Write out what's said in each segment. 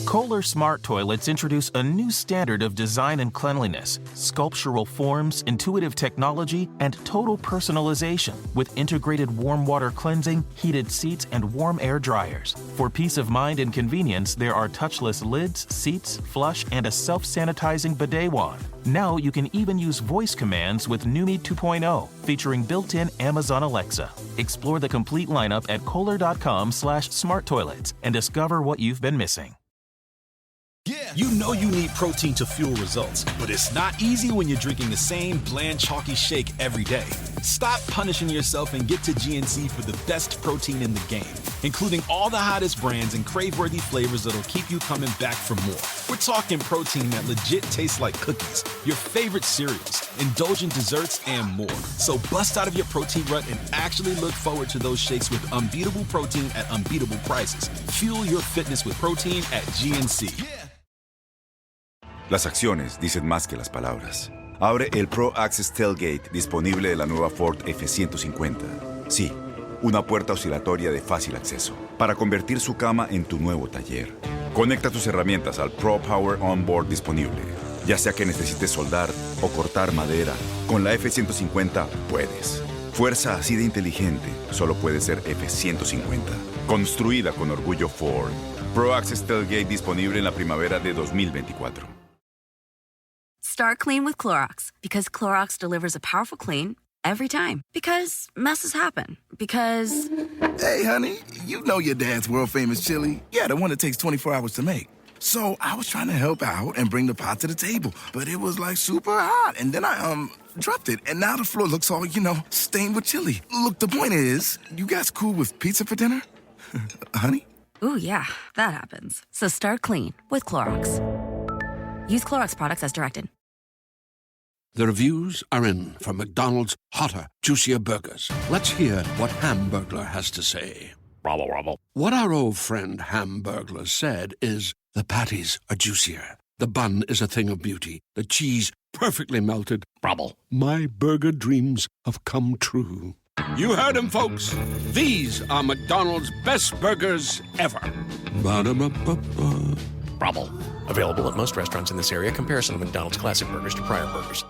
Kohler Smart Toilets introduce a new standard of design and cleanliness, sculptural forms, intuitive technology, and total personalization with integrated warm water cleansing, heated seats, and warm air dryers. For peace of mind and convenience, there are touchless lids, seats, flush, and a self-sanitizing bidet wand. Now you can even use voice commands with Numi 2.0, featuring built-in Amazon Alexa. Explore the complete lineup at kohler.com/smarttoilets and discover what you've been missing. Yeah. You know you need protein to fuel results, but it's not easy when you're drinking the same bland, chalky shake every day. Stop punishing yourself and get to GNC for the best protein in the game, including all the hottest brands and crave-worthy flavors that'll keep you coming back for more. We're talking protein that legit tastes like cookies, your favorite cereals, indulgent desserts, and more. So bust out of your protein rut and actually look forward to those shakes with unbeatable protein at unbeatable prices. Fuel your fitness with protein at GNC. Las acciones dicen más que las palabras. Abre el Pro Access Tailgate disponible de la nueva Ford F-150. Sí, una puerta oscilatoria de fácil acceso para convertir su cama en tu nuevo taller. Conecta tus herramientas al Pro Power Onboard disponible. Ya sea que necesites soldar o cortar madera, con la F-150 puedes. Fuerza así de inteligente solo puede ser F-150. Construida con orgullo Ford. Pro Access Tailgate disponible en la primavera de 2024. Start clean with Clorox, because Clorox delivers a powerful clean every time. Because messes happen. Because... Hey, honey, you know your dad's world-famous chili. Yeah, the one that takes 24 hours to make. So I was trying to help out and bring the pot to the table, but it was like super hot. And then I, dropped it, and now the floor looks all, stained with chili. Look, the point is, you guys cool with pizza for dinner? Honey? Ooh, yeah, that happens. So start clean with Clorox. Use Clorox products as directed. The reviews are in for McDonald's hotter, juicier burgers. Let's hear what Hamburglar has to say. Robble, robble. What our old friend Hamburglar said is, the patties are juicier, the bun is a thing of beauty, the cheese perfectly melted. Robble. My burger dreams have come true. You heard him, folks. These are McDonald's best burgers ever. Ba-da-ba-ba-ba. Robble. Available at most restaurants in this area. Comparison of McDonald's classic burgers to prior burgers.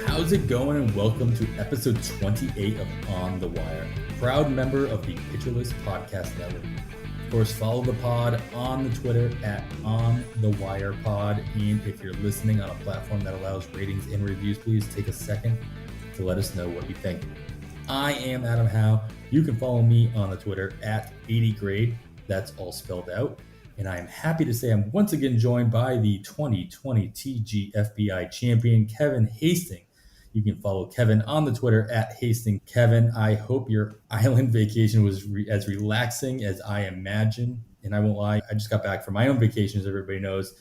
How's it going, and welcome to episode 28 of On the Wire, proud member of the Pitcherless Podcast Network. Of course, follow the pod on the Twitter at OnTheWirePod, and if you're listening on a platform that allows ratings and reviews, please take a second to let us know what you think. I am Adam Howe. You can follow me on the Twitter at 80grade. That's all spelled out. And I am happy to say I'm once again joined by the 2020 TGFBI champion, Kevin Hastings. You can follow Kevin on the Twitter at Hastings. Kevin, I hope your island vacation was as relaxing as I imagine. And I won't lie, I just got back from my own vacation, as everybody knows,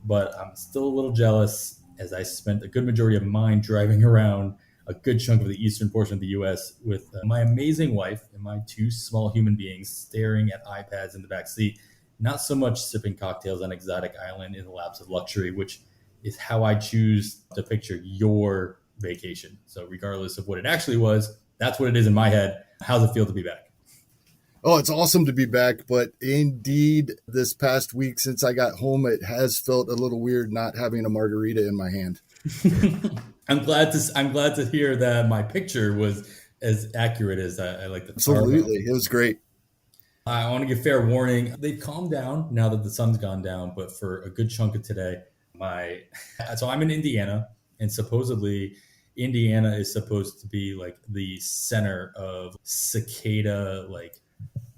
but I'm still a little jealous as I spent a good majority of mine driving around a good chunk of the eastern portion of the U.S. with my amazing wife and my two small human beings staring at iPads in the back seat, not so much sipping cocktails on exotic island in the laps of luxury, which is how I choose to picture your vacation. So regardless of what it actually was, that's what it is in my head. How's it feel to be back? Oh, it's awesome to be back. But indeed, this past week since I got home, it has felt a little weird not having a margarita in my hand. I'm glad to hear that my picture was as accurate as I like to. Absolutely. It was great. I want to give fair warning. They've calmed down now that the sun's gone down, but for a good chunk of today, so I'm in Indiana, and supposedly Indiana is supposed to be like the center of cicada, like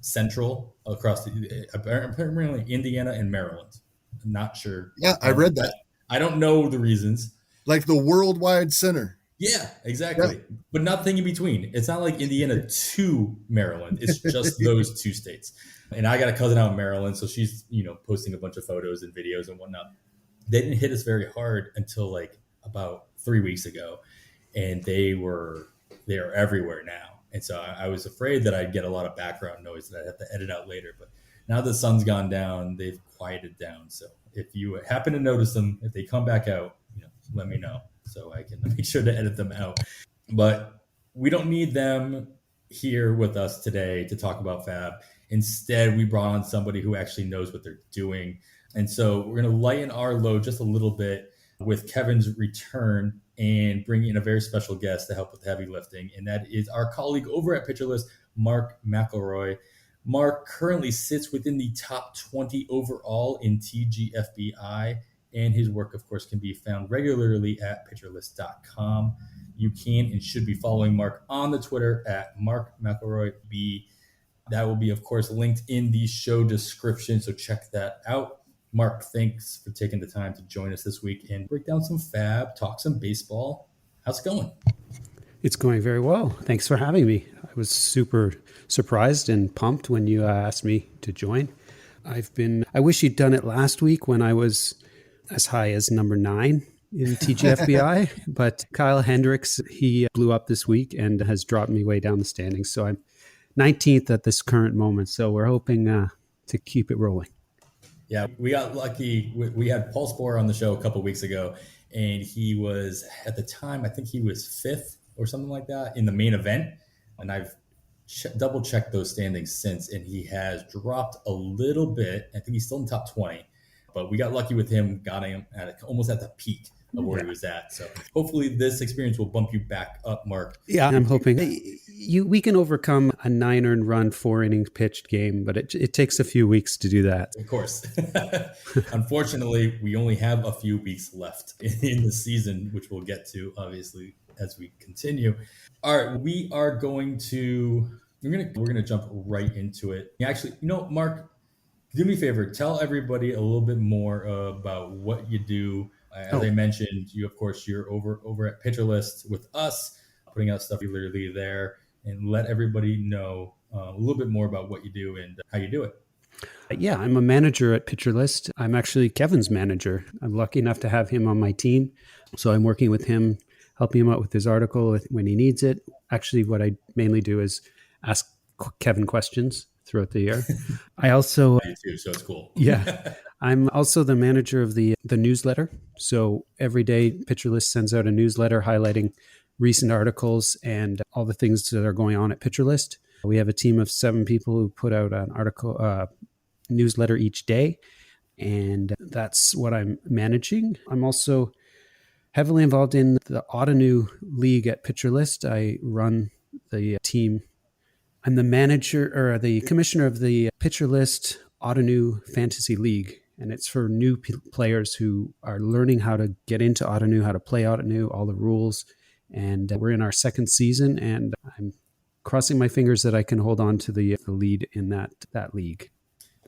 central across apparently Indiana and Maryland. I'm not sure. Yeah, I read that. I don't know the reasons. Like the worldwide center. Yeah, exactly. Yeah. But nothing in between. It's not like Indiana to Maryland. It's just those two states. And I got a cousin out in Maryland, so she's, posting a bunch of photos and videos and whatnot. They didn't hit us very hard until like about 3 weeks ago. And they are everywhere now. And so I was afraid that I'd get a lot of background noise that I'd have to edit out later. But now the sun's gone down, they've quieted down. So if you happen to notice them, if they come back out, let me know so I can make sure to edit them out. But we don't need them here with us today to talk about FAAB. Instead, we brought on somebody who actually knows what they're doing. And so we're going to lighten our load just a little bit with Kevin's return and bring in a very special guest to help with heavy lifting. And that is our colleague over at PitcherList, Mark McElroy. Mark currently sits within the top 20 overall in TGFBI, and his work, of course, can be found regularly at pitcherlist.com. You can and should be following Mark on the Twitter at Mark McElroy B. That will be, of course, linked in the show description, so check that out. Mark, thanks for taking the time to join us this week and break down some FAAB, talk some baseball. How's it going? It's going very well. Thanks for having me. I was super surprised and pumped when you asked me to join. I wish you'd done it last week when I was as high as number 9 in TGFBI, but Kyle Hendricks, he blew up this week and has dropped me way down the standings. So I'm 19th at this current moment. So we're hoping to keep it rolling. Yeah, we got lucky. We had Paul Sporer on the show a couple of weeks ago, and he was, at the time, I think he was 5th or something like that in the main event. And I've double checked those standings since, and he has dropped a little bit. I think he's still in the top 20, but we got lucky with him, got him almost at the peak of where he was at. So hopefully this experience will bump you back up, Mark. Yeah, I'm hoping. We can overcome a 9 earned run, 4 innings pitched game, but it takes a few weeks to do that. Of course. Unfortunately, we only have a few weeks left in the season, which we'll get to, obviously, as we continue. All right, we're gonna jump right into it. Actually, Mark, do me a favor, tell everybody a little bit more about what you do. As I mentioned, you're over at PitcherList with us, putting out stuff regularly there, and let everybody know a little bit more about what you do and how you do it. Yeah, I'm a manager at PitcherList. I'm actually Kevin's manager. I'm lucky enough to have him on my team. So I'm working with him, helping him out with his article when he needs it. Actually, what I mainly do is ask Kevin questions throughout the year. I also... I do too, so it's cool. Yeah. I'm also the manager of the newsletter. So every day, PitcherList sends out a newsletter highlighting recent articles and all the things that are going on at PitcherList. We have a team of 7 people who put out an article, newsletter each day, and that's what I'm managing. I'm also heavily involved in the OTW League at PitcherList. I run the team. I'm the manager or the commissioner of the PitcherList OTW Fantasy League. And it's for new players who are learning how to get into OTW, how to play OTW, all the rules. And we're in our 2nd season, and I'm crossing my fingers that I can hold on to the lead in that league.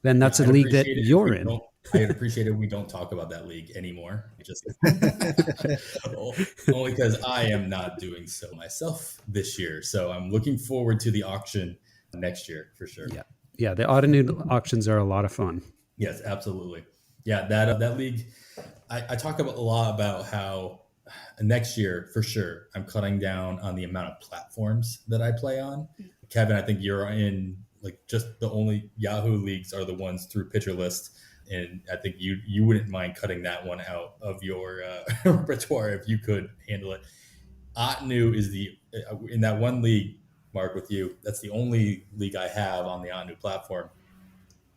Then that's a league that you're in. I'd appreciate it if we don't talk about that league anymore. Only because I am not doing so myself this year. So I'm looking forward to the auction next year for sure. Yeah, the OTW auctions are a lot of fun. Yes, absolutely. Yeah, that league, I talk a lot about how next year, for sure, I'm cutting down on the amount of platforms that I play on. Kevin, I think you're in just the only Yahoo leagues are the ones through PitcherList. And I think you wouldn't mind cutting that one out of your repertoire if you could handle it. OTW is in that one league, Mark, with you, that's the only league I have on the OTW platform.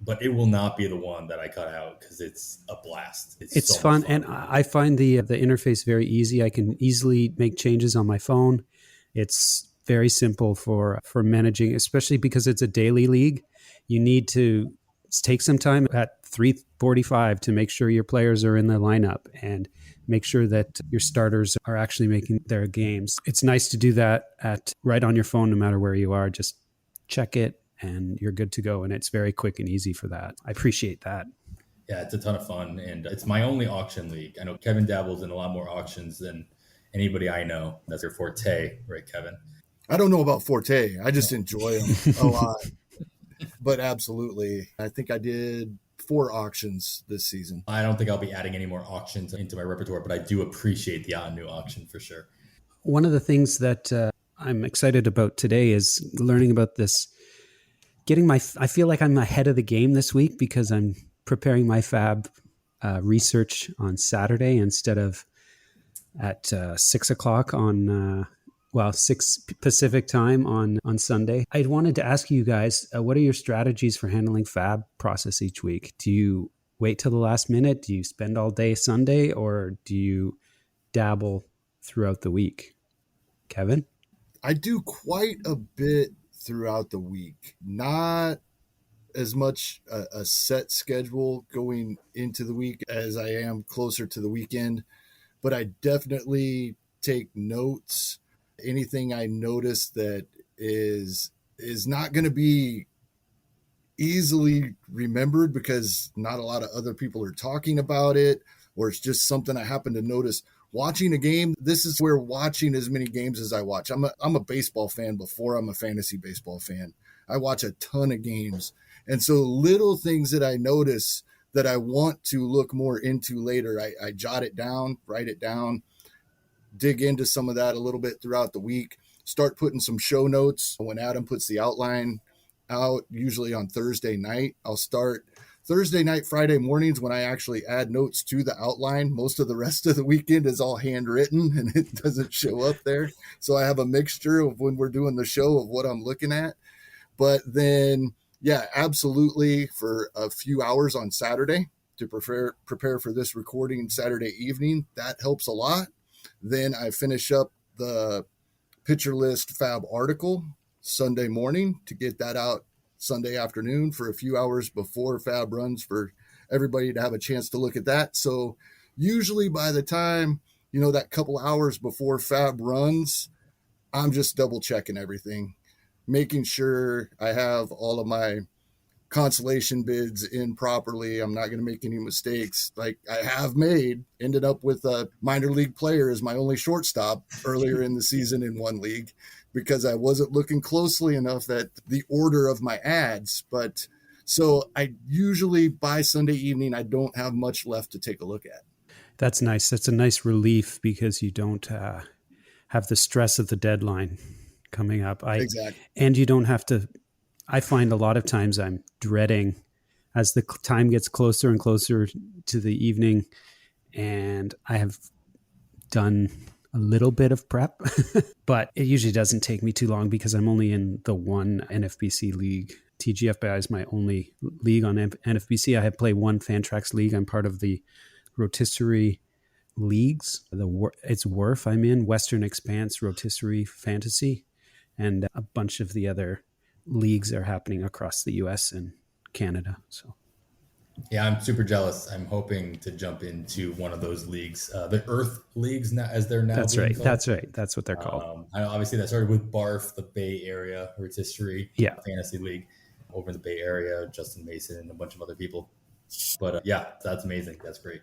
But it will not be the one that I cut out because it's a blast. It's so fun, and I find the interface very easy. I can easily make changes on my phone. It's very simple for managing, especially because it's a daily league. You need to take some time at 3:45 to make sure your players are in the lineup and make sure that your starters are actually making their games. It's nice to do that right on your phone, no matter where you are. Just check it, and you're good to go. And it's very quick and easy for that. I appreciate that. Yeah, it's a ton of fun. And it's my only auction league. I know Kevin dabbles in a lot more auctions than anybody I know. That's your forte, right, Kevin? I don't know about forte. I just enjoy them a lot. But absolutely. I think I did 4 auctions this season. I don't think I'll be adding any more auctions into my repertoire, but I do appreciate the new auction for sure. One of the things that I'm excited about today is learning about this. I feel like I'm ahead of the game this week because I'm preparing my FAAB research on Saturday instead of at 6 o'clock on 6 Pacific time on Sunday. I wanted to ask you guys, what are your strategies for handling FAAB process each week? Do you wait till the last minute? Do you spend all day Sunday, or do you dabble throughout the week? Kevin? I do quite a bit throughout the week. Not as much a set schedule going into the week as I am closer to the weekend, but I definitely take notes. Anything I notice that is not going to be easily remembered because not a lot of other people are talking about it, or it's just something I happen to notice watching a game. This is where watching as many games as I watch. I'm a baseball fan before I'm a fantasy baseball fan. I watch a ton of games. And so little things that I notice that I want to look more into later, I jot it down, write it down, dig into some of that a little bit throughout the week, start putting some show notes. When Adam puts the outline out, usually on Thursday night, I'll start Thursday night, Friday mornings when I actually add notes to the outline. Most of the rest of the weekend is all handwritten and it doesn't show up there. So I have a mixture of when we're doing the show of what I'm looking at. But then, yeah, absolutely, for a few hours on Saturday to prepare for this recording Saturday evening, that helps a lot. Then I finish up the pitcher list FAAB article Sunday morning to get that out Sunday afternoon for a few hours before FAAB runs for everybody to have a chance to look at that. So usually by the time, that couple hours before FAAB runs, I'm just double checking everything, making sure I have all of my consolation bids in properly. I'm not going to make any mistakes like I have ended up with a minor league player as my only shortstop earlier in the season in one league because I wasn't looking closely enough at the order of my ads. But so I usually by Sunday evening, I don't have much left to take a look at. That's nice. That's a nice relief because you don't have the stress of the deadline coming up. Exactly. And you don't have to. I find a lot of times I'm dreading as the time gets closer and closer to the evening, and I have done a little bit of prep, but it usually doesn't take me too long because I'm only in the one NFBC league. TGFBI is my only league on NFBC. I have played one Fantrax league. I'm part of the rotisserie leagues. It's WERF I'm in, Western Expanse Rotisserie Fantasy, and a bunch of the other leagues are happening across the US and Canada. So yeah, I'm super jealous. I'm hoping to jump into one of those leagues, the Earth leagues, as they're now. That's right. Called. That's right. That's what they're called. I know obviously that started with BARF, the Bay Area Rotisserie Fantasy League over in the Bay Area, Justin Mason and a bunch of other people. But yeah, that's amazing. That's great.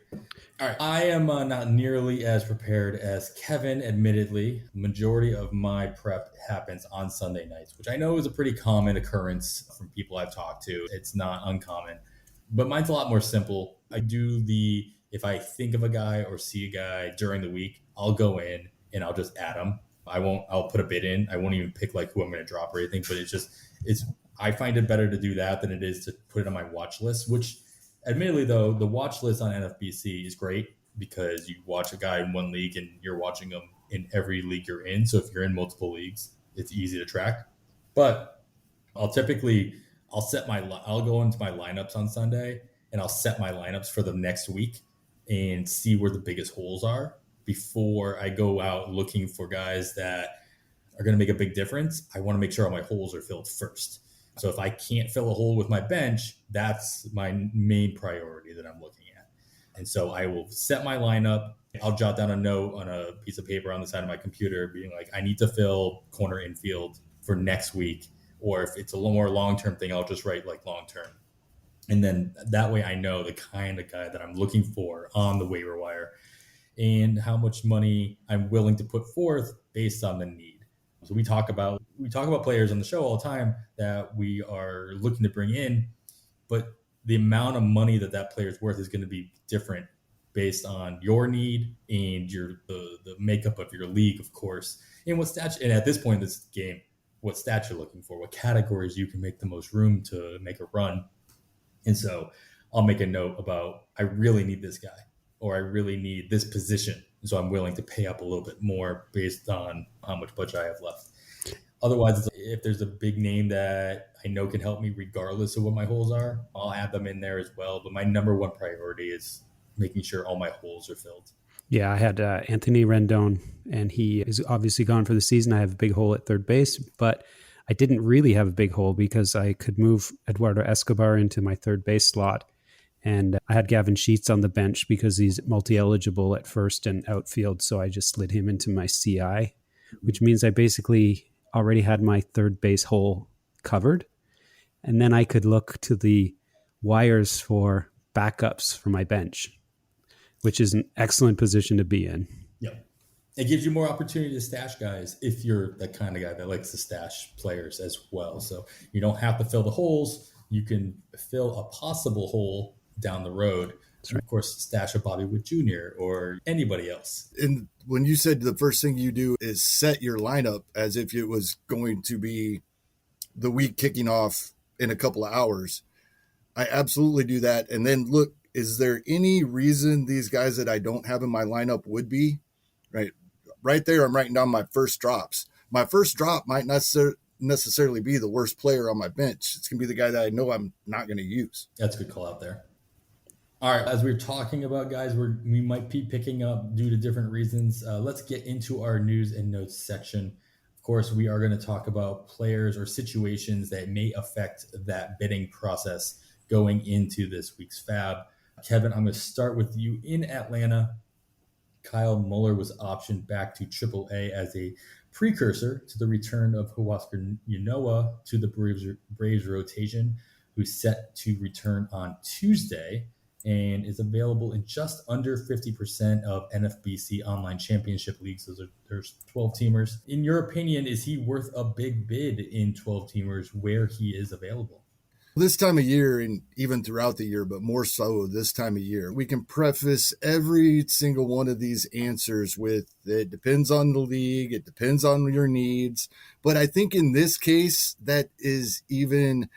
All right. I am not nearly as prepared as Kevin, admittedly. Majority of my prep happens on Sunday nights, which I know is a pretty common occurrence from people I've talked to. It's not uncommon, but mine's a lot more simple. I do if I think of a guy or see a guy during the week, I'll go in and I'll just add him. I'll put a bid in. I won't even pick like who I'm going to drop or anything, but I find it better to do that than it is to put it on my watch list, which admittedly, though, the watch list on NFBC is great because you watch a guy in one league and you're watching them in every league you're in. So if you're in multiple leagues, it's easy to track. But I'll go into my lineups on Sunday and I'll set my lineups for the next week and see where the biggest holes are before I go out looking for guys that are going to make a big difference. I want to make sure all my holes are filled first. So if I can't fill a hole with my bench, that's my main priority that I'm looking at. And so I will set my lineup. I'll jot down a note on a piece of paper on the side of my computer being like, I need to fill corner infield for next week. Or if it's a little more long-term thing, I'll just write like long-term. And then that way I know the kind of guy that I'm looking for on the waiver wire and how much money I'm willing to put forth based on the need. So we talk about players on the show all the time that we are looking to bring in, but the amount of money that player is worth is going to be different based on your need and the makeup of your league, of course, and what stats. And at this point in this game, what stats you're looking for, what categories you can make the most room to make a run. And so I'll make a note about I really need this guy or I really need this position And so I'm willing to pay up a little bit more based on how much budget I have left. Otherwise, if there's a big name that I know can help me regardless of what my holes are, I'll add them in there as well. But my number one priority is making sure all my holes are filled. Yeah, I had Anthony Rendon, and he is obviously gone for the season. I have a big hole at third base, but I didn't really have a big hole because I could move Eduardo Escobar into my third base slot. And I had Gavin Sheets on the bench because he's multi-eligible at first and outfield, so I just slid him into my CI, which means I basically already had my third base hole covered. And then I could look to the wires for backups for my bench, which is an excellent position to be in. Yep. It gives you more opportunity to stash guys if you're that kind of guy that likes to stash players as well. So you don't have to fill the holes. You can fill a possible hole down the road. Right. Of course, stash a Bobby Witt Jr. or anybody else. And when you said the first thing you do is set your lineup as if it was going to be the week kicking off in a couple of hours, I absolutely do that. And then look, is there any reason these guys that I don't have in my lineup would be? Right there, I'm writing down my first drops. My first drop might not necessarily be the worst player on my bench. It's going to be the guy that I know I'm not going to use. That's a good call out there. All right, as we're talking about guys we might be picking up due to different reasons, let's get into our news and notes section. Of course, we are going to talk about players or situations that may affect that bidding process going into this week's FAAB. Kevin, I'm going to start with you. In Atlanta, Kyle Muller was optioned back to AAA as a precursor to the return of Huascar Ynoa to the Braves rotation, who's set to return on Tuesday and is available in just under 50% of NFBC online championship leagues. There's 12-teamers. In your opinion, is he worth a big bid in 12-teamers where he is available? This time of year, and even throughout the year, but more so this time of year, we can preface every single one of these answers with it depends on the league, it depends on your needs. But I think in this case, that is even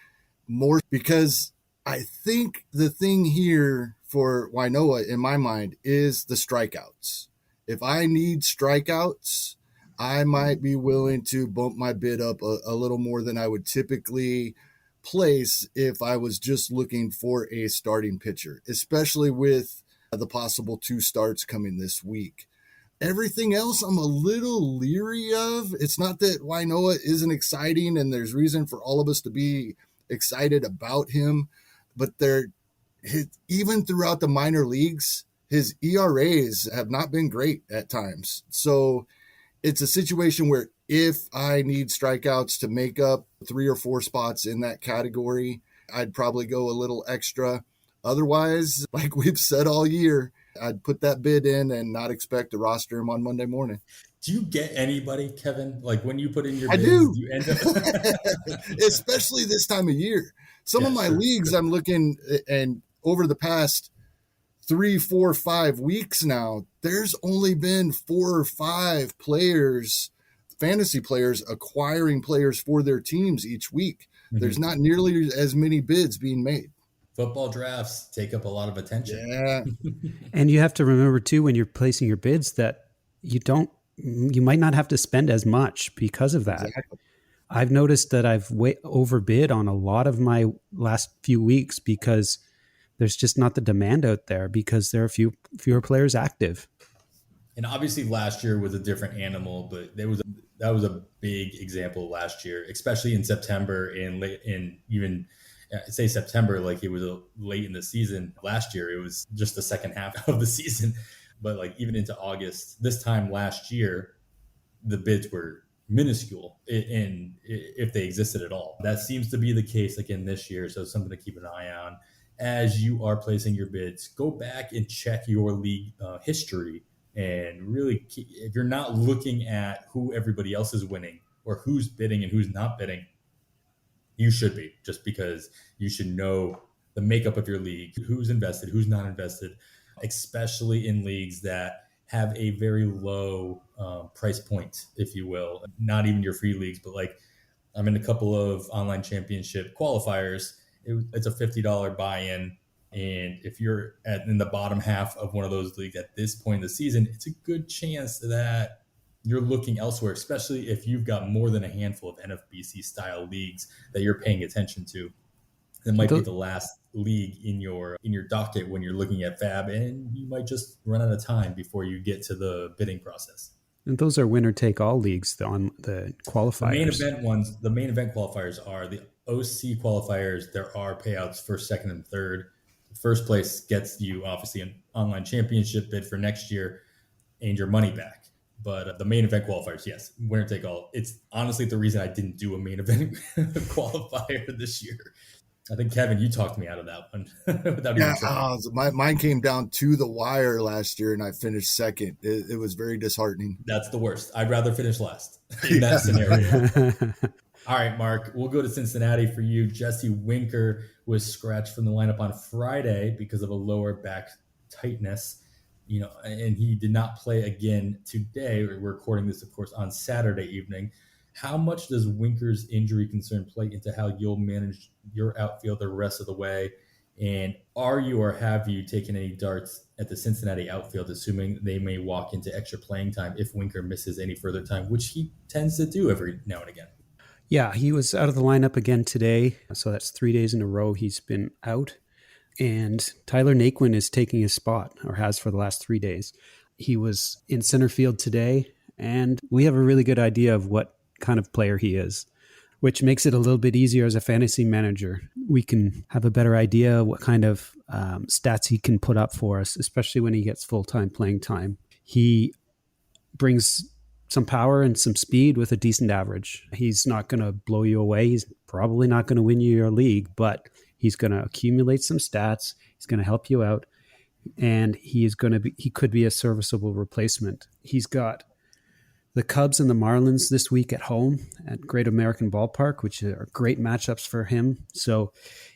more, because I think the thing here for Ynoa, in my mind, is the strikeouts. If I need strikeouts, I might be willing to bump my bid up a little more than I would typically place if I was just looking for a starting pitcher, especially with the possible 2 starts coming this week. Everything else I'm a little leery of. It's not that Ynoa isn't exciting and there's reason for all of us to be excited about him, but even throughout the minor leagues, his ERAs have not been great at times. So it's a situation where if I need strikeouts to make up 3 or 4 spots in that category, I'd probably go a little extra. Otherwise, like we've said all year, I'd put that bid in and not expect to roster him on Monday morning. Do you get anybody, Kevin? Like when you put in your bids, I do. You end up especially this time of year. Some of my leagues I'm looking, and over the past 3, 4, 5 weeks now, there's only been 4 or 5 players, fantasy players, acquiring players for their teams each week. Mm-hmm. There's not nearly as many bids being made. Football drafts take up a lot of attention. Yeah. And you have to remember too, when you're placing your bids, that you might not have to spend as much because of that. Exactly. I've noticed that I've way overbid on a lot of my last few weeks because there's just not the demand out there because there are fewer players active. And obviously last year was a different animal, but that was a big example last year, especially in September and late in even say September, like it was late in the season. Last year, it was just the second half of the season. But like even into August, this time last year, the bids were minuscule if they existed at all. That seems to be the case again this year. So something to keep an eye on as you are placing your bids. Go back and check your league history. And really, if you're not looking at who everybody else is winning or who's bidding and who's not bidding, you should be, just because you should know the makeup of your league, who's invested, who's not invested, especially in leagues that have a very low price point, if you will. Not even your free leagues, but like I'm in a couple of online championship qualifiers. It's a $50 buy-in. And if you're in the bottom half of one of those leagues at this point in the season, it's a good chance that you're looking elsewhere, especially if you've got more than a handful of NFBC style leagues that you're paying attention to. That might be the last league in your docket when you're looking at FAAB, and you might just run out of time before you get to the bidding process. And those are winner take all leagues on the qualifiers. The main event qualifiers are the OC qualifiers. There are payouts first, second, and third. First place gets you obviously an online championship bid for next year and your money back. But the main event qualifiers, yes, winner take all. It's honestly the reason I didn't do a main event qualifier this year. I think, Kevin, you talked me out of that one without even trying. Mine came down to the wire last year, and I finished second. It was very disheartening. That's the worst. I'd rather finish last in that scenario. All right, Mark, we'll go to Cincinnati for you. Jesse Winker was scratched from the lineup on Friday because of a lower back tightness, and he did not play again today. We're recording this, of course, on Saturday evening. How much does Winker's injury concern play into how you'll manage your outfield the rest of the way? And are you or have you taken any darts at the Cincinnati outfield, assuming they may walk into extra playing time if Winker misses any further time, which he tends to do every now and again? Yeah, he was out of the lineup again today. So that's 3 days in a row he's been out. And Tyler Naquin is taking his spot, or has for the last 3 days. He was in center field today, and we have a really good idea of what kind of player he is, which makes it a little bit easier as a fantasy manager. We can have a better idea what kind of stats he can put up for us, especially when he gets full-time playing time. He brings some power and some speed with a decent average. He's not going to blow you away. He's probably not going to win you your league, but he's going to accumulate some stats. He's going to help you out, and he could be a serviceable replacement. He's got the Cubs and the Marlins this week at home at Great American Ballpark, which are great matchups for him. So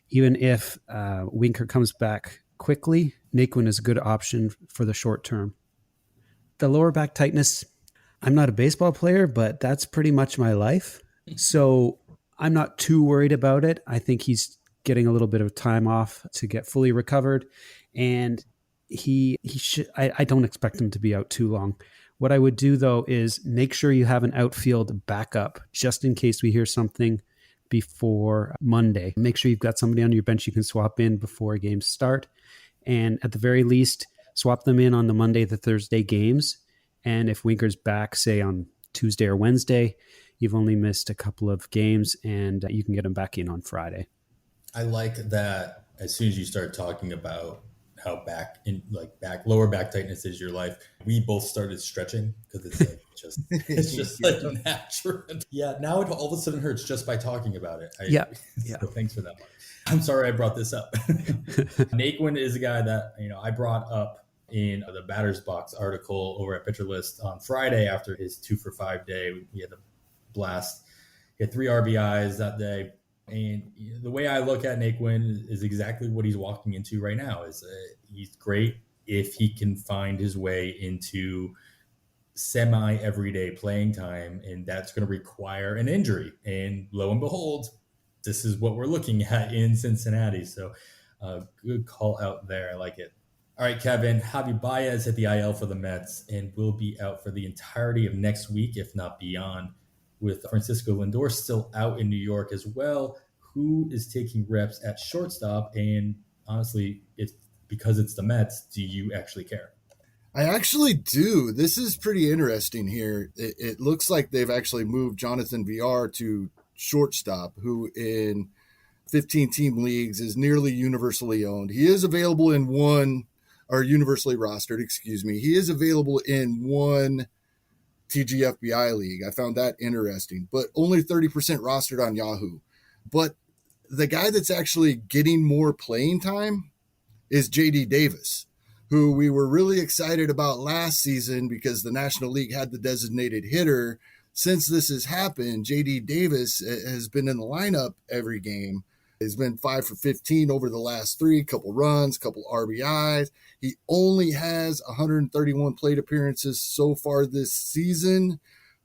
even if Winker comes back quickly, Naquin is a good option for the short term. The lower back tightness, I'm not a baseball player, but that's pretty much my life. So I'm not too worried about it. I think he's getting a little bit of time off to get fully recovered. And he should. I don't expect him to be out too long. What I would do, though, is make sure you have an outfield backup just in case we hear something before Monday. Make sure you've got somebody on your bench you can swap in before games start. And at the very least, swap them in on the Monday, the Thursday games. And if Winker's back, say on Tuesday or Wednesday, you've only missed a couple of games and you can get him back in on Friday. I like that as soon as you start talking about how lower back tightness is your life, we both started stretching because it's just like natural. Yeah, now it all of a sudden hurts just by talking about it. So thanks for that, Mark. I'm sorry I brought this up. Naquin is a guy that I brought up in the Batter's Box article over at Pitcher List on Friday after his 2-for-5 day. We had a blast. He had 3 RBIs that day. And the way I look at Naquin is exactly what he's walking into right now. He's great if he can find his way into semi-everyday playing time, and that's going to require an injury. And lo and behold, this is what we're looking at in Cincinnati. So good call out there. I like it. All right, Kevin, Javi Baez hit the IL for the Mets and will be out for the entirety of next week, if not beyond, with Francisco Lindor still out in New York as well. Who is taking reps at shortstop? And honestly, because it's the Mets, do you actually care? I actually do. This is pretty interesting here. It looks like they've actually moved Jonathan Villar to shortstop, who in 15-team leagues is nearly universally owned. He is available in universally rostered, He is available in one TGFBI league. I found that interesting, but only 30% rostered on Yahoo. But the guy that's actually getting more playing time is JD Davis, who we were really excited about last season because the National League had the designated hitter. Since this has happened, JD Davis has been in the lineup every game. He's been 5 for 15 over the last 3, couple runs, couple RBIs. He only has 131 plate appearances so far this season,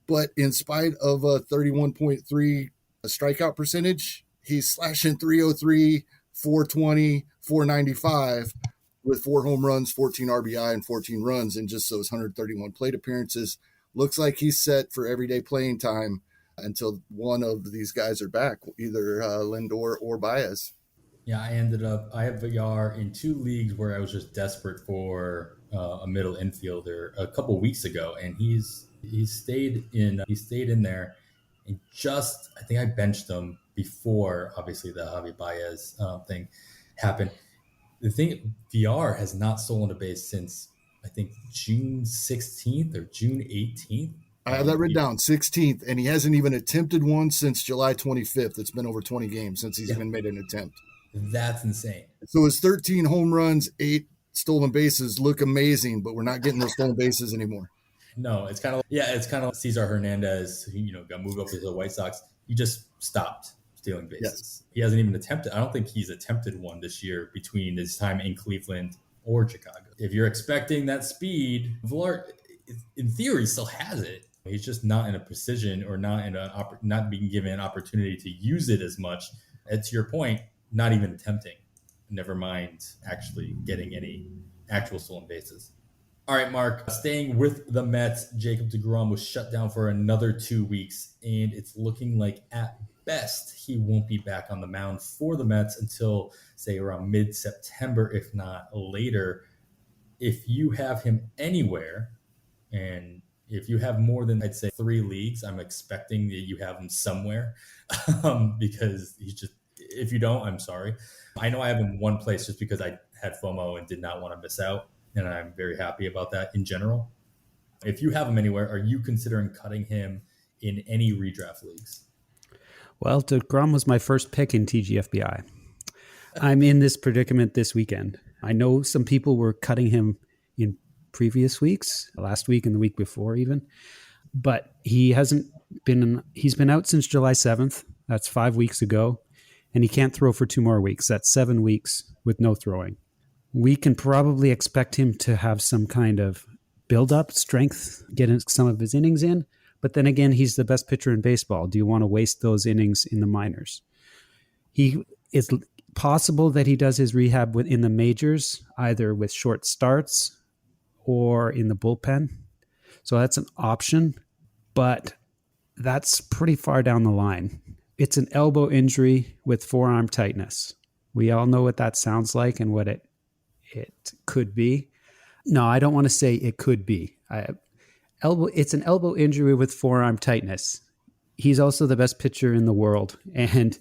but in spite of a 31.3 strikeout percentage, he's slashing 303, 420, .495 with 4 home runs, 14 RBI, and 14 runs in just those 131 plate appearances. Looks like he's set for everyday playing time until one of these guys are back, either Lindor or Baez. Yeah, I have VR in 2 leagues where I was just desperate for a middle infielder a couple weeks ago, and he stayed in there, and I think I benched him before obviously the Javi Baez thing happened. The thing, VR has not stolen a base since I think June 16th or June 18th. I have that written down, 16th, and he hasn't even attempted one since July 25th. It's been over 20 games since he's even made an attempt. That's insane. So his 13 home runs, 8 stolen bases look amazing, but we're not getting those stolen bases anymore. No, it's kind of like Cesar Hernandez, who got moved up to the White Sox. He just stopped stealing bases. Yes. He hasn't even attempted. I don't think he's attempted one this year between his time in Cleveland or Chicago. If you're expecting that speed, Villar, in theory, still has it. He's just not in a position or not being given an opportunity to use it as much. And to your point, not even attempting. Never mind actually getting any actual stolen bases. All right, Mark, staying with the Mets, Jacob deGrom was shut down for another 2 weeks, and it's looking like at best he won't be back on the mound for the Mets until, say, around mid-September, if not later. If you have him anywhere, and if you have more than, I'd say, 3 leagues, I'm expecting that you have him somewhere because he's just, if you don't, I'm sorry. I know I have him one place just because I had FOMO and did not want to miss out, and I'm very happy about that in general. If you have him anywhere, are you considering cutting him in any redraft leagues? Well, deGrom was my first pick in TGFBI. I'm in this predicament this weekend. I know some people were cutting him in previous weeks, last week and the week before even, but he's been out since July 7th. That's 5 weeks ago. And he can't throw for 2 more weeks. That's 7 weeks with no throwing. We can probably expect him to have some kind of build-up strength, getting some of his innings in. But then again, he's the best pitcher in baseball. Do you want to waste those innings in the minors? It's possible that he does his rehab in the majors, either with short starts or in the bullpen. So that's an option, but that's pretty far down the line. It's an elbow injury with forearm tightness. We all know what that sounds like and what it could be. No, I don't want to say it could be. It's an elbow injury with forearm tightness. He's also the best pitcher in the world and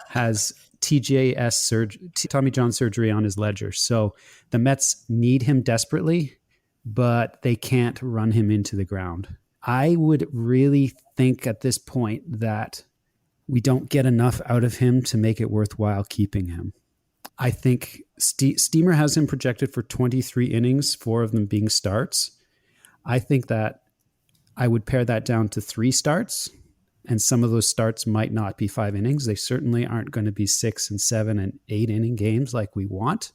has TJS surgery, Tommy John surgery on his ledger. So the Mets need him desperately, but they can't run him into the ground. I would really think at this point that we don't get enough out of him to make it worthwhile keeping him. I think Steamer has him projected for 23 innings, 4 of them being starts. I think that I would pare that down to 3 starts, and some of those starts might not be 5 innings. They certainly aren't going to be 6 and 7 and 8 inning games like we want.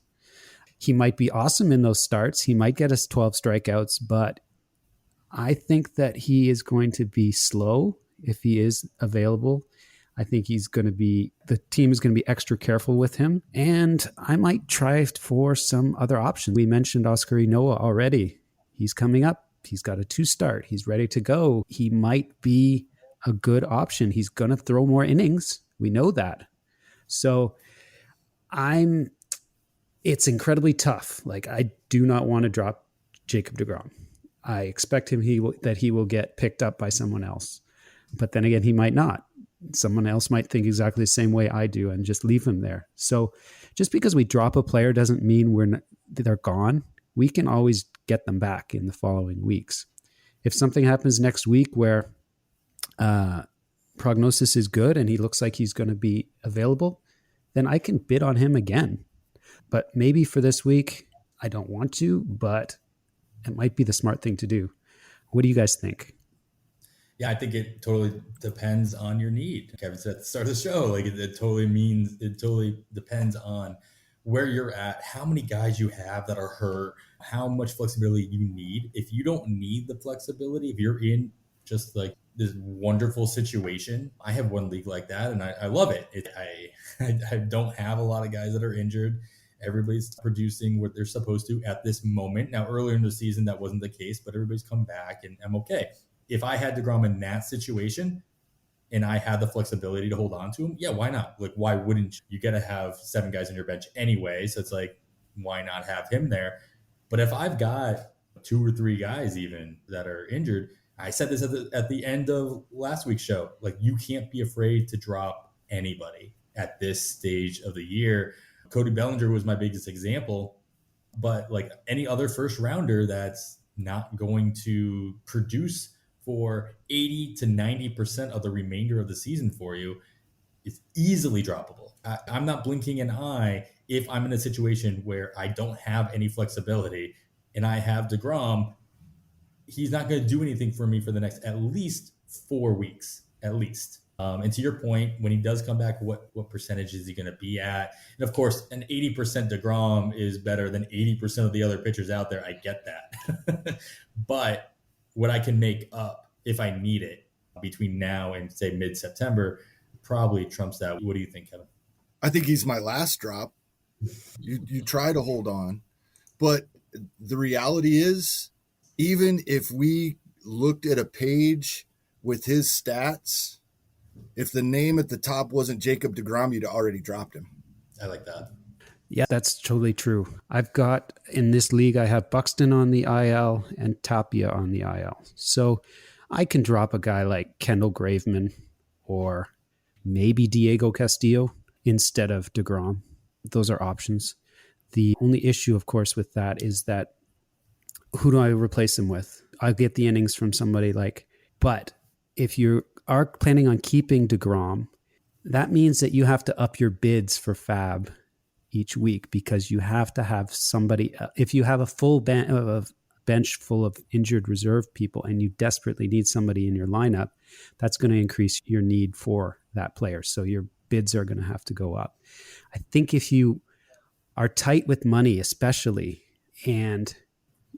He might be awesome in those starts. He might get us 12 strikeouts, but I think that he is going to be slow if he is available. I think the team is going to be extra careful with him. And I might try for some other options. We mentioned Oscar Inoa already. He's coming up. He's got a 2 start. He's ready to go. He might be a good option. He's going to throw more innings. We know that. So it's incredibly tough. Like, I do not want to drop Jacob deGrom. I expect that he will get picked up by someone else. But then again, he might not. Someone else might think exactly the same way I do and just leave him there. So just because we drop a player doesn't mean they're gone. We can always get them back in the following weeks. If something happens next week where prognosis is good and he looks like he's going to be available, then I can bid on him again. But maybe for this week, I don't want to, but it might be the smart thing to do. What do you guys think? Yeah, I think it totally depends on your need. Kevin said at the start of the show, like it totally depends on where you're at, how many guys you have that are hurt, how much flexibility you need. If you don't need the flexibility, if you're in just like this wonderful situation, I have one league like that and I love it. I don't have a lot of guys that are injured. Everybody's producing what they're supposed to at this moment. Now, earlier in the season, that wasn't the case, but everybody's come back and I'm okay. If I had deGrom in that situation and I had the flexibility to hold on to him, yeah, why not? Like, why wouldn't you? You got to have 7 guys on your bench anyway. So it's like, why not have him there? But if I've got 2 or 3 guys even that are injured, I said this at the end of last week's show, like, you can't be afraid to drop anybody at this stage of the year. Cody Bellinger was my biggest example, but like any other first rounder that's not going to produce for 80 to 90% of the remainder of the season for you, it's easily droppable. I'm not blinking an eye if I'm in a situation where I don't have any flexibility and I have deGrom. He's not going to do anything for me for the next at least 4 weeks, at least. And to your point, when he does come back, what percentage is he going to be at? And of course, an 80% deGrom is better than 80% of the other pitchers out there. I get that. But what I can make up if I need it between now and say mid-September probably trumps that. What do you think, Kevin? I think he's my last drop. You try to hold on, but the reality is, even if we looked at a page with his stats, if the name at the top wasn't Jacob deGrom, you'd already dropped him. I like that. Yeah, that's totally true. I've got, in this league, I have Buxton on the IL and Tapia on the IL. So I can drop a guy like Kendall Graveman or maybe Diego Castillo instead of deGrom. Those are options. The only issue, of course, with that is that who do I replace him with? I'll get the innings from somebody but if you are planning on keeping deGrom, that means that you have to up your bids for FAAB each week because you have to have somebody. If you have a full bench full of injured reserve people and you desperately need somebody in your lineup, that's going to increase your need for that player. So your bids are going to have to go up. I think if you are tight with money, especially, and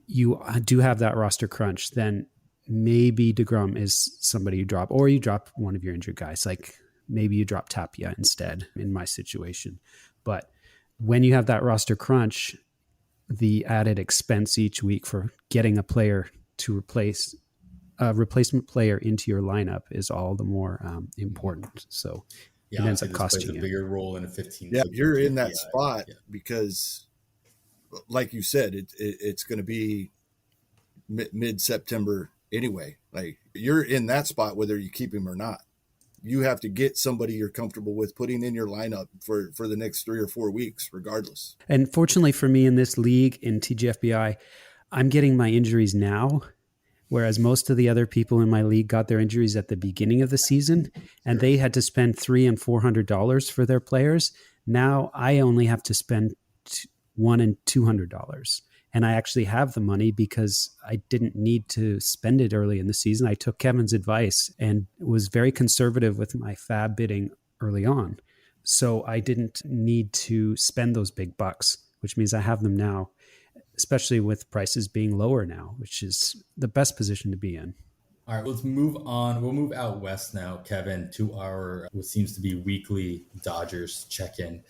you do have that roster crunch, then maybe deGrom is somebody you drop, or you drop one of your injured guys. Like maybe you drop Tapia instead in my situation. But when you have that roster crunch, the added expense each week for getting a player to replace a replacement player into your lineup is all the more important. So it ends up costing you a bigger role in a 15. Yeah, you're in that spot because, like you said, it's going to be mid-September anyway. Like, you're in that spot whether you keep him or not. You have to get somebody you're comfortable with putting in your lineup for the next 3 or 4 weeks, regardless. And fortunately for me in this league, in TGFBI, I'm getting my injuries now, whereas most of the other people in my league got their injuries at the beginning of the season, and they had to spend $300 and $400 for their players. Now I only have to spend $100 and $200. And I actually have the money because I didn't need to spend it early in the season. I took Kevin's advice and was very conservative with my FAAB bidding early on. So I didn't need to spend those big bucks, which means I have them now, especially with prices being lower now, which is the best position to be in. All right, let's move on. We'll move out west now, Kevin, to our what seems to be weekly Dodgers check-in.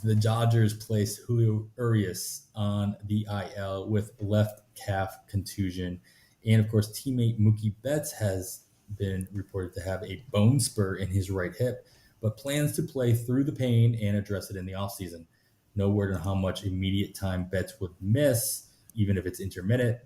The Dodgers placed Julio Urias on the IL with left calf contusion. And, of course, teammate Mookie Betts has been reported to have a bone spur in his right hip, but plans to play through the pain and address it in the offseason. No word on how much immediate time Betts would miss, even if it's intermittent.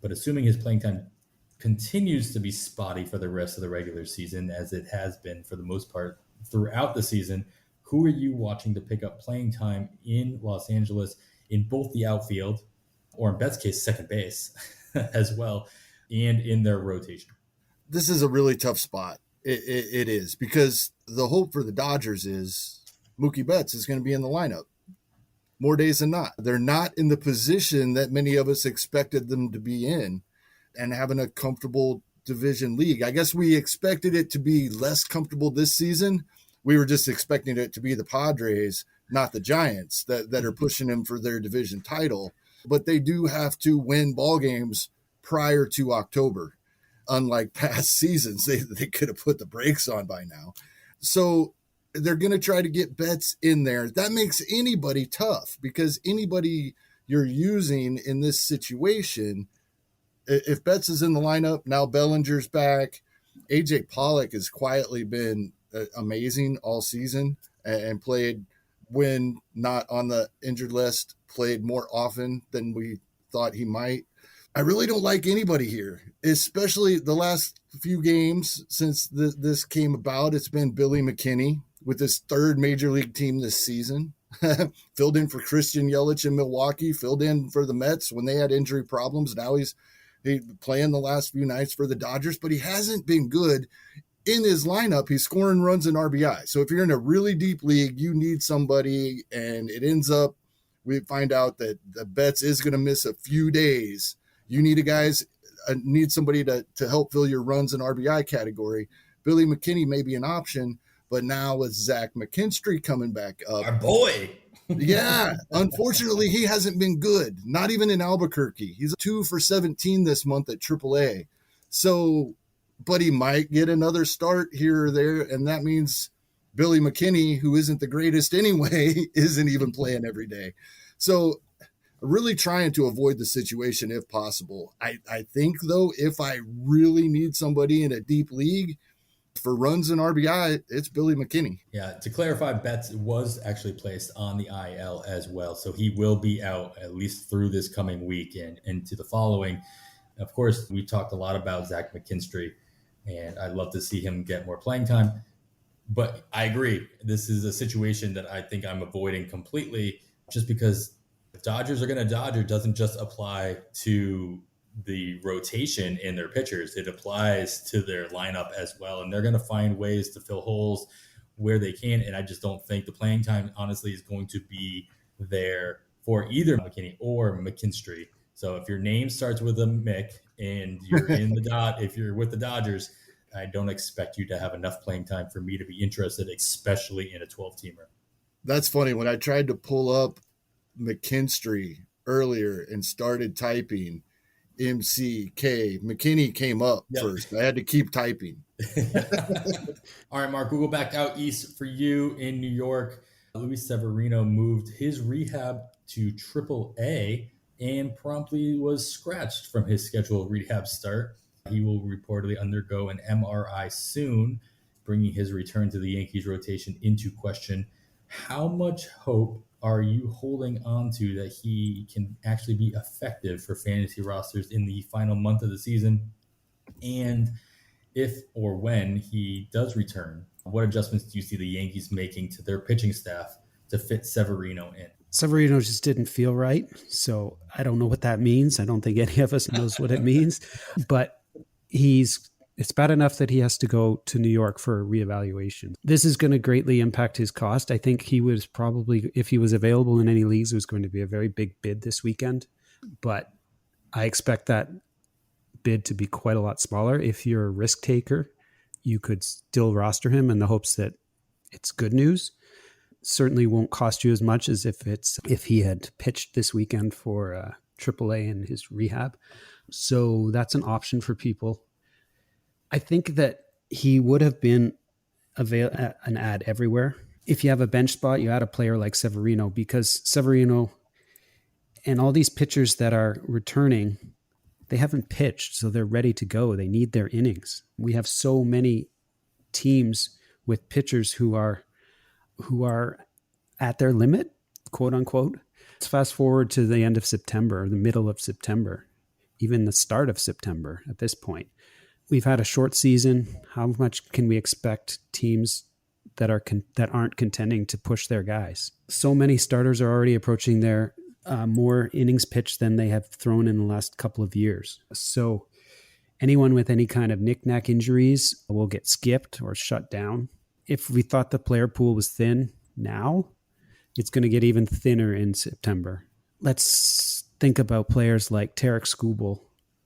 But assuming his playing time continues to be spotty for the rest of the regular season, as it has been for the most part throughout the season, who are you watching to pick up playing time in Los Angeles in both the outfield, or in Betts' case, second base as well, and in their rotation? This is a really tough spot. It is, because the hope for the Dodgers is Mookie Betts is going to be in the lineup more days than not. They're not in the position that many of us expected them to be in and having a comfortable division league. I guess we expected it to be less comfortable this season. We were just expecting it to be the Padres, not the Giants, that are pushing them for their division title. But they do have to win ball games prior to October. Unlike past seasons, they could have put the brakes on by now. So they're going to try to get Betts in there. That makes anybody tough because anybody you're using in this situation, if Betts is in the lineup, now Bellinger's back. AJ Pollock has quietly been amazing all season and played, when not on the injured list, played more often than we thought he might. I really don't like anybody here, especially the last few games since this came about. It's been Billy McKinney with his third major league team this season. Filled in for Christian Yelich in Milwaukee, filled in for the Mets when they had injury problems. Now he's playing the last few nights for the Dodgers, but he hasn't been good in his lineup. He's scoring runs and RBI. So if you're in a really deep league, you need somebody, and it ends up, we find out that the Betts is going to miss a few days. You need somebody to help fill your runs and RBI category. Billy McKinney may be an option, but now with Zach McKinstry coming back up. Our boy. Yeah, unfortunately, he hasn't been good, not even in Albuquerque. He's 2 for 17 this month at AAA. So, but he might get another start here or there, and that means Billy McKinney, who isn't the greatest anyway, isn't even playing every day. So really trying to avoid the situation if possible. I think, though, if I really need somebody in a deep league for runs and RBI, it's Billy McKinney. Yeah, to clarify, Betts was actually placed on the IL as well. So he will be out at least through this coming week and into the following. Of course, we talked a lot about Zach McKinstry, and I'd love to see him get more playing time. But I agree. This is a situation that I think I'm avoiding completely, just because the Dodgers are going to Dodger doesn't just apply to the rotation in their pitchers. It applies to their lineup as well. And they're going to find ways to fill holes where they can. And I just don't think the playing time, honestly, is going to be there for either McKinney or McKinstry. So if your name starts with a Mick and you're if you're with the Dodgers, I don't expect you to have enough playing time for me to be interested, especially in a 12-teamer. That's funny. When I tried to pull up McKinstry earlier and started typing MCK, McKinney came up first. I had to keep typing. All right, Mark, we'll go back out east for you in New York. Luis Severino moved his rehab to AAA and promptly was scratched from his scheduled rehab start. He will reportedly undergo an MRI soon, bringing his return to the Yankees rotation into question. How much hope are you holding on to that he can actually be effective for fantasy rosters in the final month of the season? And if or when he does return, what adjustments do you see the Yankees making to their pitching staff to fit Severino in? Severino just didn't feel right, so I don't know what that means. I don't think any of us knows what it means, but it's bad enough that he has to go to New York for a reevaluation. This is going to greatly impact his cost. I think he was probably, if he was available in any leagues, it was going to be a very big bid this weekend, but I expect that bid to be quite a lot smaller. If you're a risk taker, you could still roster him in the hopes that it's good news. Certainly won't cost you as much as if he had pitched this weekend for AAA in his rehab. So that's an option for people. I think that he would have been an ad everywhere. If you have a bench spot, you add a player like Severino, because Severino and all these pitchers that are returning, they haven't pitched, so they're ready to go. They need their innings. We have so many teams with pitchers who are at their limit, quote unquote. Let's fast forward to the end of September, the middle of September, even the start of September at this point. We've had a short season. How much can we expect teams that aren't contending to push their guys? So many starters are already approaching their more innings pitched than they have thrown in the last couple of years. So anyone with any kind of knick-knack injuries will get skipped or shut down. If we thought the player pool was thin now, it's going to get even thinner in September. Let's think about players like Tarek Skubal,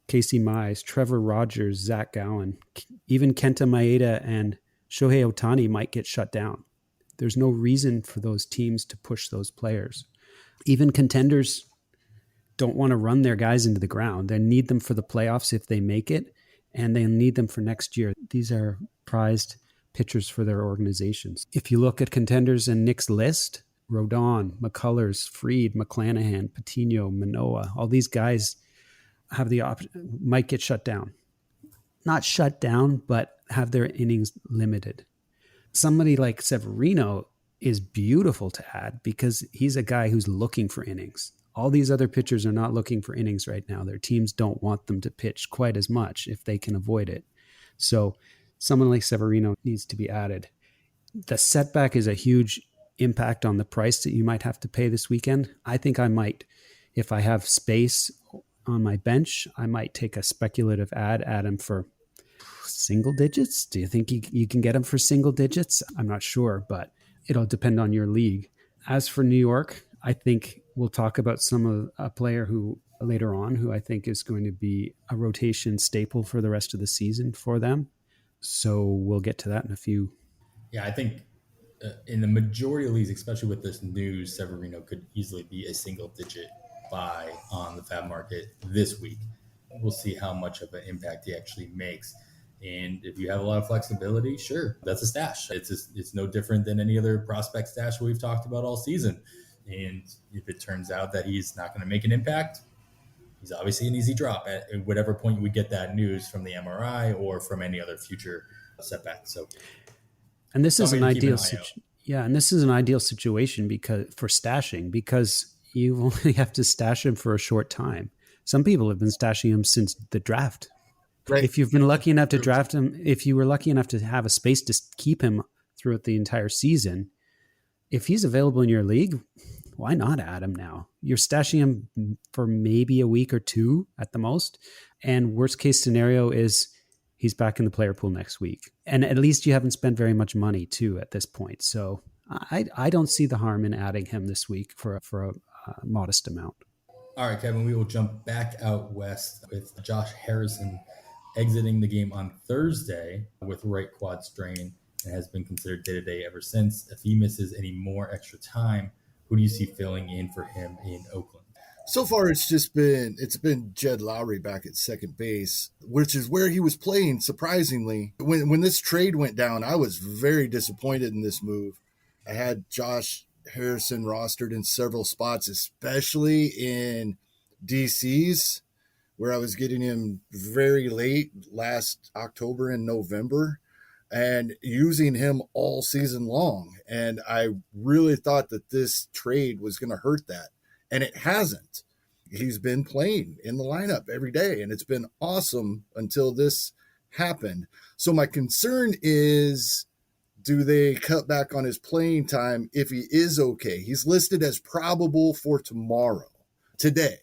Casey Mize, Trevor Rogers, Zach Gowen, even Kenta Maeda and Shohei Ohtani might get shut down. There's no reason for those teams to push those players. Even contenders don't want to run their guys into the ground. They need them for the playoffs if they make it, and they need them for next year. These are prized pitchers for their organizations. If you look at contenders in Nick's list, Rodon, McCullers, Fried, McClanahan, Patino, Manoah, all these guys have the option, might get shut down. Not shut down, but have their innings limited. Somebody like Severino is beautiful to add because he's a guy who's looking for innings. All these other pitchers are not looking for innings right now. Their teams don't want them to pitch quite as much if they can avoid it. So someone like Severino needs to be added. The setback is a huge impact on the price that you might have to pay this weekend. I think I might, if I have space on my bench, I might take a speculative add him for single digits. Do you think you can get him for single digits? I'm not sure, but it'll depend on your league. As for New York, I think we'll talk about a player who later on, who I think is going to be a rotation staple for the rest of the season for them. So we'll get to that in a few. Yeah, I think in the majority of leagues, especially with this news, Severino could easily be a single-digit buy on the FAAB market this week. We'll see how much of an impact he actually makes. And if you have a lot of flexibility, sure, that's a stash. It's no different than any other prospect stash we've talked about all season. And if it turns out that he's not going to make an impact, he's obviously an easy drop at whatever point we get that news from the MRI or from any other future setback. So, and this is an ideal and this is an ideal situation for stashing because you only have to stash him for a short time. Some people have been stashing him since the draft. Right. If you've been lucky enough to draft him, if you were lucky enough to have a space to keep him throughout the entire season, if he's available in your league, why not add him now? You're stashing him for maybe a week or two at the most. And worst case scenario is he's back in the player pool next week. And at least you haven't spent very much money too at this point. So I don't see the harm in adding him this week for a modest amount. All right, Kevin, we will jump back out west with Josh Harrison exiting the game on Thursday with right quad strain and has been considered day-to-day ever since. If he misses any more extra time, who do you see filling in for him in Oakland? So far, it's been Jed Lowry back at second base, which is where he was playing, surprisingly. When this trade went down, I was very disappointed in this move. I had Josh Harrison rostered in several spots, especially in DCs, where I was getting him very late last October and November and using him all season long. And I really thought that this trade was going to hurt that. And it hasn't. He's been playing in the lineup every day, and it's been awesome until this happened. So my concern is, do they cut back on his playing time if he is okay? He's listed as probable for today,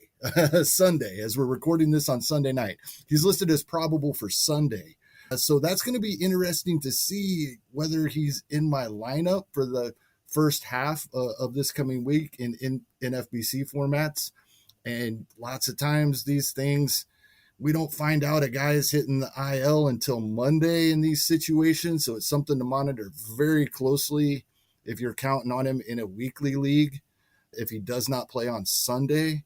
Sunday, as we're recording this on Sunday night. He's listed as probable for Sunday. So that's going to be interesting to see whether he's in my lineup for the first half of this coming week in FBC formats. And lots of times these things, we don't find out a guy is hitting the IL until Monday in these situations. So it's something to monitor very closely if you're counting on him in a weekly league, if he does not play on Sunday.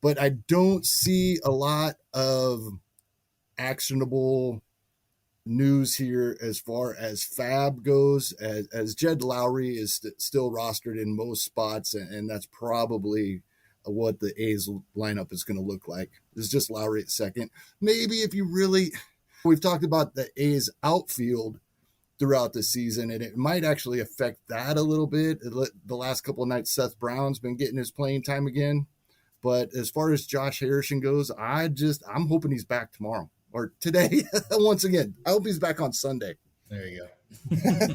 But I don't see a lot of actionable news here as far as FAAB goes, as Jed Lowry is still rostered in most spots, and that's probably what the A's lineup is going to look like. It's just Lowry at second. Maybe if you really, we've talked about the A's outfield throughout the season, and it might actually affect that a little bit. The last couple of nights, Seth Brown's been getting his playing time again. But as far as Josh Harrison goes, I'm hoping he's back tomorrow or today. Once again, I hope he's back on Sunday. There you go.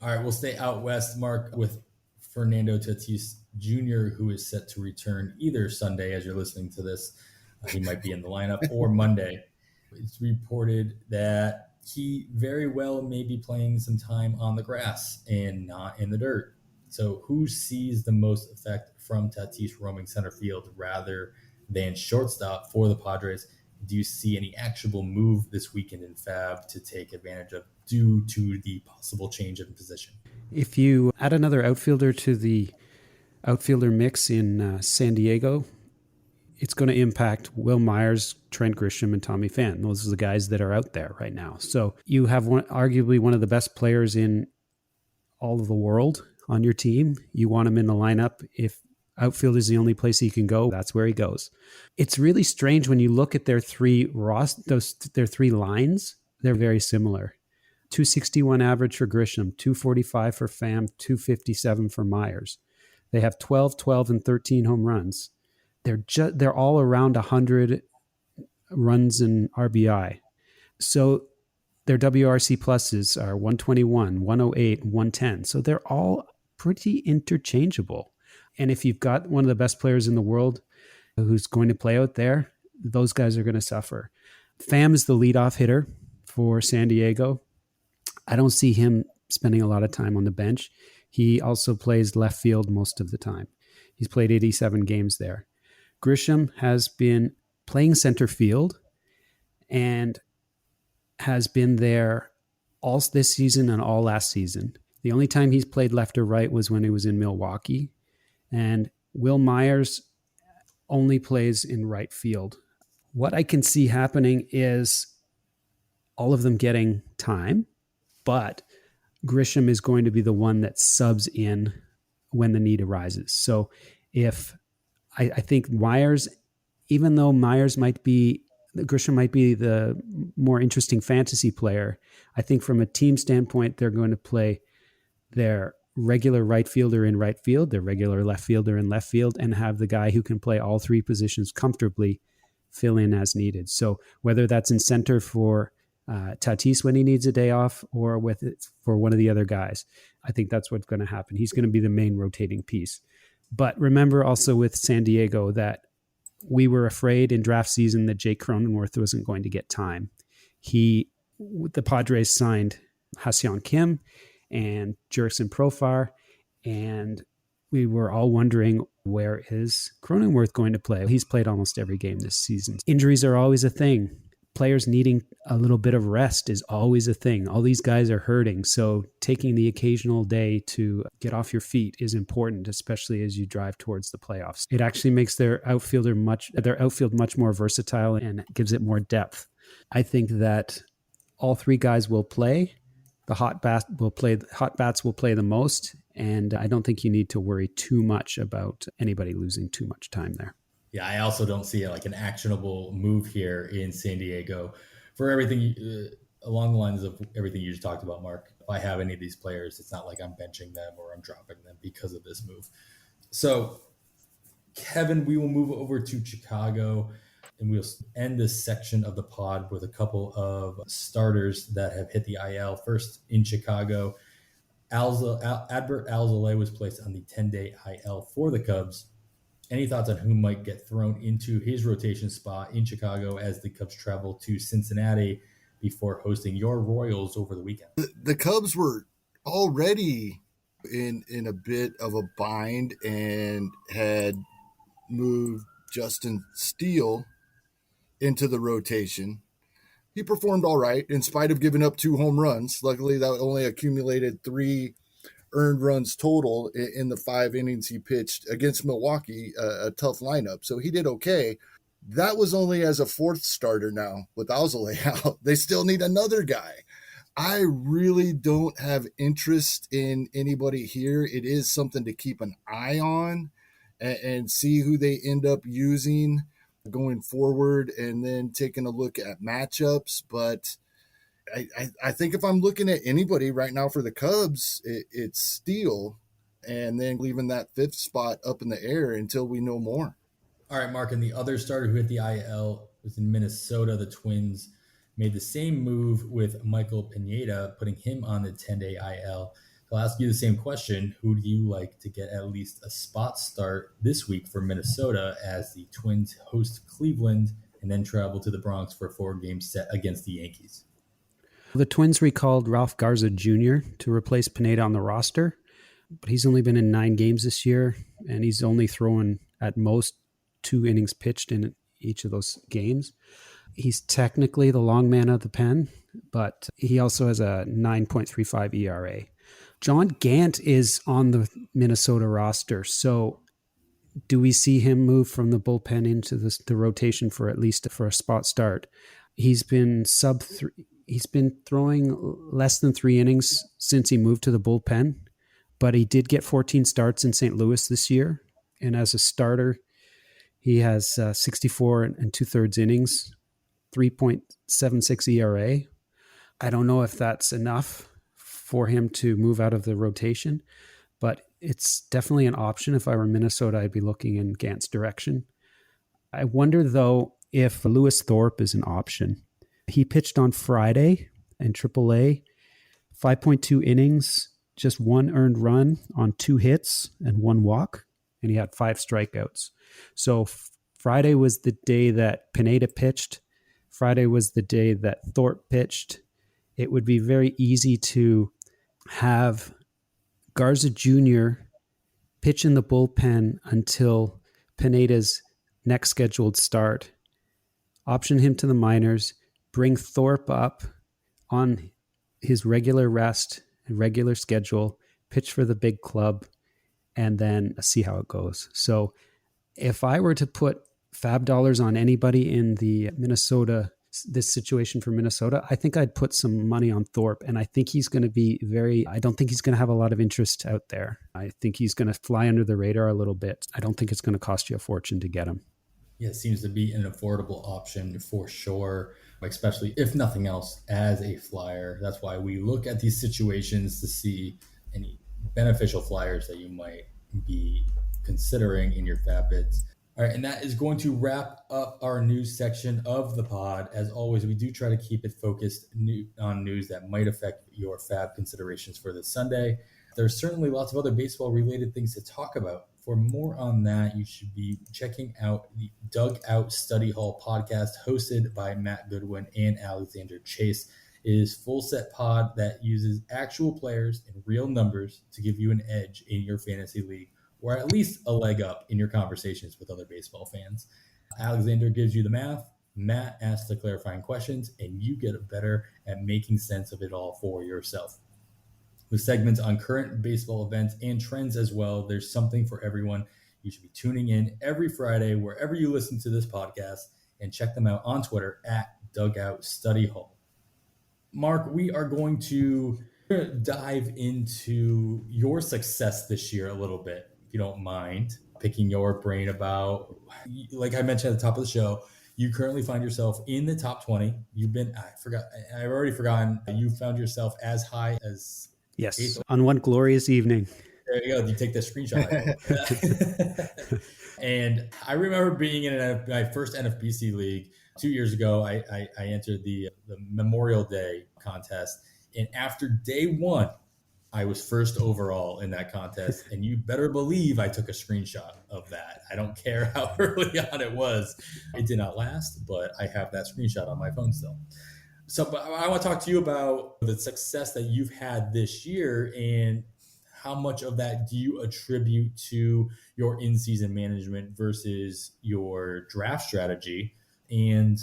All right, we'll stay out west, Mark, with Fernando Tatis Jr., who is set to return either Sunday, as you're listening to this. He might be in the lineup, or Monday. It's reported that he very well may be playing some time on the grass and not in the dirt. So who sees the most effect from Tatis roaming center field rather than shortstop for the Padres? Do you see any actionable move this weekend in FAAB to take advantage of due to the possible change in position? If you add another outfielder to the outfielder mix in San Diego, it's going to impact Will Myers, Trent Grisham, and Tommy Pham. Those are the guys that are out there right now. So you have arguably one of the best players in all of the world on your team. You want him in the lineup. If outfield is the only place he can go, that's where he goes. It's really strange when you look at their three lines. They're very similar. 261 average for Grisham, 245 for Pham, 257 for Myers. They have 12, 12, and 13 home runs. They're all around 100 runs and RBI. So their WRC pluses are 121, 108, 110. So they're all pretty interchangeable. And if you've got one of the best players in the world who's going to play out there, those guys are going to suffer. Pham is the leadoff hitter for San Diego. I don't see him spending a lot of time on the bench. He also plays left field most of the time. He's played 87 games there. Grisham has been playing center field and has been there all this season and all last season. The only time he's played left or right was when he was in Milwaukee. And Will Myers only plays in right field. What I can see happening is all of them getting time, but Grisham is going to be the one that subs in when the need arises. So if I think Myers, even though Grisham might be the more interesting fantasy player, I think from a team standpoint, they're going to play their regular right fielder in right field, their regular left fielder in left field, and have the guy who can play all three positions comfortably fill in as needed. So whether that's in center for Tatis when he needs a day off or for one of the other guys, I think that's what's going to happen. He's going to be the main rotating piece. But remember also with San Diego that we were afraid in draft season that Jake Cronenworth wasn't going to get time. The Padres signed Ha-Seong Kim and Jurickson Profar, and we were all wondering, where is Cronenworth going to play? He's played almost every game this season. Injuries are always a thing. Players needing a little bit of rest is always a thing. All these guys are hurting, so taking the occasional day to get off your feet is important, especially as you drive towards the playoffs. It actually makes their outfield much more versatile and gives it more depth. I think that all three guys will play. The hot bats will play the most, and I don't think you need to worry too much about anybody losing too much time there. Yeah, I also don't see like an actionable move here in San Diego for everything along the lines of everything you just talked about, Mark. If I have any of these players, it's not like I'm benching them or I'm dropping them because of this move. So, Kevin, we will move over to Chicago, and we'll end this section of the pod with a couple of starters that have hit the IL. First, in Chicago, Adbert Alzolay was placed on the 10-day IL for the Cubs. Any thoughts on who might get thrown into his rotation spot in Chicago as the Cubs travel to Cincinnati before hosting your Royals over the weekend? The Cubs were already in a bit of a bind and had moved Justin Steele into the rotation. He performed all right in spite of giving up 2 home runs. Luckily, that only accumulated 3 earned runs total in the 5 innings he pitched against Milwaukee, a tough lineup. So he did okay. That was only as a 4th starter now with Alzolay out. They still need another guy. I really don't have interest in anybody here. It is something to keep an eye on and see who they end up using going forward, and then taking a look at matchups. But I think if I'm looking at anybody right now for the Cubs, it's Steele, and then leaving that 5th spot up in the air until we know more. All right, Mark, and the other starter who hit the IL was in Minnesota. The Twins made the same move with Michael Pineda, putting him on the 10-day IL. I'll ask you the same question. Who do you like to get at least a spot start this week for Minnesota as the Twins host Cleveland and then travel to the Bronx for a 4-game set against the Yankees? The Twins recalled Ralph Garza Jr. to replace Pineda on the roster, but he's only been in 9 games this year, and he's only thrown at most 2 innings pitched in each of those games. He's technically the long man of the pen, but he also has a 9.35 ERA. John Gant is on the Minnesota roster, so Do we see him move from the bullpen into the rotation for at least for a spot start? He's been he's been throwing less than 3 innings since he moved to the bullpen, but he did get 14 starts in St. Louis this year. And as a starter, he has 64 and 2/3 innings, 3.76 ERA. I don't know if that's enough for him to move out of the rotation, but it's definitely an option. If I were Minnesota, I'd be looking in Gant's direction. I wonder, though, if Lewis Thorpe is an option. He pitched on Friday in AAA, 5.2 innings, just 1 earned run on 2 hits and 1 walk, and he had 5 strikeouts. So Friday was the day that Pineda pitched. Friday was the day that Thorpe pitched. It would be very easy to have Garza Jr. pitch in the bullpen until Pineda's next scheduled start, option him to the minors, bring Thorpe up on his regular rest and regular schedule, pitch for the big club, and then see how it goes. So if I were to put FAAB dollars on anybody in the this situation for Minnesota, I think I'd put some money on Thorpe, and I think he's going to be I don't think he's going to have a lot of interest out there. I think he's going to fly under the radar a little bit. I don't think it's going to cost you a fortune to get him. Yeah, it seems to be an affordable option for sure, especially if nothing else as a flyer. That's why we look at these situations to see any beneficial flyers that you might be considering in your FAAB bids. All right, and that is going to wrap up our news section of the pod. As always, we do try to keep it focused on news that might affect your FAAB considerations for this Sunday. There's certainly lots of other baseball-related things to talk about. For more on that, you should be checking out the Dugout Study Hall podcast hosted by Matt Goodwin and Alexander Chase. It is full set pod that uses actual players and real numbers to give you an edge in your fantasy league, or at least a leg up in your conversations with other baseball fans. Alexander gives you the math, Matt asks the clarifying questions, and you get better at making sense of it all for yourself. With segments on current baseball events and trends as well, there's something for everyone. You should be tuning in every Friday wherever you listen to this podcast, and check them out on Twitter at Dugout Study Hall. Mark, we are going to dive into your success this year a little bit, if you don't mind picking your brain about, like I mentioned at the top of the show, you currently find yourself in the top 20. I've already forgotten. You found yourself as high as... Yes, on one glorious evening. There you go. You take that screenshot. And I remember being in my first NFBC league 2 years ago. I entered the Memorial Day contest. And after day 1, I was first overall in that contest. And you better believe I took a screenshot of that. I don't care how early on it was. It did not last, but I have that screenshot on my phone still. So but I want to talk to you about the success that you've had this year, and how much of that do you attribute to your in-season management versus your draft strategy, and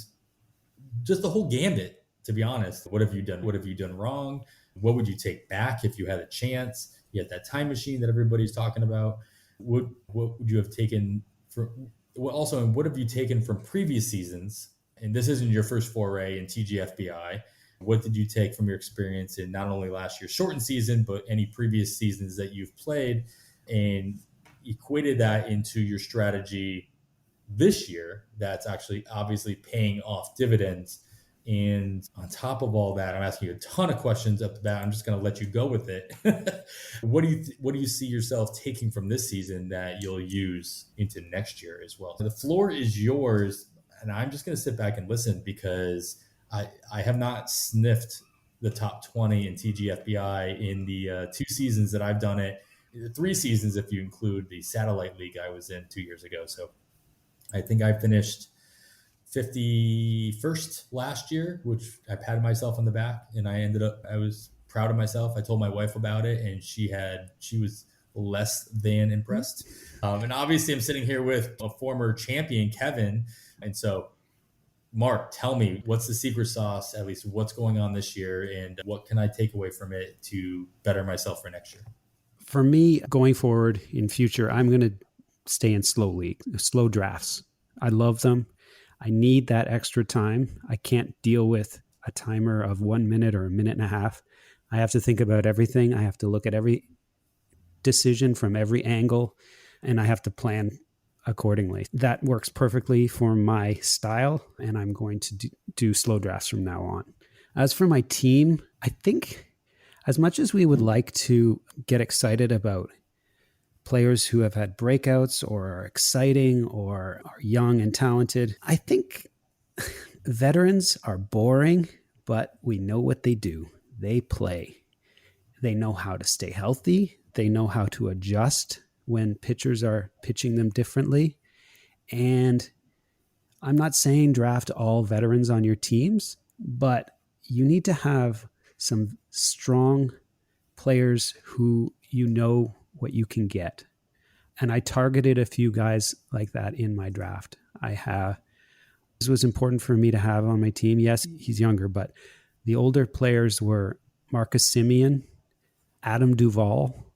just the whole gambit, to be honest. What have you done? What have you done wrong? What would you take back if you had a chance? You had that time machine that everybody's talking about. What would you have taken from? Also, what have you taken from previous seasons? And this isn't your first foray in TGFBI. What did you take from your experience in not only last year's shortened season, but any previous seasons that you've played, and equated that into your strategy this year that's actually obviously paying off dividends? And on top of all that, I'm asking you a ton of questions up the bat. I'm just going to let you go with it. What do you see yourself taking from this season that you'll use into next year as well? The floor is yours. And I'm just going to sit back and listen, because I have not sniffed the top 20 in TGFBI in the 2 seasons that I've done it. 3 seasons if you include the satellite league I was in 2 years ago. So I think I finished 51st last year, which I patted myself on the back, and I was proud of myself. I told my wife about it, and she was less than impressed. And obviously I'm sitting here with a former champion, Kevin. And so, Mark, tell me, what's the secret sauce, at least what's going on this year, and what can I take away from it to better myself for next year? For me, going forward in future, I'm going to stay in slow drafts. I love them. I need that extra time. I can't deal with a timer of 1 minute or a minute and a half. I have to think about everything. I have to look at every decision from every angle, and I have to plan accordingly. That works perfectly for my style, and I'm going to do slow drafts from now on. As for my team, I think as much as we would like to get excited about players who have had breakouts or are exciting or are young and talented, I think veterans are boring, but we know what they do. They play. They know how to stay healthy. They know how to adjust when pitchers are pitching them differently. And I'm not saying draft all veterans on your teams, but you need to have some strong players who you know what you can get. And I targeted a few guys like that in my draft. This was important for me to have on my team. Yes, he's younger, but the older players were Marcus Semien, Adam Duvall,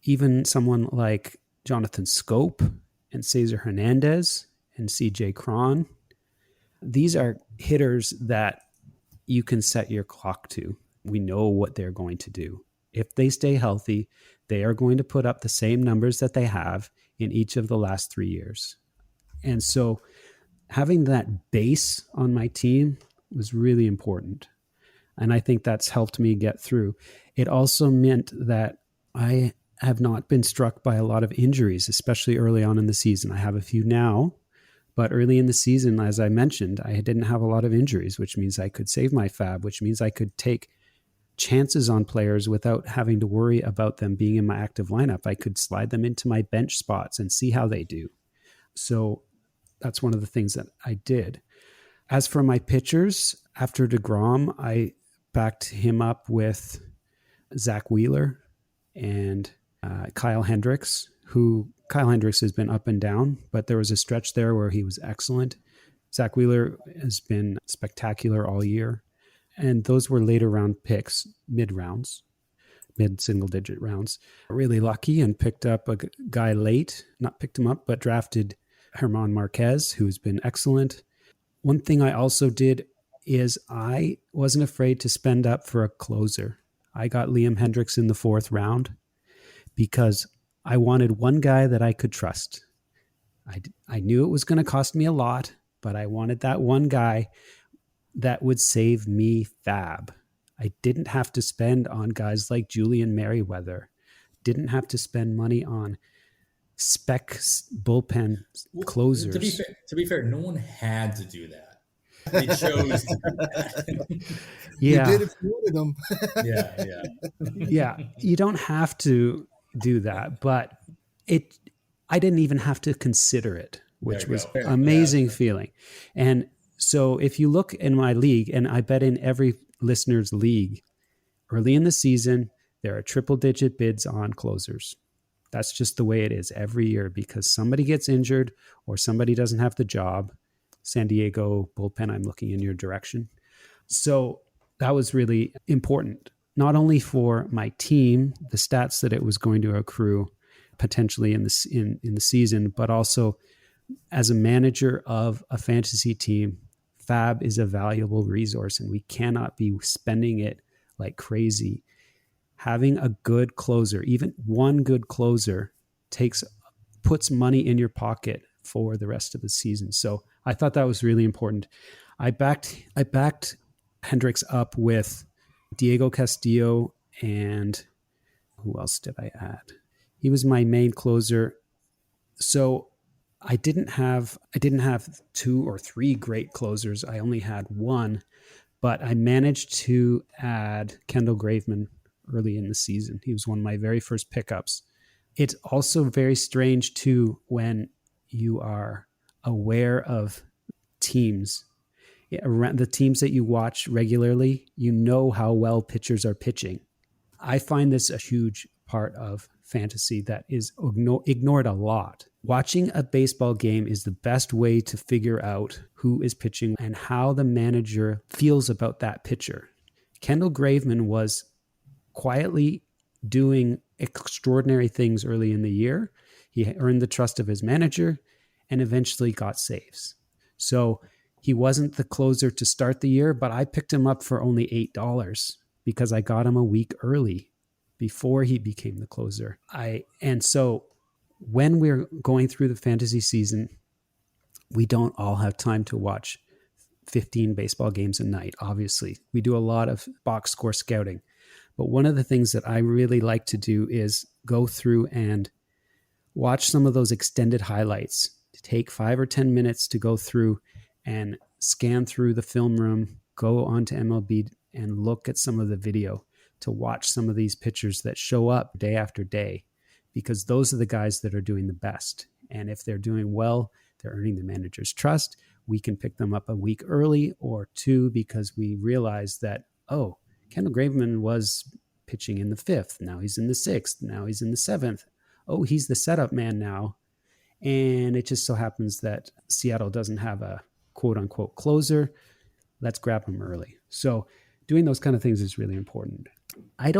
even someone like Jonathan Scope and Cesar Hernandez and CJ Cron. These are hitters that you can set your clock to. We know what they're going to do. If they stay healthy, they are going to put up the same numbers that they have in each of the last 3 years. And so having that base on my team was really important. And I think that's helped me get through. It also meant that I have not been struck by a lot of injuries, especially early on in the season. I have a few now, but early in the season, as I mentioned, I didn't have a lot of injuries, which means I could save my FAAB, which means I could take chances on players without having to worry about them being in my active lineup. I could slide them into my bench spots and see how they do. So that's one of the things that I did. As for my pitchers, after deGrom, I backed him up with Zach Wheeler and Kyle Hendricks, who Kyle Hendricks has been up and down, but there was a stretch there where he was excellent. Zach Wheeler has been spectacular all year. And those were later round picks, mid-single digit rounds. Really lucky and picked up a guy late, not picked him up, but drafted German Marquez, who's been excellent. One thing I also did is I wasn't afraid to spend up for a closer. I got Liam Hendriks in the 4th round because I wanted one guy that I could trust. I knew it was going to cost me a lot, but I wanted that one guy that would save me FAAB. I didn't have to spend on guys like Julian Merriweather. Didn't have to spend money on spec bullpen closers. To be fair, no one had to do that. They chose to do that. Yeah. You did if you wanted them. Yeah. You don't have to do that, but I didn't even have to consider it, which was an amazing feeling. And so if you look in my league, and I bet in every listener's league, early in the season, there are triple-digit bids on closers. That's just the way it is every year because somebody gets injured or somebody doesn't have the job. San Diego bullpen, I'm looking in your direction. So that was really important, not only for my team, the stats that it was going to accrue potentially in the season, but also as a manager of a fantasy team. FAAB is a valuable resource and we cannot be spending it like crazy. Having a good closer, even one good closer, puts money in your pocket for the rest of the season. So I thought that was really important. I backed Hendricks up with Diego Castillo, and who else did I add? He was my main closer. So I didn't have 2 or 3 great closers. I only had one, but I managed to add Kendall Graveman early in the season. He was one of my very first pickups. It's also very strange too when you are aware of teams, the teams that you watch regularly, you know how well pitchers are pitching. I find this a huge part of fantasy that is ignored a lot. Watching a baseball game is the best way to figure out who is pitching and how the manager feels about that pitcher. Kendall Graveman was quietly doing extraordinary things early in the year. He earned the trust of his manager and eventually got saves. So he wasn't the closer to start the year, but I picked him up for only $8 because I got him a week early before he became the closer. And so when we're going through the fantasy season, we don't all have time to watch 15 baseball games a night, obviously. We do a lot of box score scouting. But one of the things that I really like to do is go through and watch some of those extended highlights. Take 5 or 10 minutes to go through and scan through the film room, go onto MLB and look at some of the video to watch some of these pitchers that show up day after day, because those are the guys that are doing the best. And if they're doing well, they're earning the manager's trust. We can pick them up a week early or two because we realize that, oh, Kendall Graveman was pitching in the 5th. Now he's in the 6th. Now he's in the 7th. Oh, he's the setup man now. And it just so happens that Seattle doesn't have a quote unquote closer. Let's grab him early. So doing those kind of things is really important. I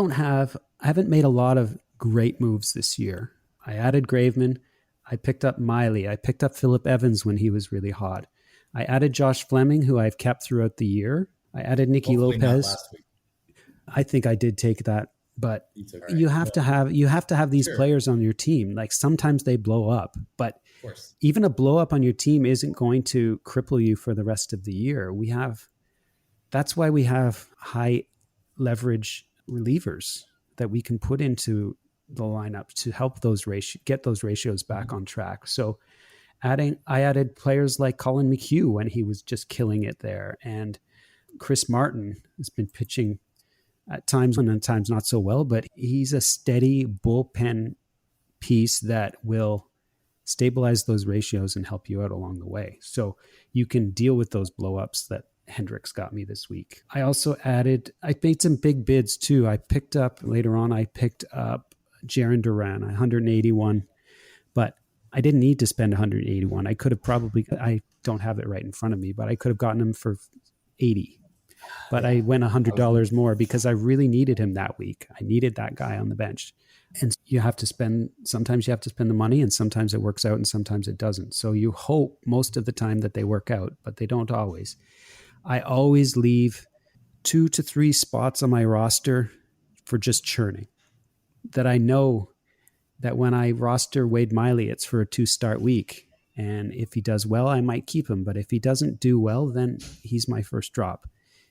haven't made a lot of great moves this year. I added Graveman. I picked up Miley. I picked up Phillip Evans when he was really hot. I added Josh Fleming, who I've kept throughout the year. I added Nicky Hopefully Lopez. not last week. I think I did take that, but you have to have these players on your team. Like sometimes they blow up, but even a blow up on your team isn't going to cripple you for the rest of the year. That's why we have high leverage relievers that we can put into the lineup to help get those ratios back on track. So I added players like Colin McHugh when he was just killing it there. And Chris Martin has been pitching at times and at times not so well, but he's a steady bullpen piece that will stabilize those ratios and help you out along the way. So you can deal with those blowups that Hendricks got me this week. I made some big bids too. I picked up Jarren Duran, 181, but I didn't need to spend 181. I don't have it right in front of me, but I could have gotten him for 80. But I went $100 more because I really needed him that week. I needed that guy on the bench. And sometimes you have to spend the money, and sometimes it works out and sometimes it doesn't. So you hope most of the time that they work out, but they don't always. I always leave 2 to 3 spots on my roster for just churning, that I know that when I roster Wade Miley, it's for a 2-start week. And if he does well, I might keep him. But if he doesn't do well, then he's my first drop.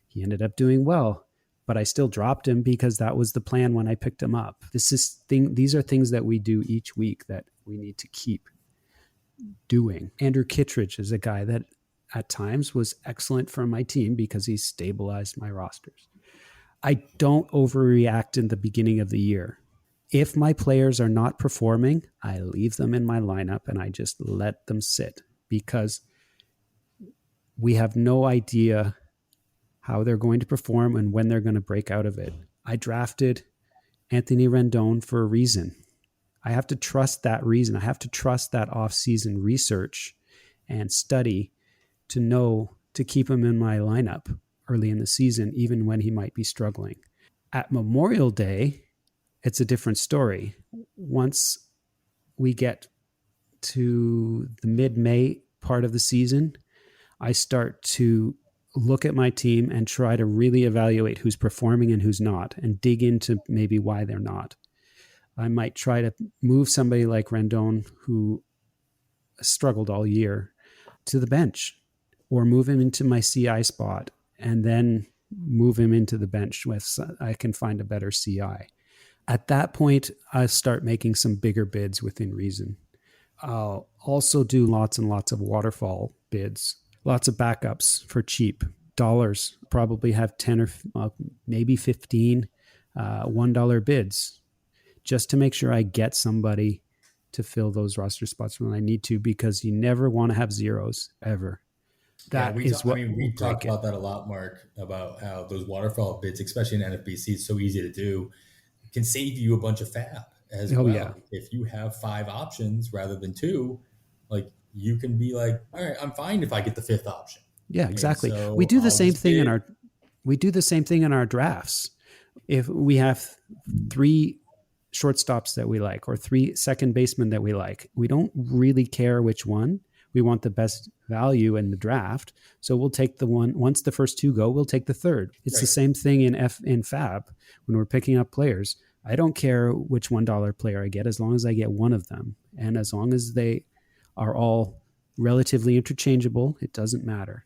He ended up doing well, but I still dropped him because that was the plan when I picked him up. These are things that we do each week that we need to keep doing. Andrew Kittredge is a guy that at times was excellent for my team because he stabilized my rosters. I don't overreact in the beginning of the year. If my players are not performing, I leave them in my lineup and I just let them sit because we have no idea how they're going to perform and when they're going to break out of it. I drafted Anthony Rendon for a reason. I have to trust that reason. I have to trust that off-season research and study to know to keep him in my lineup early in the season, even when he might be struggling. At Memorial Day, it's a different story. Once we get to the mid-May part of the season, I start to look at my team and try to really evaluate who's performing and who's not and dig into maybe why they're not. I might try to move somebody like Rendon, who struggled all year, to the bench, or move him into my CI spot and then move him into the bench with I can find a better CI. At that point, I start making some bigger bids within reason. I'll also do lots and lots of waterfall bids, lots of backups for cheap dollars. Probably have 10 or maybe 15 $1 bids just to make sure I get somebody to fill those roster spots when I need to, because you never want to have zeros ever. We talk about that a lot, Mark, about how those waterfall bids, especially in NFBC, is so easy to do, can save you a bunch of FAAB as well. Yeah. If you have 5 options rather than 2, like you can be like, all right, I'm fine if I get the 5th option. Yeah, exactly. So we do the same thing in our drafts. If we have 3 shortstops that we like or 3 second basemen that we like. We don't really care which one. We want the best value in the draft. So we'll take the one, once the first 2 go, we'll take the third. It's the same thing in FAAB when we're picking up players. I don't care which $1 player I get as long as I get one of them. And as long as they are all relatively interchangeable, it doesn't matter.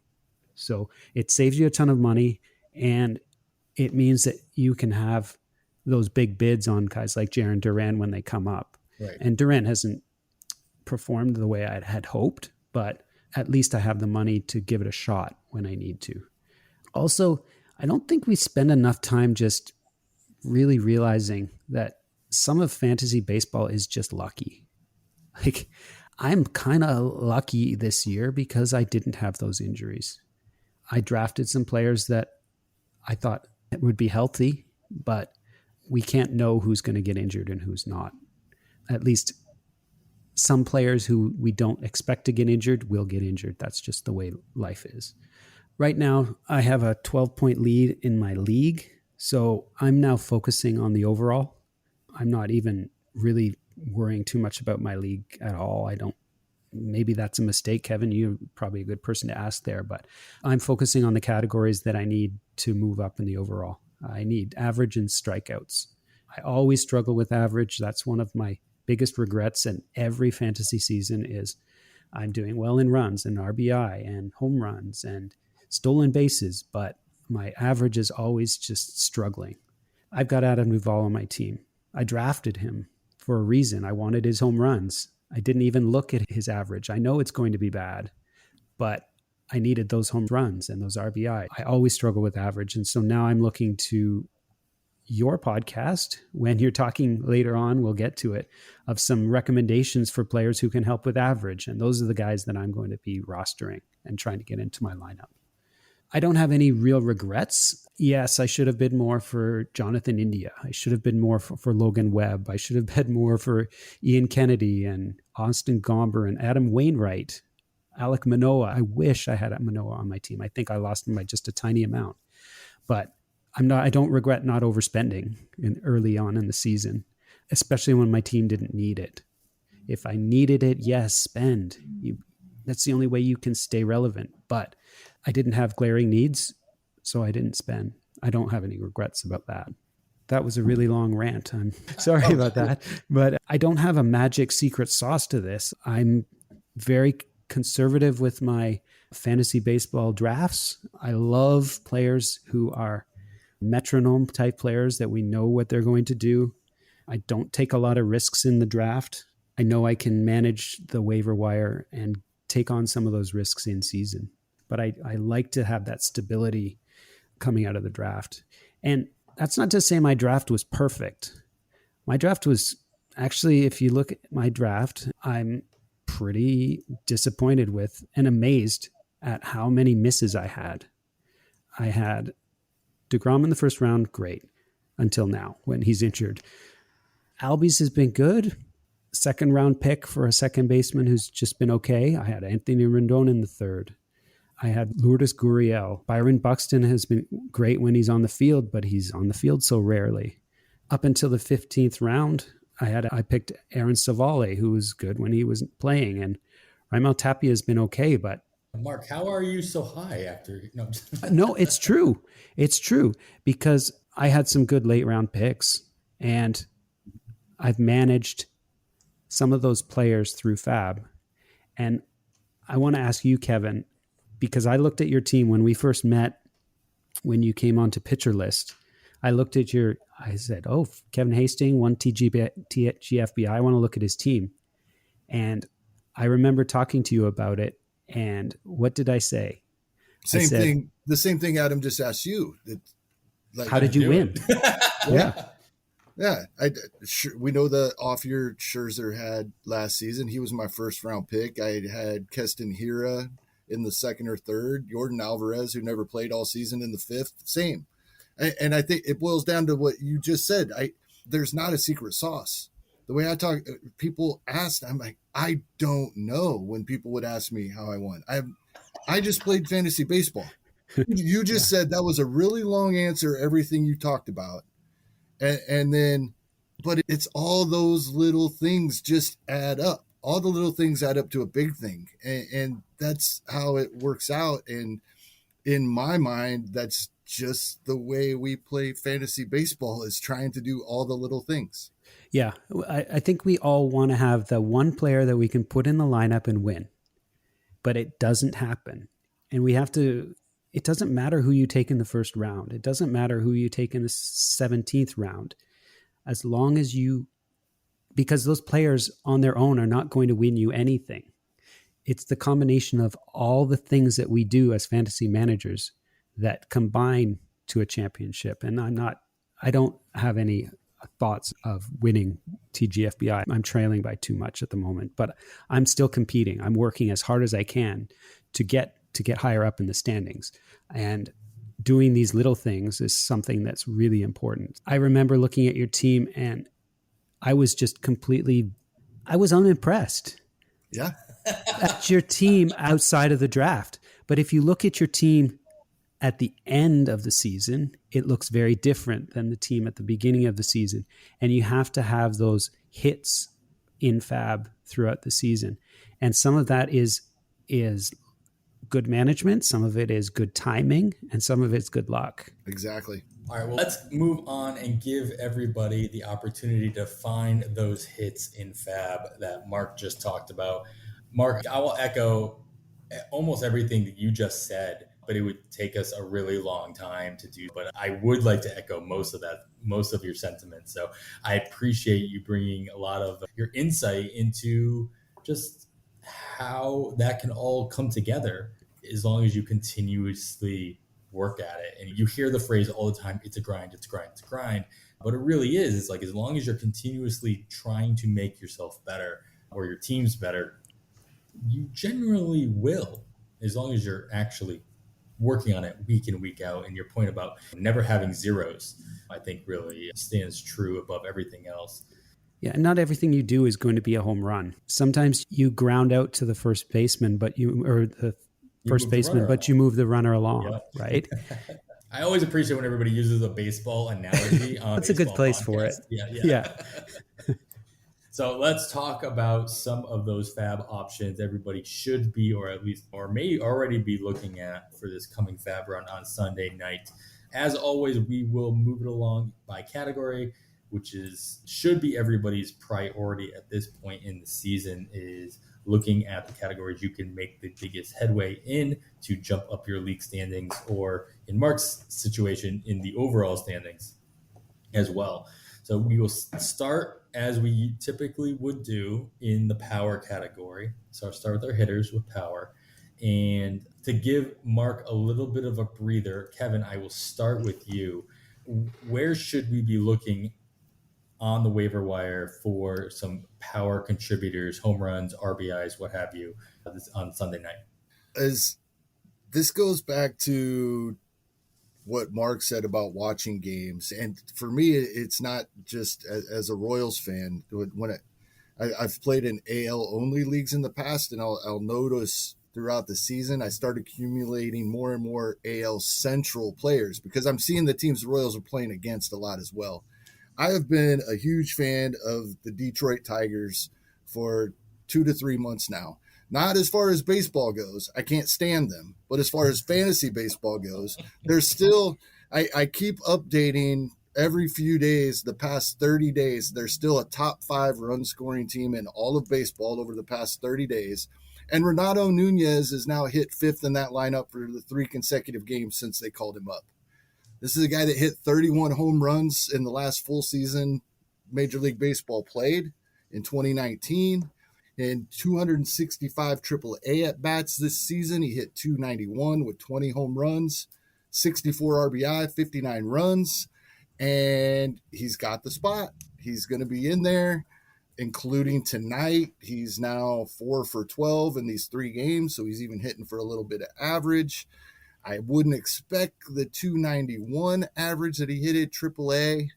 So it saves you a ton of money, and it means that you can have those big bids on guys like Jarren Duran when they come up. Right. And Duran hasn't performed the way I had hoped, but at least I have the money to give it a shot when I need to. Also, I don't think we spend enough time just really realizing that some of fantasy baseball is just lucky. Like, I'm kind of lucky this year because I didn't have those injuries. I drafted some players that I thought would be healthy, but we can't know who's going to get injured and who's not. At least some players who we don't expect to get injured will get injured. That's just the way life is. Right now, I have a 12-point lead in my league, so I'm now focusing on the overall. I'm not even really worrying too much about my league at all. Maybe that's a mistake, Kevin. You're probably a good person to ask there, but I'm focusing on the categories that I need to move up in the overall. I need average and strikeouts. I always struggle with average. That's one of my biggest regrets in every fantasy season is I'm doing well in runs and RBI and home runs and stolen bases, but my average is always just struggling. I've got Adam Duvall on my team. I drafted him for a reason. I wanted his home runs. I didn't even look at his average. I know it's going to be bad, but I needed those home runs and those RBI. I always struggle with average. And so now I'm looking to your podcast when you're talking later on, we'll get to it, of some recommendations for players who can help with average. And those are the guys that I'm going to be rostering and trying to get into my lineup. I don't have any real regrets. Yes, I should have bid more for Jonathan India. I should have bid more for Logan Webb. I should have bid more for Ian Kennedy and Austin Gomber and Adam Wainwright, Alek Manoah. I wish I had Manoah on my team. I think I lost him by just a tiny amount, but I don't regret not overspending early on in the season, especially when my team didn't need it. If I needed it, yes, spend. That's the only way you can stay relevant. But I didn't have glaring needs, so I didn't spend. I don't have any regrets about that. That was a really long rant. I'm sorry about that. But I don't have a magic secret sauce to this. I'm very conservative with my fantasy baseball drafts. I love players who are metronome type players that we know what they're going to do. I don't take a lot of risks in the draft. I know I can manage the waiver wire and take on some of those risks in season. But I like to have that stability coming out of the draft. And that's not to say my draft was perfect. My draft was actually, if you look at my draft, I'm pretty disappointed with and amazed at how many misses I had. I had deGrom in the first round, great, until now when he's injured. Albies has been good. Second round pick for a second baseman who's just been okay. I had Anthony Rendon in the third. I had Lourdes Gurriel. Byron Buxton has been great when he's on the field, but he's on the field so rarely. Up until the 15th round, I picked Aaron Savale, who was good when he was playing, and Raimel Tapia has been okay, but Mark, how are you so high after? No, it's true. It's true because I had some good late round picks, and I've managed some of those players through FAAB. And I want to ask you, Kevin, because I looked at your team when we first met, when you came onto Pitcher List. I looked at I said, oh, Kevin Hastings won TGFBI. I want to look at his team. And I remember talking to you about it. And what did I say? The same thing Adam just asked you. How did you win? Yeah. Yeah. We know the off year Scherzer had last season. He was my first round pick. I had Keston Hiura in the second or third. Jordan Alvarez, who never played all season, in the fifth. Same. And I think it boils down to what you just said. There's not a secret sauce. The way I talk, people ask, I'm like, I don't know when people would ask me how I won. I just played fantasy baseball. You just said that was a really long answer, everything you talked about. And then But it's all those little things just add up. All the little things add up to a big thing. And that's how it works out. And in my mind, that's just the way we play fantasy baseball, is trying to do all the little things. Yeah, I think we all want to have the one player that we can put in the lineup and win, but it doesn't happen. And we have to, it doesn't matter who you take in the first round. It doesn't matter who you take in the 17th round, as long as you, because those players on their own are not going to win you anything. It's the combination of all the things that we do as fantasy managers that combine to a championship. And I don't have any thoughts of winning TGFBI. I'm trailing by too much at the moment, but I'm still competing. I'm working as hard as I can to get higher up in the standings. And doing these little things is something that's really important. I remember looking at your team and I was just I was unimpressed. Yeah. That's your team outside of the draft. But if you look at your team at the end of the season, it looks very different than the team at the beginning of the season. And you have to have those hits in FAAB throughout the season. And some of that is good management, some of it is good timing, and some of it's good luck. Exactly. All right, well, let's move on and give everybody the opportunity to find those hits in FAAB that Mark just talked about. Mark, I will echo almost everything that you just said, but it would take us a really long time to do. But I would like to echo most of your sentiments. So I appreciate you bringing a lot of your insight into just how that can all come together as long as you continuously work at it. And you hear the phrase all the time, it's a grind, it's a grind, it's a grind. But it really is. It's like, as long as you're continuously trying to make yourself better or your team's better, you generally will, as long as you're actually working on it week in, week out. And your point about never having zeros, I think really stands true above everything else. Yeah, not everything you do is going to be a home run. Sometimes you ground out to the first baseman, but you move the runner along, yep. Right? I always appreciate when everybody uses a baseball analogy on That's a good place podcast. For it. Yeah. So let's talk about some of those FAAB options everybody should be, or may already be looking at for this coming FAAB run on Sunday night. As always, we will move it along by category, which should be everybody's priority at this point in the season, is looking at the categories you can make the biggest headway in to jump up your league standings, or in Mark's situation, in the overall standings as well. So we will start as we typically would do in the power category. So I'll start with our hitters with power. And to give Mark a little bit of a breather, Kevin, I will start with you. Where should we be looking on the waiver wire for some power contributors, home runs, RBIs, what have you, on Sunday night? As this goes back to what Mark said about watching games, and for me, it's not just as a Royals fan. When I've played in AL only leagues in the past, and I'll notice throughout the season I start accumulating more and more AL Central players because I'm seeing the teams the Royals are playing against a lot as well. I have been a huge fan of the Detroit Tigers for 2 to 3 months now. Not as far as baseball goes, I can't stand them. But as far as fantasy baseball goes, they're still, I keep updating every few days, the past 30 days, they're still a top 5 run scoring team in all of baseball over the past 30 days. And Renato Nunez is now hit 5th in that lineup for the 3 consecutive games since they called him up. This is a guy that hit 31 home runs in the last full season Major League Baseball played in 2019. In 265 AAA at-bats this season, he hit 291 with 20 home runs, 64 RBI, 59 runs, and he's got the spot. He's going to be in there, including tonight. He's now 4 for 12 in these 3 games, so he's even hitting for a little bit of average. I wouldn't expect the 291 average that he hit at AAA,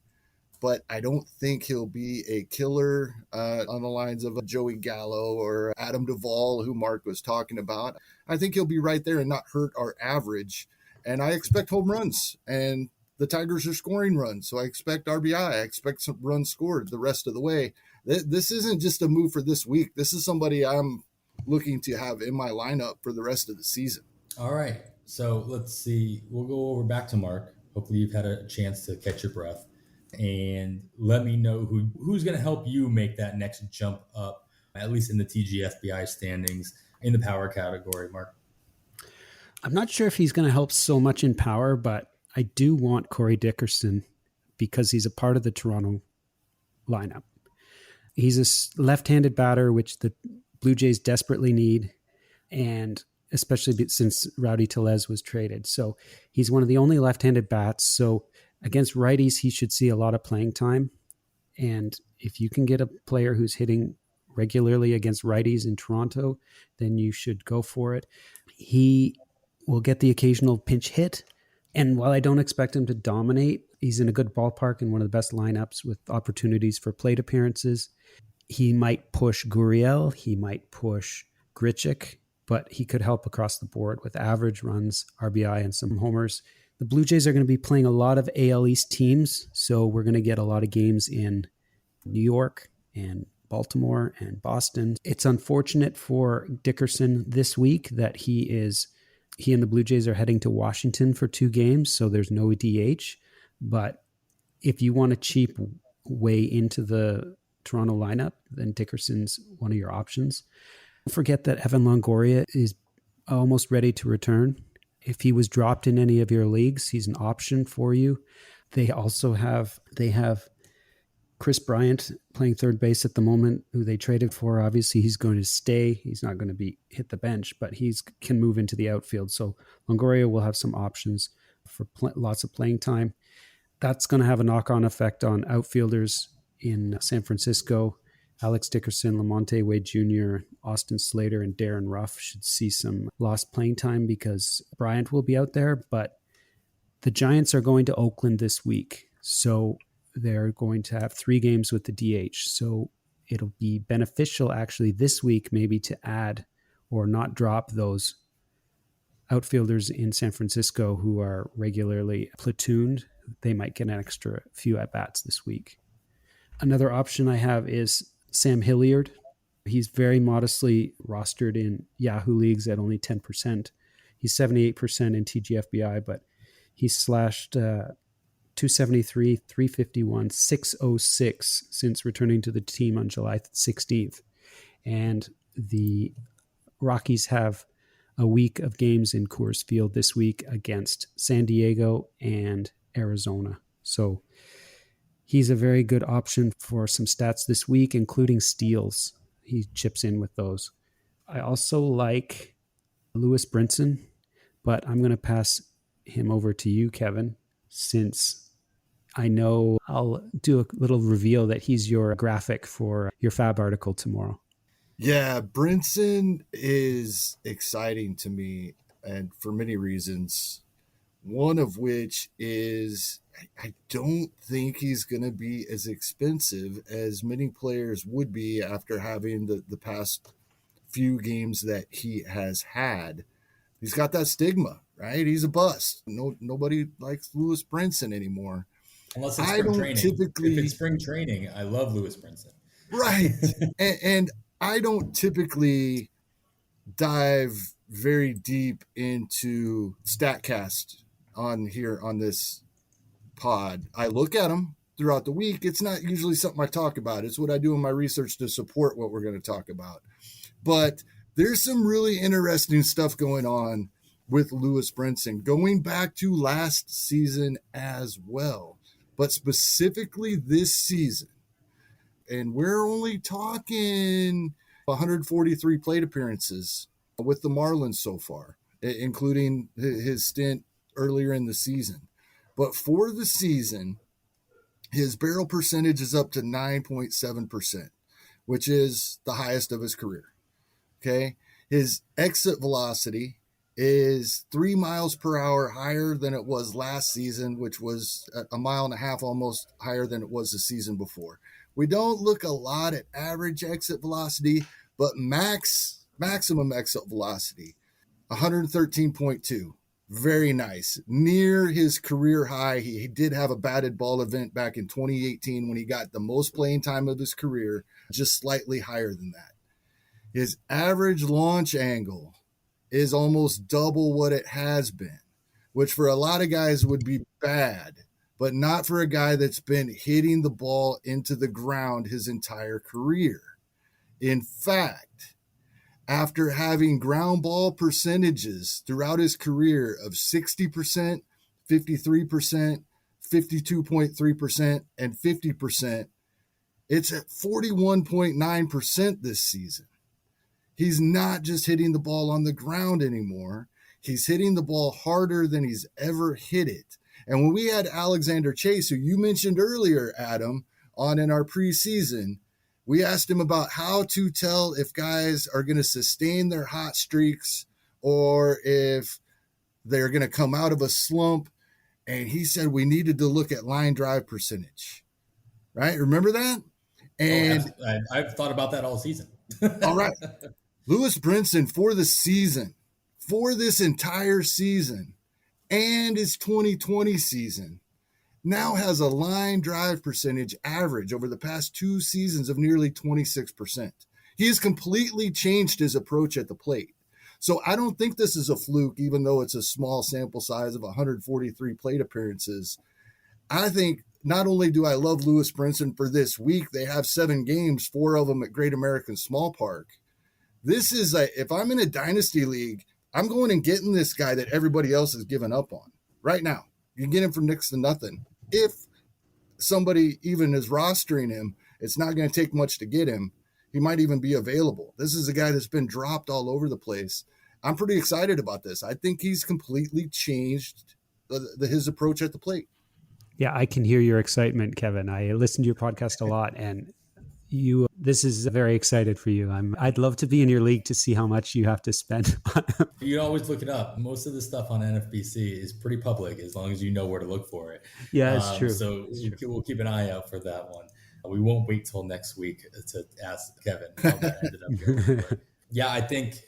but I don't think he'll be a killer on the lines of a Joey Gallo or Adam Duvall, who Mark was talking about. I think he'll be right there and not hurt our average. And I expect home runs. And the Tigers are scoring runs, so I expect RBI. I expect some runs scored the rest of the way. This isn't just a move for this week. This is somebody I'm looking to have in my lineup for the rest of the season. All right. So let's see. We'll go over back to Mark. Hopefully you've had a chance to catch your breath. And let me know who's going to help you make that next jump up, at least in the TGFBI standings, in the power category, Mark. I'm not sure if he's going to help so much in power, but I do want Corey Dickerson because he's a part of the Toronto lineup. He's a left-handed batter, which the Blue Jays desperately need, and especially since Rowdy Tellez was traded. So he's one of the only left-handed bats. So against righties, he should see a lot of playing time. And if you can get a player who's hitting regularly against righties in Toronto, then you should go for it. He will get the occasional pinch hit. And while I don't expect him to dominate, he's in a good ballpark and one of the best lineups with opportunities for plate appearances. He might push Gurriel. He might push Grichuk, but he could help across the board with average runs, RBI, and some homers. The Blue Jays are going to be playing a lot of AL East teams, so we're going to get a lot of games in New York and Baltimore and Boston. It's unfortunate for Dickerson this week that he and the Blue Jays are heading to Washington for 2 games, so there's no DH. But if you want a cheap way into the Toronto lineup, then Dickerson's one of your options. Don't forget that Evan Longoria is almost ready to return. If he was dropped in any of your leagues, he's an option for you. They have Chris Bryant playing third base at the moment, who they traded for. Obviously, he's going to stay. He's not going to hit the bench, but he can move into the outfield. So Longoria will have some options for lots of playing time. That's going to have a knock-on effect on outfielders in San Francisco. Alex Dickerson, Lamonte Wade Jr., Austin Slater, and Darren Ruff should see some lost playing time because Bryant will be out there. But the Giants are going to Oakland this week, so they're going to have 3 games with the DH. So it'll be beneficial actually this week maybe to add or not drop those outfielders in San Francisco who are regularly platooned. They might get an extra few at-bats this week. Another option I have is Sam Hilliard. He's very modestly rostered in Yahoo leagues at only 10%. He's 78% in TGFBI, but he's slashed 273, 351, 606 since returning to the team on July 16th. And the Rockies have a week of games in Coors Field this week against San Diego and Arizona. So he's a very good option for some stats this week, including steals. He chips in with those. I also like Lewis Brinson, but I'm going to pass him over to you, Kevin, since I know I'll do a little reveal that he's your graphic for your FAAB article tomorrow. Yeah, Brinson is exciting to me, and for many reasons. One of which is I don't think he's going to be as expensive as many players would be after having the past few games that he has had. He's got that stigma, right? He's a bust. Nobody likes Lewis Brinson anymore. Unless it's spring training. If it's spring training, I love Lewis Brinson. Right. and I don't typically dive very deep into StatCast on this pod. I look at them throughout the week. It's not usually something I talk about. It's what I do in my research to support what we're going to talk about. But there's some really interesting stuff going on with Lewis Brinson, going back to last season as well, but specifically this season. And we're only talking 143 plate appearances with the Marlins so far, including his stint earlier in the season. But for the season, his barrel percentage is up to 9.7%, which is the highest of his career. Okay. His exit velocity is 3 miles per hour higher than it was last season, which was 1.5 miles almost higher than it was the season before. We don't look a lot at average exit velocity, but maximum exit velocity, 113.2. Very nice. Near his career high. He did have a batted ball event back in 2018 when he got the most playing time of his career, just slightly higher than that. His average launch angle is almost double what it has been, which for a lot of guys would be bad, but not for a guy that's been hitting the ball into the ground his entire career. In fact, after having ground ball percentages throughout his career of 60%, 53%, 52.3%, and 50%, it's at 41.9% this season. He's not just hitting the ball on the ground anymore. He's hitting the ball harder than he's ever hit it. And when we had Alexander Chase, who you mentioned earlier, Adam, on in our preseason, we asked him about how to tell if guys are going to sustain their hot streaks or if they're going to come out of a slump. And he said we needed to look at line drive percentage, right? Remember that? And I've thought about that all season. All right. Lewis Brinson for the season, for this entire season and his 2020 season, now has a line drive percentage average over the past 2 seasons of nearly 26%. He has completely changed his approach at the plate. So I don't think this is a fluke, even though it's a small sample size of 143 plate appearances. I think not only do I love Lewis Brinson for this week, they have 7 games, 4 of them at Great American Small Park. This is if I'm in a dynasty league, I'm going and getting this guy that everybody else has given up on right now. You can get him for next to nothing. If somebody even is rostering him, it's not going to take much to get him. He might even be available. This is a guy that's been dropped all over the place. I'm pretty excited about this. I think he's completely changed his approach at the plate. Yeah, I can hear your excitement, Kevin. I listen to your podcast a lot, and this is very excited for you. I'd love to be in your league to see how much you have to spend. You always look it up. Most of the stuff on NFBC is pretty public as long as you know where to look for it. Yeah, it's true. So we'll keep an eye out for that one. We won't wait till next week to ask Kevin how that ended up going. But yeah, I think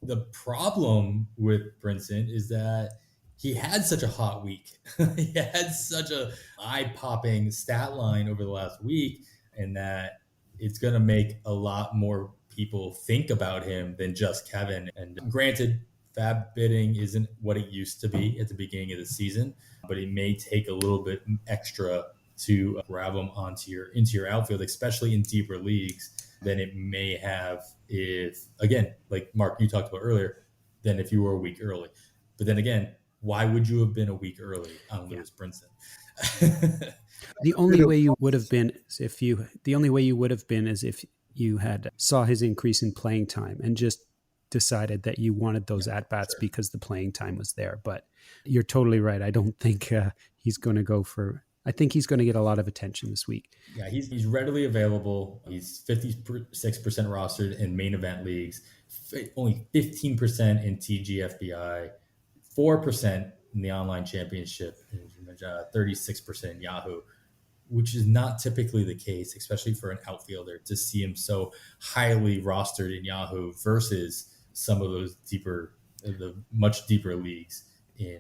the problem with Brinson is that he had such a hot week. He had such a eye-popping stat line over the last week, and that it's going to make a lot more people think about him than just Kevin. And granted, FAAB bidding isn't what it used to be at the beginning of the season, but it may take a little bit extra to grab him into your outfield, especially in deeper leagues, than it may have if, again, like Mark, you talked about earlier, than if you were a week early. But then again, why would you have been a week early on Lewis Brinson? The only way you would have been is if you had saw his increase in playing time and just decided that you wanted those at-bats because the playing time was there. But you're totally right. I don't think he's going to go for... I think he's going to get a lot of attention this week. Yeah, he's readily available. He's 56% rostered in main event leagues, only 15% in TGFBI, 4% in the online championship, 36% in Yahoo, which is not typically the case, especially for an outfielder, to see him so highly rostered in Yahoo versus some of those much deeper leagues.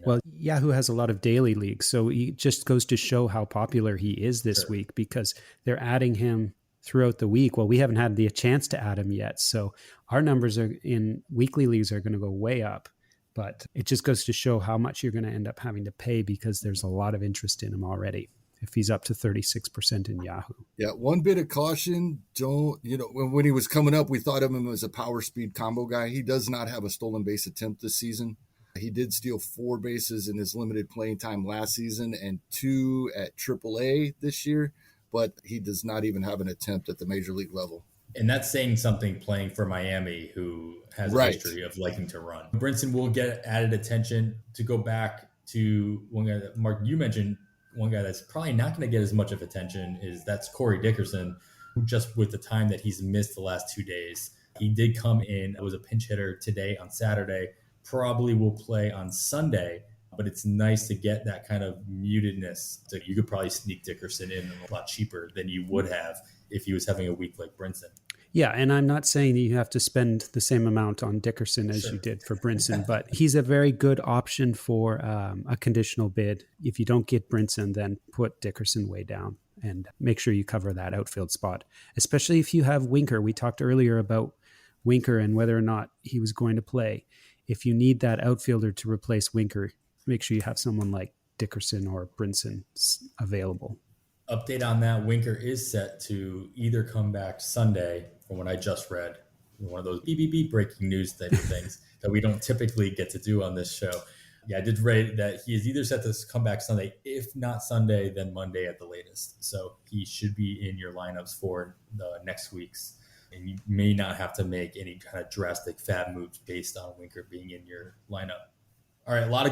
Well, Yahoo has a lot of daily leagues, so it just goes to show how popular he is this week because they're adding him throughout the week. Well, we haven't had the chance to add him yet, so our numbers in weekly leagues are going to go way up. But it just goes to show how much you're going to end up having to pay because there's a lot of interest in him already. If he's up to 36% in Yahoo. Yeah, one bit of caution. When he was coming up, we thought of him as a power speed combo guy. He does not have a stolen base attempt this season. He did steal 4 bases in his limited playing time last season and 2 at AAA this year, but he does not even have an attempt at the major league level. And that's saying something playing for Miami, who has a history of liking to run. Brinson will get added attention. To go back to one guy that, Mark, you mentioned, one guy that's probably not going to get as much of attention that's Corey Dickerson, who just with the time that he's missed the last 2 days, he did come in, was a pinch hitter today on Saturday, probably will play on Sunday, but it's nice to get that kind of mutedness. So you could probably sneak Dickerson in a lot cheaper than you would have if he was having a week like Brinson. Yeah, and I'm not saying that you have to spend the same amount on Dickerson as you did for Brinson, but he's a very good option for a conditional bid. If you don't get Brinson, then put Dickerson way down and make sure you cover that outfield spot, especially if you have Winker. We talked earlier about Winker and whether or not he was going to play. If you need that outfielder to replace Winker, make sure you have someone like Dickerson or Brinson available. Update on that, Winker is set to either come back Sunday, from what I just read, one of those beep, beep, beep breaking news type of things that we don't typically get to do on this show. Yeah, I did read that he is either set to come back Sunday. If not Sunday, then Monday at the latest. So he should be in your lineups for the next week's. And you may not have to make any kind of drastic FAAB moves based on Winker being in your lineup. All right, a lot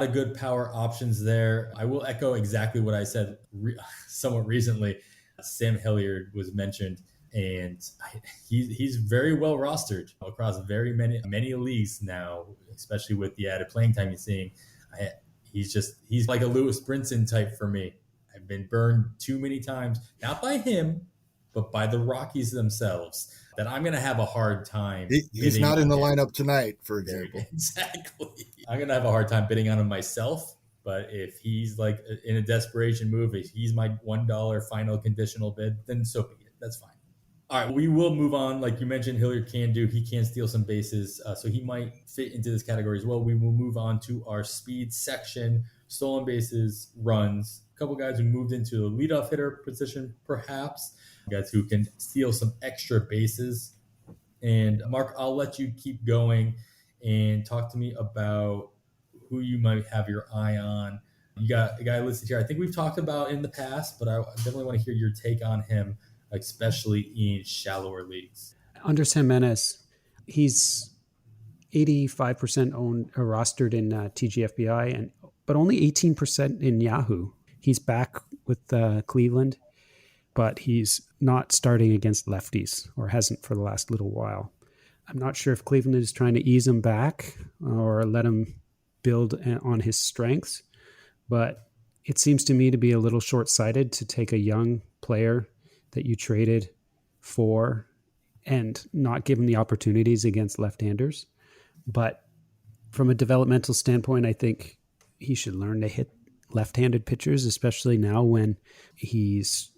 of good power options there. I will echo exactly what I said somewhat recently. Sam Hilliard was mentioned, and he's very well rostered across very many leagues now, especially with the added playing time he's seeing. He's like a Lewis Brinson type for me. I've been burned too many times, not by him, but by the Rockies themselves, that I'm going to have a hard time. He's not in the lineup tonight, for example. Exactly. I'm going to have a hard time bidding on him myself. But if he's like in a desperation move, if he's my $1 final conditional bid, then so be it. That's fine. All right, we will move on. Like you mentioned, Hilliard he can steal some bases. So he might fit into this category as well. We will move on to our speed section, stolen bases, runs. A couple guys who moved into a leadoff hitter position, perhaps. Guys who can steal some extra bases. And Mark, I'll let you keep going and talk to me about who you might have your eye on. You got a guy listed here I think we've talked about in the past, but I definitely want to hear your take on him, especially in shallower leagues. Andres Jimenez, he's 85% owned or rostered in TGFBI, but only 18% in Yahoo. He's back with Cleveland, but he's not starting against lefties, or hasn't for the last little while. I'm not sure if Cleveland is trying to ease him back or let him build on his strengths, but it seems to me to be a little short-sighted to take a young player that you traded for and not give him the opportunities against left-handers. But from a developmental standpoint, I think he should learn to hit left-handed pitchers, especially now when he's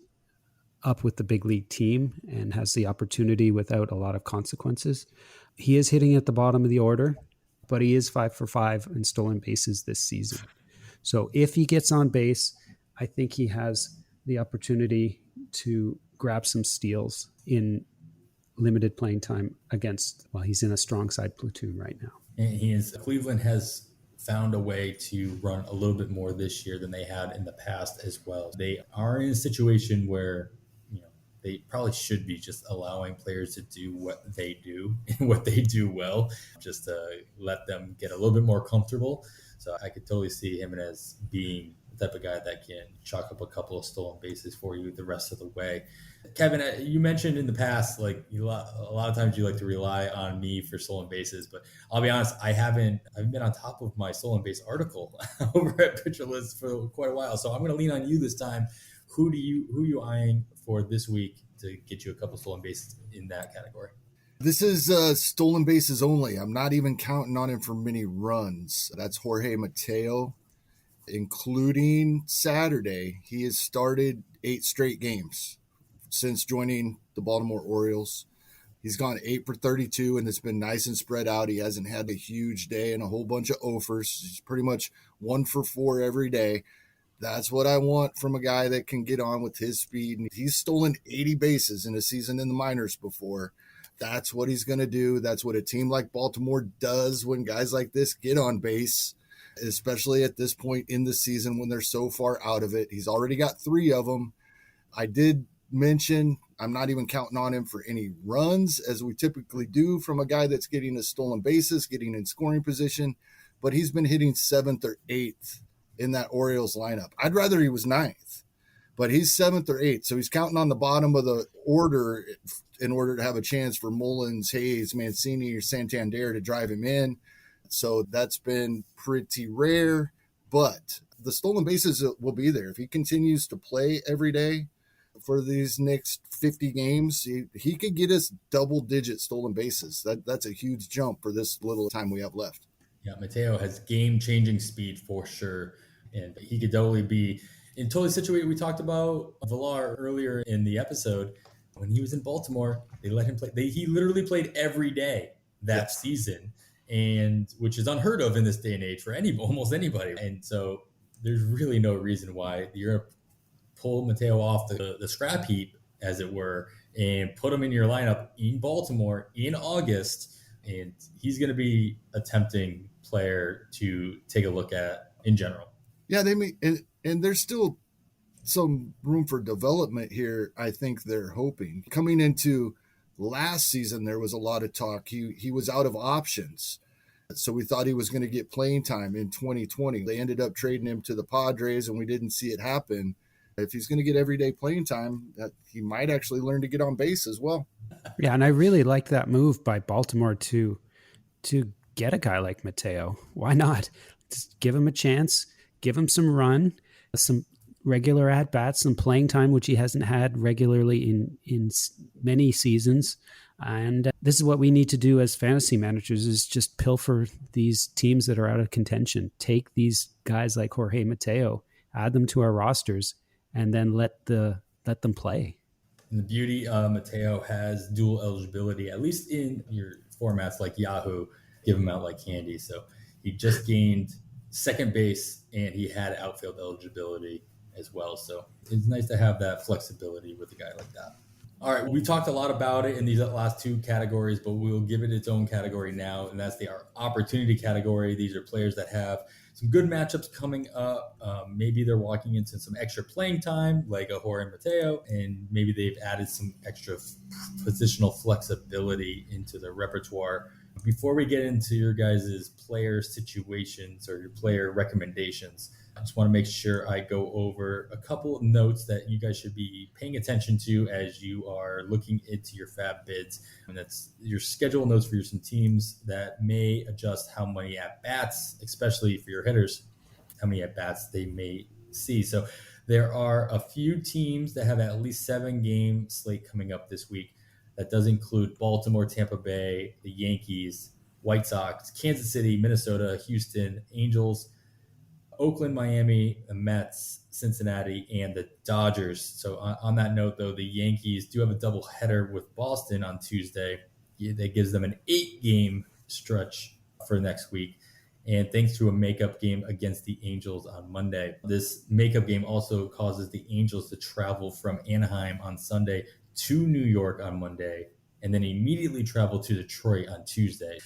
up with the big league team and has the opportunity without a lot of consequences. He is hitting at the bottom of the order, but he is 5 for 5 in stolen bases this season. So if he gets on base, I think he has the opportunity to grab some steals in limited playing time he's in a strong side platoon right now. And Cleveland has found a way to run a little bit more this year than they had in the past as well. They are in a situation where they probably should be just allowing players to do what they do and what they do well, just to let them get a little bit more comfortable. So I could totally see him as being the type of guy that can chalk up a couple of stolen bases for you the rest of the way. Kevin, you mentioned in the past, like a lot of times you like to rely on me for stolen bases, but I'll be honest, I've been on top of my stolen base article over at Pitcher List for quite a while. So I'm going to lean on you this time. Who are you eyeing for this week to get you a couple stolen bases in that category? This is stolen bases only. I'm not even counting on him for many runs. That's Jorge Mateo, including Saturday. He has started 8 straight games since joining the Baltimore Orioles. He's gone 8 for 32, and it's been nice and spread out. He hasn't had a huge day and a whole bunch of offers. He's pretty much 1 for 4 every day. That's what I want from a guy that can get on with his speed. And he's stolen 80 bases in a season in the minors before. That's what he's going to do. That's what a team like Baltimore does when guys like this get on base, especially at this point in the season when they're so far out of it. He's already got 3 of them. I did mention I'm not even counting on him for any runs, as we typically do from a guy that's getting a stolen bases, getting in scoring position, but he's been hitting 7th or 8th in that Orioles lineup. I'd rather he was 9th, but he's 7th or 8th. So he's counting on the bottom of the order in order to have a chance for Mullins, Hayes, Mancini, or Santander to drive him in. So that's been pretty rare, but the stolen bases will be there. If he continues to play every day for these next 50 games, he could get us double-digit stolen bases. That's a huge jump for this little time we have left. Yeah, Mateo has game-changing speed for sure, and he could totally be in totally situated. We talked about Villar earlier in the episode. When he was in Baltimore, they let him play. He literally played every day that season, and which is unheard of in this day and age for almost anybody. And so there's really no reason why you're going to pull Mateo off the scrap heap, as it were, and put him in your lineup in Baltimore in August. And he's going to be a tempting player to take a look at in general. Yeah, and there's still some room for development here. I think they're hoping. Coming into last season, there was a lot of talk. He was out of options. So we thought he was going to get playing time in 2020. They ended up trading him to the Padres, and we didn't see it happen. If he's going to get everyday playing time, he might actually learn to get on base as well. Yeah, and I really like that move by Baltimore to get a guy like Mateo. Why not? Just give him a chance, give him some run, some regular at-bats, some playing time, which he hasn't had regularly in many seasons. And this is what we need to do as fantasy managers, is just pilfer these teams that are out of contention. Take these guys like Jorge Mateo, add them to our rosters, and then let them play. And the beauty, Mateo has dual eligibility, at least in your formats like Yahoo, give him out like candy. So he just gained second base, and he had outfield eligibility as well. So it's nice to have that flexibility with a guy like that. All right, we talked a lot about it in these last two categories, but we'll give it its own category now, and that's the opportunity category. These are players that have some good matchups coming up. Maybe they're walking into some extra playing time, like a Jorge Mateo, and maybe they've added some extra positional flexibility into their repertoire. Before we get into your guys' player situations or your player recommendations, I just want to make sure I go over a couple of notes that you guys should be paying attention to as you are looking into your FAAB bids. And that's your schedule notes for some teams that may adjust how many at-bats, especially for your hitters, how many at-bats they may see. So there are a few teams that have at least 7-game slate coming up this week. That does include Baltimore, Tampa Bay, the Yankees, White Sox, Kansas City, Minnesota, Houston, Angels, Oakland, Miami, the Mets, Cincinnati, and the Dodgers. So on that note, though, the Yankees do have a doubleheader with Boston on Tuesday. That gives them an 8-game stretch for next week. And thanks to a makeup game against the Angels on Monday. This makeup game also causes the Angels to travel from Anaheim on Sunday to New York on Monday, and then immediately travel to Detroit on Tuesday.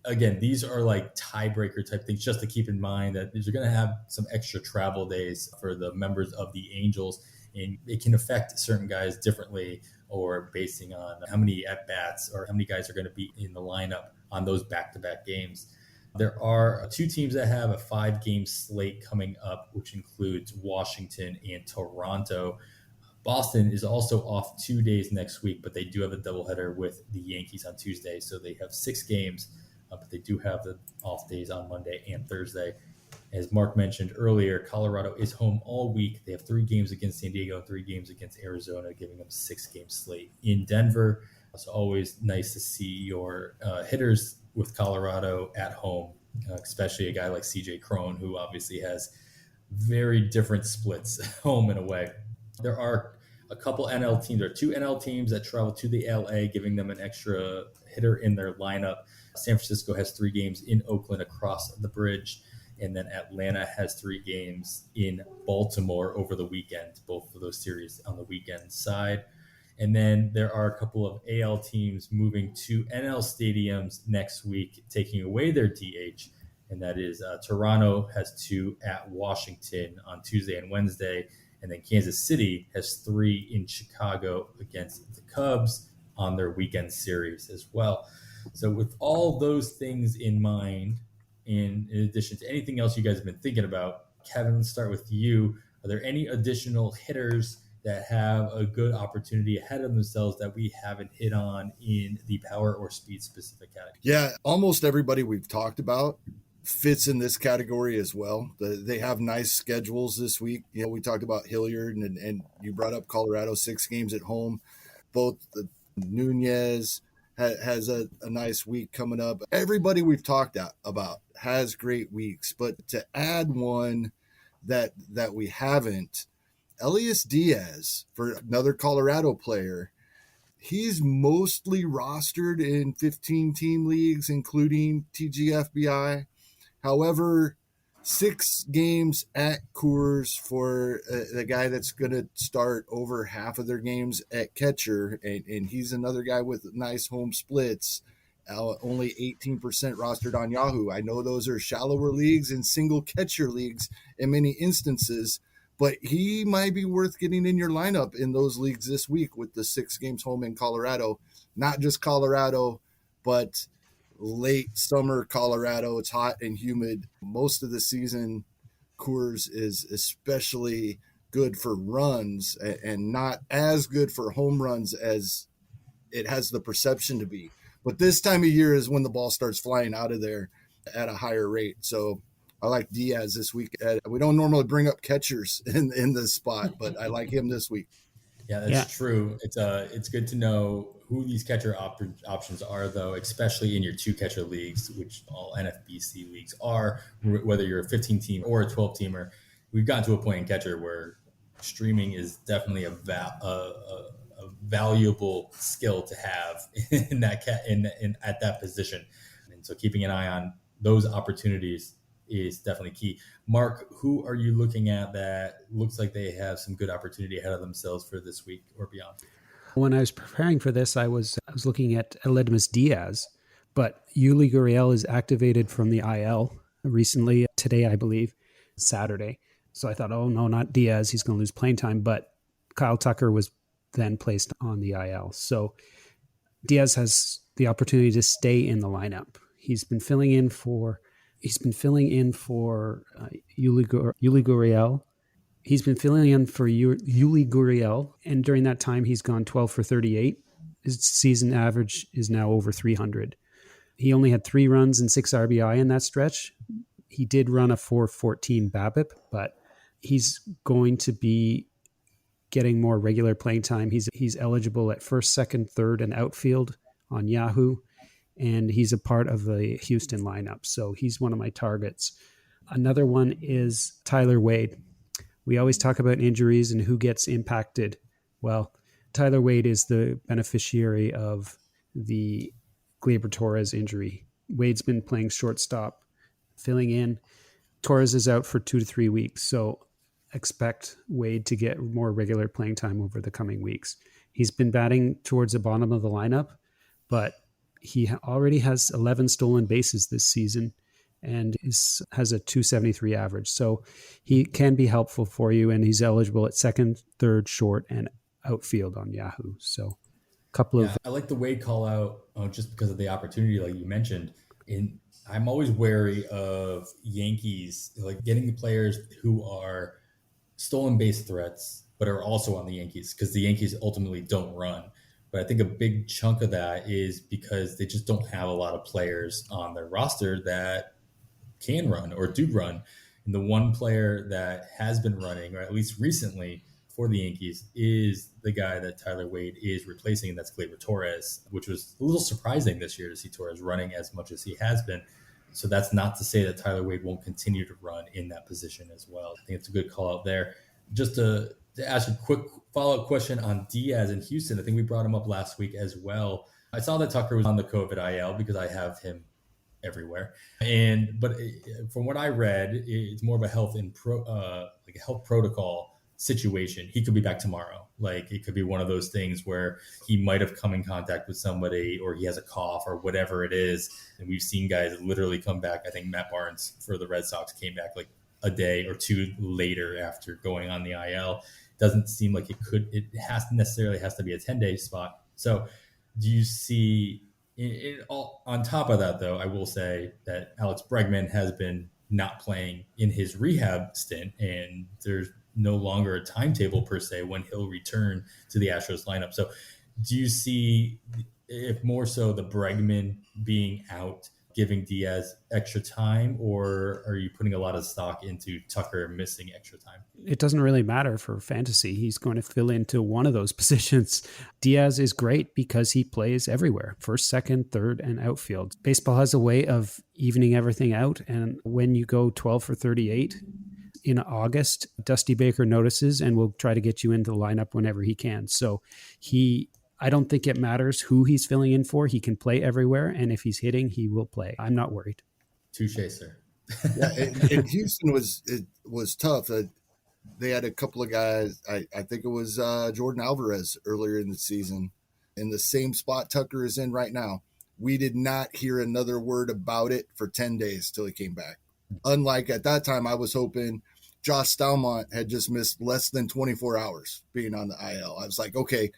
Again, these are like tiebreaker type things, just to keep in mind that these are going to have some extra travel days for the members of the Angels, and it can affect certain guys differently, or basing on how many at-bats or how many guys are going to be in the lineup on those back-to-back games. There are 2 teams that have a 5-game slate coming up, which includes Washington and Toronto. Boston is also off 2 days next week, but they do have a doubleheader with the Yankees on Tuesday. So they have 6 games, but they do have the off days on Monday and Thursday. As Mark mentioned earlier, Colorado is home all week. They have 3 games against San Diego and 3 games against Arizona, giving them a 6-game slate in Denver. It's always nice to see your hitters with Colorado at home, especially a guy like CJ Cron, who obviously has very different splits, home and away. There are a couple NL teams, or 2 NL teams that travel to the LA, giving them an extra hitter in their lineup. San Francisco has 3 games in Oakland across the bridge, and then Atlanta has 3 games in Baltimore over the weekend, both of those series on the weekend side. And then there are a couple of AL teams moving to NL stadiums next week, taking away their DH, and that is Toronto has 2 at Washington on Tuesday and Wednesday. And then Kansas City has 3 in Chicago against the Cubs on their weekend series as well. So with all those things in mind, in addition to anything else you guys have been thinking about, Kevin, let's start with you. Are there any additional hitters that have a good opportunity ahead of themselves that we haven't hit on in the power or speed specific category? Yeah, almost everybody we've talked about. fits in this category as well. They have nice schedules this week. We talked about Hilliard, and you brought up Colorado, 6 games at home. Both Nunez has a nice week coming up. Everybody we've talked about has great weeks, but to add one that we haven't, Elias Diaz, for another Colorado player, he's mostly rostered in 15-team leagues, including TGFBI. However, 6 games at Coors for the guy that's going to start over half of their games at catcher, and he's another guy with nice home splits, only 18% rostered on Yahoo. I know those are shallower leagues and single catcher leagues in many instances, but he might be worth getting in your lineup in those leagues this week with the 6 games home in Colorado. Not just Colorado, but late summer Colorado. It's hot and humid most of the season. Coors is especially good for runs and not as good for home runs as it has the perception to be. But this time of year is when the ball starts flying out of there at a higher rate. So I like Diaz this week. We don't normally bring up catchers in this spot, but I like him this week. Yeah, that's true. It's good to know who these catcher options are, though, especially in your 2 catcher leagues, which all NFBC leagues are, whether you're a 15-team or a 12-teamer. We've gotten to a point in catcher where streaming is definitely a valuable skill to have in that at that position. And so keeping an eye on those opportunities is definitely key. Mark, who are you looking at that looks like they have some good opportunity ahead of themselves for this week or beyond? When I was preparing for this, I was looking at Aledmus Diaz, but Yuli Gurriel is activated from the IL recently, today, I believe, Saturday. So I thought, oh no, not Diaz. He's going to lose playing time. But Kyle Tucker was then placed on the IL. So Diaz has the opportunity to stay in the lineup. He's been filling in for Yuli Gurriel. He's been filling in for Yuli Gurriel, and during that time, he's gone 12 for 38. His season average is now over 300. He only had 3 runs and 6 RBI in that stretch. He did run a 4.14 BABIP, but he's going to be getting more regular playing time. He's eligible at first, second, third, and outfield on Yahoo, and he's a part of the Houston lineup. So he's one of my targets. Another one is Tyler Wade. We always talk about injuries and who gets impacted. Well, Tyler Wade is the beneficiary of the Gleyber Torres injury. Wade's been playing shortstop, filling in. Torres is out for 2 to 3 weeks, so expect Wade to get more regular playing time over the coming weeks. He's been batting towards the bottom of the lineup, but he already has 11 stolen bases this season and has a 273 average. So he can be helpful for you, and he's eligible at second, third, short, and outfield on Yahoo. So I like the Wade call out just because of the opportunity, like you mentioned. I'm always wary of Yankees, like getting the players who are stolen base threats, but are also on the Yankees, because the Yankees ultimately don't run. But I think a big chunk of that is because they just don't have a lot of players on their roster that can run or do run. And the one player that has been running, or at least recently for the Yankees, is the guy that Tyler Wade is replacing, and that's Gleyber Torres, which was a little surprising this year to see Torres running as much as he has been. So that's not to say that Tyler Wade won't continue to run in that position as well. I think it's a good call out there. Just to ask a quick follow-up question on Diaz in Houston. I think we brought him up last week as well. I saw that Tucker was on the COVID IL because I have him everywhere. But from what I read, it's more of a health protocol situation. He could be back tomorrow. Like, it could be one of those things where he might have come in contact with somebody, or he has a cough or whatever it is. And we've seen guys literally come back. I think Matt Barnes for the Red Sox came back like a day or 2 later after going on the IL. Doesn't seem like it has to be a 10-day spot. So do you see on top of that, though, I will say that Alex Bregman has been not playing in his rehab stint, and there's no longer a timetable per se when he'll return to the Astros lineup. So do you see, if more so, the Bregman being out giving Diaz extra time, or are you putting a lot of stock into Tucker missing extra time? It doesn't really matter for fantasy. He's going to fill into one of those positions. Diaz is great because he plays everywhere, first, second, third, and outfield. Baseball has a way of evening everything out. And when you go 12 for 38 in August, Dusty Baker notices and will try to get you into the lineup whenever he can. So I don't think it matters who he's filling in for. He can play everywhere. And if he's hitting, he will play. I'm not worried. Touche, sir. Yeah, and Houston was tough. They had a couple of guys. I think it was Jordan Alvarez earlier in the season in the same spot Tucker is in right now. We did not hear another word about it for 10 days till he came back. Unlike at that time, I was hoping Josh Stalmont had just missed less than 24 hours being on the IL. I was like, okay,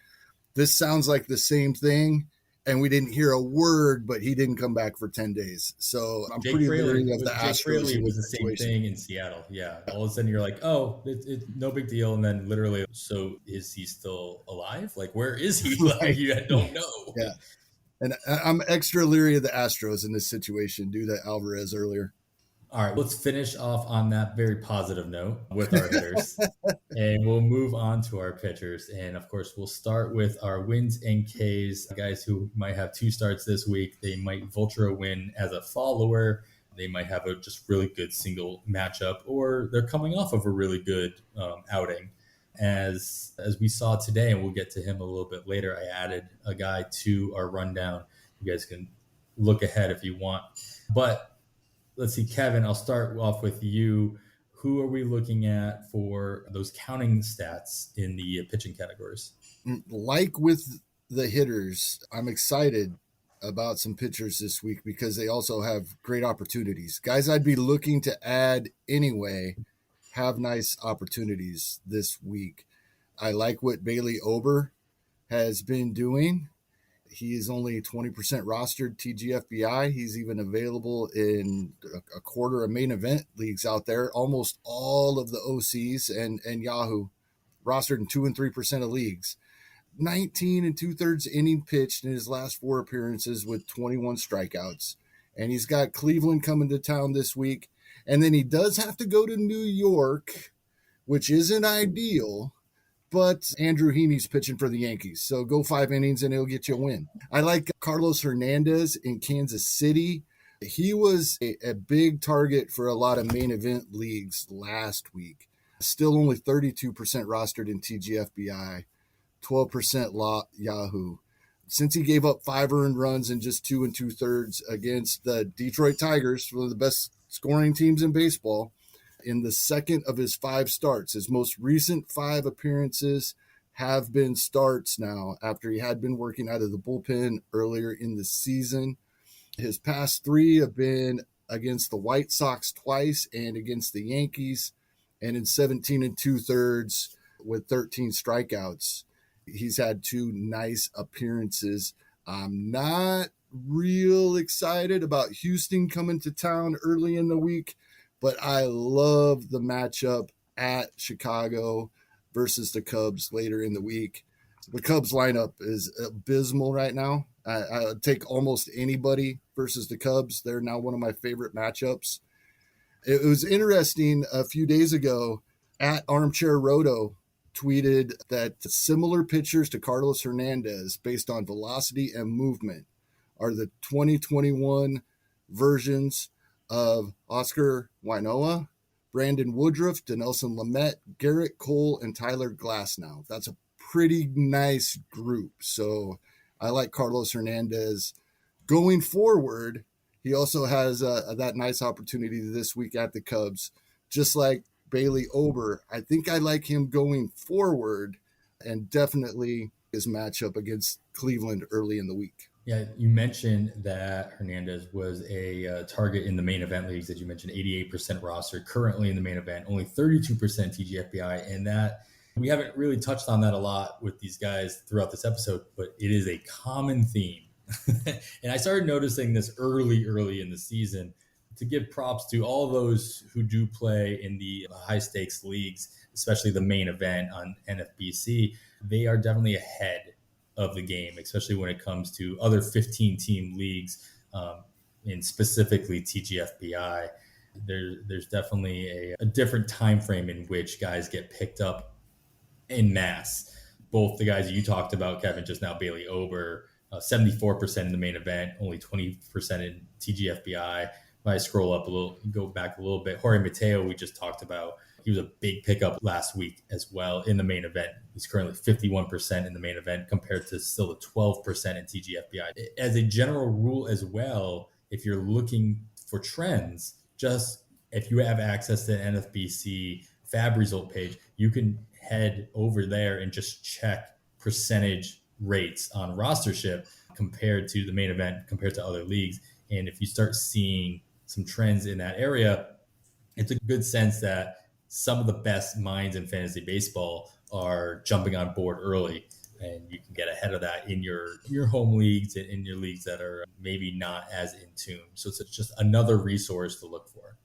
this sounds like the same thing. And we didn't hear a word, but he didn't come back for 10 days. So I'm pretty leery of the Astros. Jake was the same thing in Seattle. Yeah. All of a sudden you're like, oh, it's no big deal. And then literally, so is he still alive? Like, where is he? Like, you don't know. Yeah. And I'm extra leery of the Astros in this situation due to Alvarez earlier. All right, let's finish off on that very positive note with our hitters, and we'll move on to our pitchers. And of course, we'll start with our wins and Ks, guys who might have 2 starts this week. They might vulture a win as a follower. They might have a just really good single matchup, or they're coming off of a really good outing. As we saw today, and we'll get to him a little bit later, I added a guy to our rundown. You guys can look ahead if you want. But let's see, Kevin, I'll start off with you. Who are we looking at for those counting stats in the pitching categories? Like with the hitters, I'm excited about some pitchers this week because they also have great opportunities. Guys I'd be looking to add anyway have nice opportunities this week. I like what Bailey Ober has been doing. He is only 20% rostered TGFBI. He's even available in a quarter of main event leagues out there. Almost all of the OCs and Yahoo rostered in 2 and 3% of leagues. 19 and 2/3 inning pitched in his last 4 appearances with 21 strikeouts. And he's got Cleveland coming to town this week. And then he does have to go to New York, which isn't ideal. But Andrew Heaney's pitching for the Yankees. So go 5 innings and he'll get you a win. I like Carlos Hernandez in Kansas City. He was a big target for a lot of main event leagues last week. Still only 32% rostered in TGFBI, 12% Yahoo. Since he gave up 5 earned runs in just 2 and 2/3 against the Detroit Tigers, one of the best scoring teams in baseball, in the second of his 5 starts. His most recent 5 appearances have been starts now after he had been working out of the bullpen earlier in the season. His past 3 have been against the White Sox twice and against the Yankees, and in 17 and 2/3 with 13 strikeouts. He's had 2 nice appearances. I'm not real excited about Houston coming to town early in the week, but I love the matchup at Chicago versus the Cubs later in the week. The Cubs lineup is abysmal right now. I'll take almost anybody versus the Cubs. They're now one of my favorite matchups. It was interesting a few days ago, at Armchair Roto tweeted that similar pitchers to Carlos Hernandez based on velocity and movement are the 2021 versions of Oscar Wainoa, Brandon Woodruff, Dinelson Lamet, Garrett Cole, and Tyler Glasnow. That's a pretty nice group. So I like Carlos Hernandez. Going forward, he also has that nice opportunity this week at the Cubs, just like Bailey Ober. I think I like him going forward, and definitely his matchup against Cleveland early in the week. Yeah, you mentioned that Hernandez was a target in the main event leagues that you mentioned, 88% roster currently in the main event, only 32% TGFBI. And that we haven't really touched on that a lot with these guys throughout this episode, but it is a common theme. And I started noticing this early in the season, to give props to all those who do play in the high stakes leagues, especially the main event on NFBC. They are definitely ahead of the game, especially when it comes to other 15-team leagues. and specifically TGFBI, there's definitely a different time frame in which guys get picked up in mass. Both the guys you talked about, Kevin, just now, Bailey Ober, 74% in the main event, only 20% in TGFBI. If I scroll up a little, go back a little bit, Jorge Mateo, we just talked about, he was a big pickup last week as well in the main event. He's currently 51% in the main event compared to still a 12% in TGFBI. As a general rule as well, if you're looking for trends, just if you have access to the NFBC FAAB result page, you can head over there and just check percentage rates on rostership compared to the main event, compared to other leagues. And if you start seeing some trends in that area, it's a good sense that some of the best minds in fantasy baseball are jumping on board early, and you can get ahead of that in your home leagues and in your leagues that are maybe not as in tune. So it's just another resource to look for.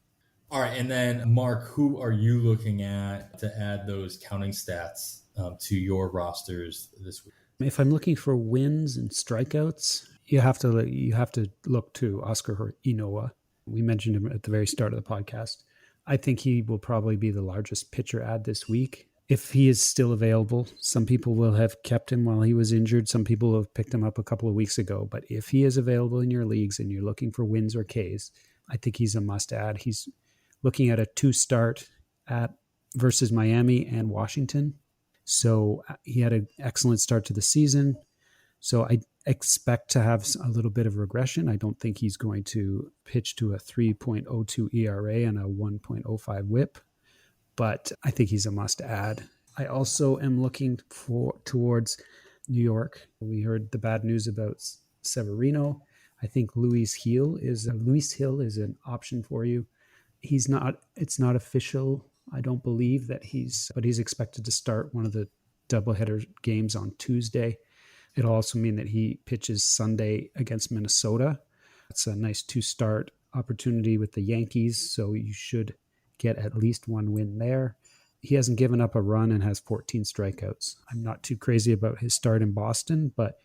All right. And then Mark, who are you looking at to add those counting stats to your rosters this week? If I'm looking for wins and strikeouts, you have to look to Oscar Inoue. We mentioned him at the very start of the podcast. I think he will probably be the largest pitcher add this week. If he is still available, some people will have kept him while he was injured. Some people have picked him up a couple of weeks ago. But if he is available in your leagues and you're looking for wins or Ks, I think he's a must add. He's looking at a 2-start at versus Miami and Washington. So he had an excellent start to the season. So I expect to have a little bit of regression. I don't think he's going to pitch to a 3.02 ERA and a 1.05 whip, but I think he's a must add. I also am looking towards New York. We heard the bad news about Severino. I think Luis Hill is an option for you. It's not official. I don't believe that but he's expected to start one of the doubleheader games on Tuesday. It'll also mean that he pitches Sunday against Minnesota. It's a nice 2-start opportunity with the Yankees, so you should get at least one win there. He hasn't given up a run and has 14 strikeouts. I'm not too crazy about his start in Boston, but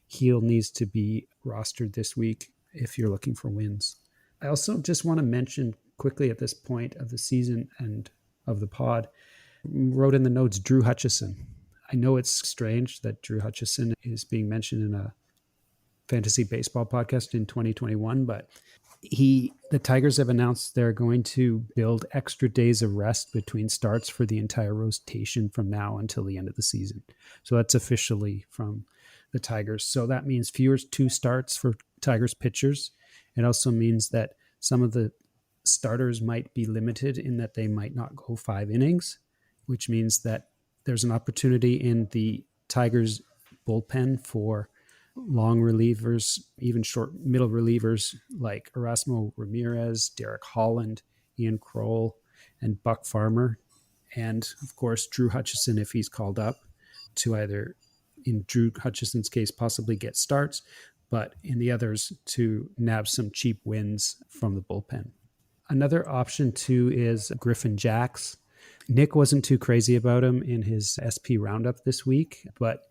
Hill needs to be rostered this week if you're looking for wins. I also just want to mention quickly at this point of the season and of the pod, wrote in the notes Drew Hutchison. I know it's strange that Drew Hutchison is being mentioned in a fantasy baseball podcast in 2021, but the Tigers have announced they're going to build extra days of rest between starts for the entire rotation from now until the end of the season. So that's officially from the Tigers. So that means fewer 2 starts for Tigers pitchers. It also means that some of the starters might be limited in that they might not go 5 innings, which means that there's an opportunity in the Tigers bullpen for long relievers, even short middle relievers like Erasmo Ramirez, Derek Holland, Ian Kroll, and Buck Farmer. And of course, Drew Hutchison, if he's called up, to either, in Drew Hutchison's case, possibly get starts, but in the others to nab some cheap wins from the bullpen. Another option too is Griffin Jax. Nick wasn't too crazy about him in his SP roundup this week, but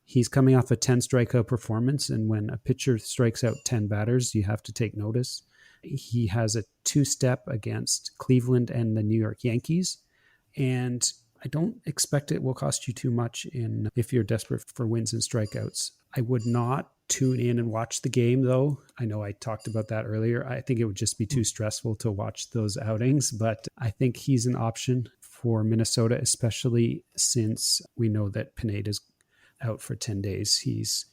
he's coming off a 10 strikeout performance. And when a pitcher strikes out 10 batters, you have to take notice. He has a 2-step against Cleveland and the New York Yankees. And I don't expect it will cost you too much if you're desperate for wins and strikeouts. I would not tune in and watch the game, though. I know I talked about that earlier. I think it would just be too stressful to watch those outings, but I think he's an option for Minnesota, especially since we know that Pineda's out for 10 days.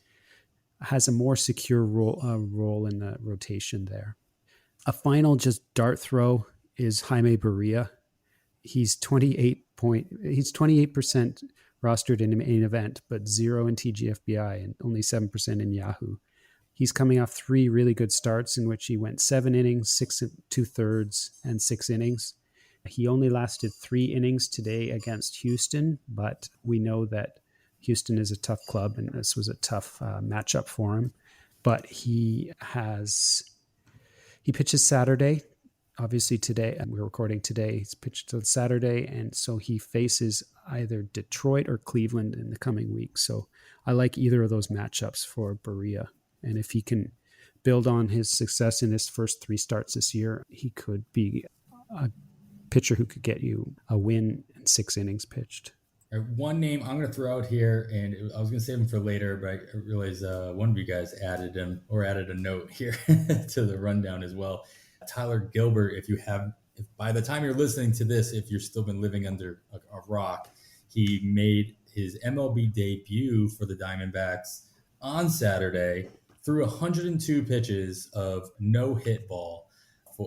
Has a more secure role in the rotation there. A final just dart throw is Jaime Barria. He's 28% rostered in the main event, but 0 in TGFBI and only 7% in Yahoo. He's coming off 3 really good starts in which he went 7 innings, 6 2/3, and 6 innings. He only lasted 3 innings today against Houston, but we know that Houston is a tough club and this was a tough matchup for him. But he pitches Saturday. Obviously today, and we're recording today, he's pitched on Saturday, and so he faces either Detroit or Cleveland in the coming week. So I like either of those matchups for Barria. And if he can build on his success in his first 3 starts this year, he could be a pitcher who could get you a win in 6 innings pitched. One name I'm going to throw out here, and I was going to save him for later, but I realized one of you guys added him or added a note here to the rundown as well. Tyler Gilbert, if by the time you're listening to this, if you've still been living under a rock, he made his MLB debut for the Diamondbacks on Saturday, threw 102 pitches of no-hit ball